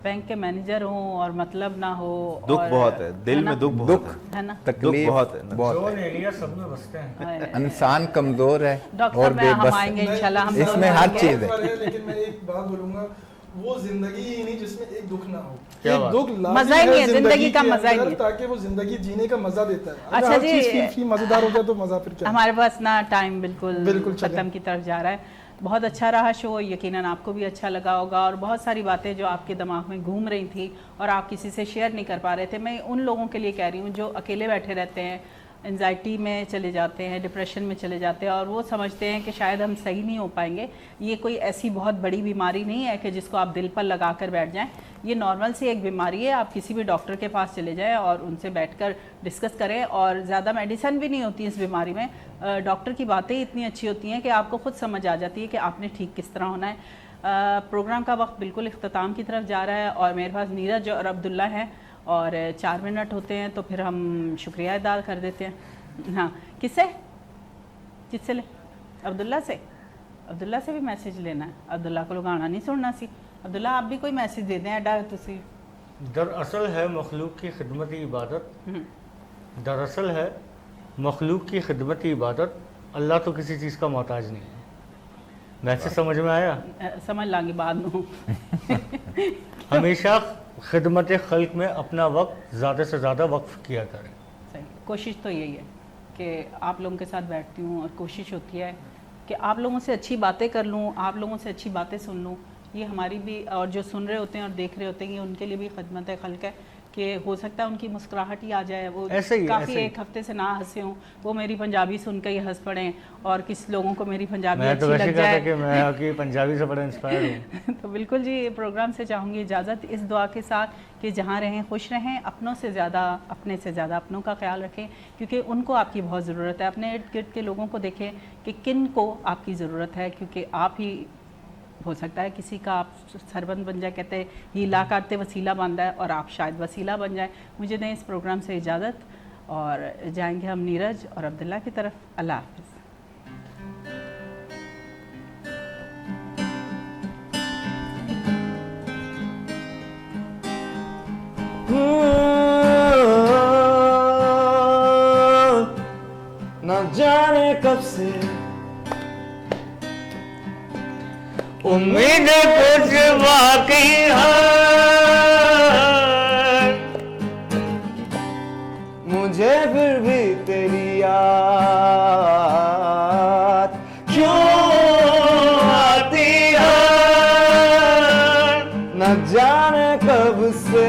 B: बैंक के मैनेजर हो और मतलब ना हो,
F: दुख
B: और
F: बहुत है, दिल
B: ना?
F: में दुख बहुत है,
B: है ना?
D: तकलीफ
F: बहुत है ना।
D: बहुत है।
E: एरिया सब में बसते हैं।
D: इंसान कमज़ोर है
B: डॉक्टर
D: और
B: साहब मैं हम
D: बेबस
B: आएंगे
D: है।
B: इंशाल्लाह, हम
D: इसमें
B: जरूर
D: हर
B: आएंगे।
D: चीज़ है।
C: लेकिन मैं एक बात बोलूंगा, वो जिंदगी ही नहीं जिसमें एक दुख ना हो।
E: क्या
C: एक
E: बात?
C: दुख लाजिम
B: मजा ही नहीं है, जिंदगी का
C: के
B: मजा ही
C: अंदर,
B: नहीं है।
C: ताकि वो जिंदगी जीने का मजा देता है। अगर
B: अच्छा
C: हर
B: जी,
C: चीज फी मजेदार हो जाए तो मजा फिर क्या?
B: हमारे पास ना टाइम बिल्कुल
C: बिल्कुल चले।
B: खत्म की तरफ जा रहा है। बहुत अच्छा रहा शो, यकीनन आपको भी अच्छा लगा होगा, और बहुत सारी बातें जो आपके दिमाग में घूम रही थी और आप किसी से शेयर नहीं कर पा रहे थे, मैं उन लोगों के लिए कह रही हूँ जो अकेले बैठे रहते हैं, एंजाइटी में चले जाते हैं, डिप्रेशन में चले जाते हैं, और वो समझते हैं कि शायद हम सही नहीं हो पाएंगे। ये कोई ऐसी बहुत बड़ी बीमारी नहीं है कि जिसको आप दिल पर लगा कर बैठ जाएं। ये नॉर्मल सी एक बीमारी है। आप किसी भी डॉक्टर के पास चले जाएं और उनसे बैठकर डिस्कस करें, और ज़्यादा मेडिसिन भी नहीं होती इस बीमारी में। डॉक्टर की बातें इतनी अच्छी होती हैं कि आपको खुद समझ आ जाती है कि आपने ठीक किस तरह होना है। प्रोग्राम का वक्त बिल्कुल इख्तिताम की तरफ जा रहा है, और मेरे पास नीरज और अब्दुल्ला हैं, और 4 मिनट होते हैं तो फिर हम शुक्रिया अदा कर देते हैं। हाँ, किससे ले? अब्दुल्ला से। अब्दुल्ला से भी मैसेज लेना है। अब्दुल्ला को गाना नहीं सुनना सी। अब्दुल्ला आप भी कोई मैसेज दे दें एडा तुसी।
E: दरअसल है मखलूक की खिदमत इबादत, दरअसल है मखलूक की खिदमत इबादत, अल्लाह तो किसी चीज़ का मोहताज नहीं है। मैसेज समझ में आया?
B: समझ लांगे बाद में।
E: हमेशा खिदमत खल्क में अपना वक्त ज़्यादा से ज़्यादा वक्फ किया करें।
B: सही, कोशिश तो यही है कि आप लोगों के साथ बैठती हूँ और कोशिश होती है कि आप लोगों से अच्छी बातें कर लूँ, आप लोगों से अच्छी बातें सुन लूँ। ये हमारी भी, और जो सुन रहे होते हैं और देख रहे होते हैं, ये उनके लिए भी खिदमत खल्क है कि हो सकता है उनकी मुस्कुराहट ही आ जाए। वो काफ़ी एक हफ्ते से ना हंसे हों, वो मेरी पंजाबी सुन के ही हंस पड़ें, और किस लोगों को मेरी पंजाबी
E: मैं तो
B: अच्छी
E: वैसे
B: लग
E: कहता
B: जाए।
E: कि मैं आपकी पंजाबी से बड़ा इंस्पायर हूँ।
B: तो बिल्कुल जी, प्रोग्राम से चाहूँगी इजाज़त इस दुआ के साथ कि जहाँ रहें खुश रहें, अपनों से ज़्यादा अपने से ज़्यादा अपनों का ख्याल रखें, क्योंकि उनको आपकी बहुत ज़रूरत है। अपने इर्द गिर्द के लोगों को देखें कि किन को आपकी ज़रूरत है, क्योंकि आप ही, हो सकता है किसी का आप सरबंद बन जाए, कहते हैं हीला करते वसीला बनता है, और आप शायद वसीला बन जाए। मुझे दें इस प्रोग्राम से इजाज़त, और जाएंगे हम नीरज और अब्दुल्ला की तरफ। अल्लाह हाफ़िज़।
H: न जाने कब से
E: उम्मीद कुछ बाकी है,
H: मुझे फिर भी तेरी याद क्यों आती है, न जाने कब से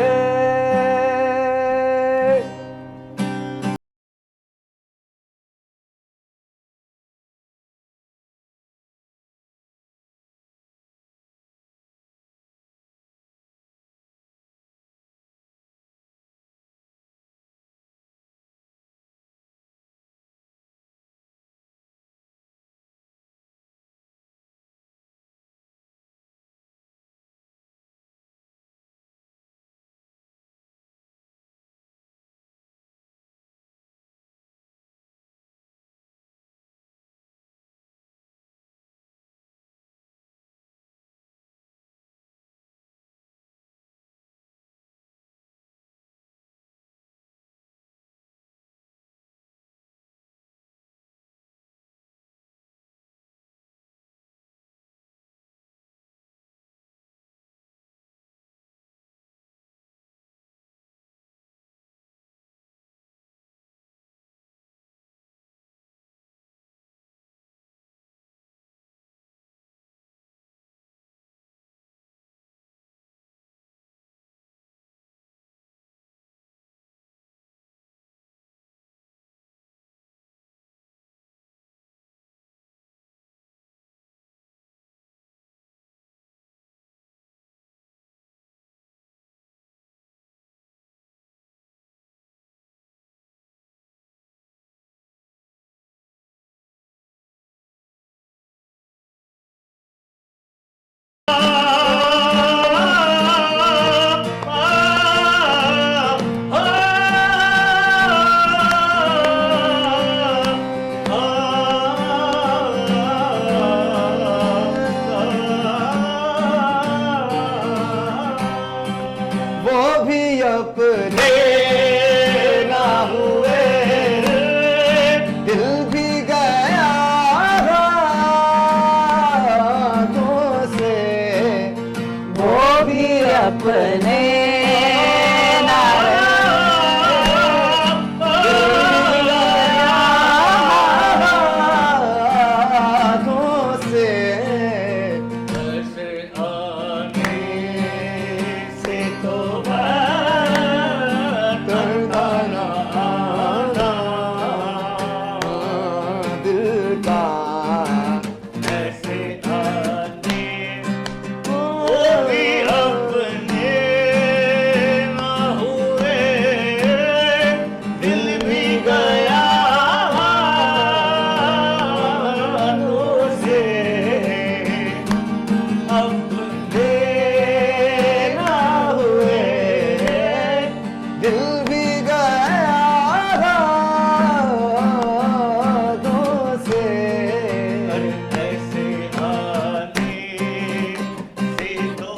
H: अपने ना हुए, दिल भी गया रातों से, वो भी अपने ना रातों से,
E: ऐसे आने
H: से तो करता ना आना दिल का,
E: ऐसे आने वो भी अपने ना हुए, दिल भी गया हाथों से, अपने
H: ना हुए, दिल भी गया रातों से,
E: ऐसे आने से तो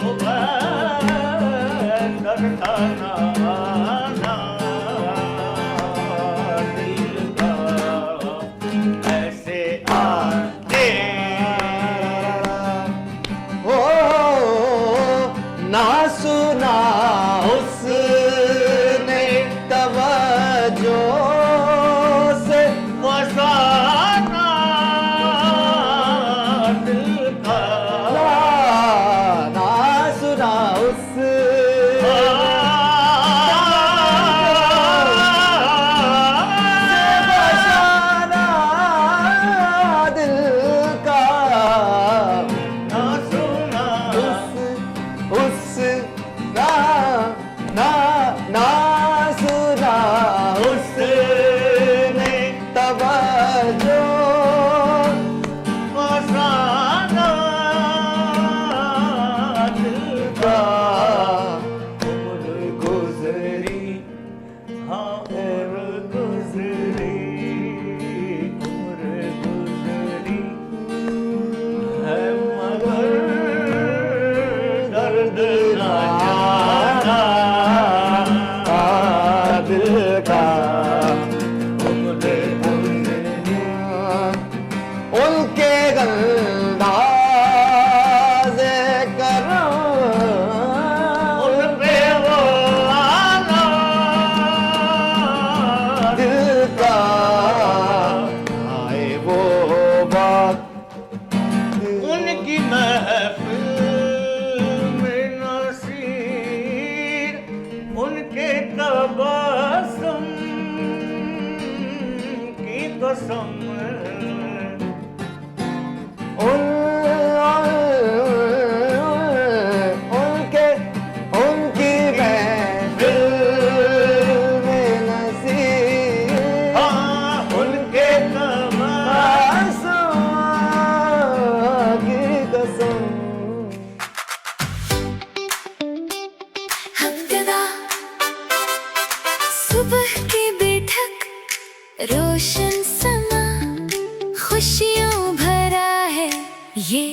E: करता ना आना दिल का, ऐसे आने
H: ओ ना सुना उसने तवज्जो से,
E: फसाना दिल का,
H: ना सुना उस बसाना दिल का,
E: ना सुना
H: उस ना ना ना सुना उसने तवज्जो
E: फसाना दिल
H: का,
E: का, उम्र गुजरी हाँ उम्र गुजरी, उम्र गुजरी है मगर दर्द ना जाना
H: दिल का,
E: उम्र गुजरी
H: उनके अंदाज़े करम
E: उन पे वो आना
H: दिल का, आए वो बात
E: उनकी महफिल में नसीर, उनके तबस्सुम की कसम,
H: उनकी महफिल में नसीब,
E: हाँ उनके
H: आसमां की कसम,
A: हमदना सुबह की बैठक, रोशन समा, खुशियों भरा है ये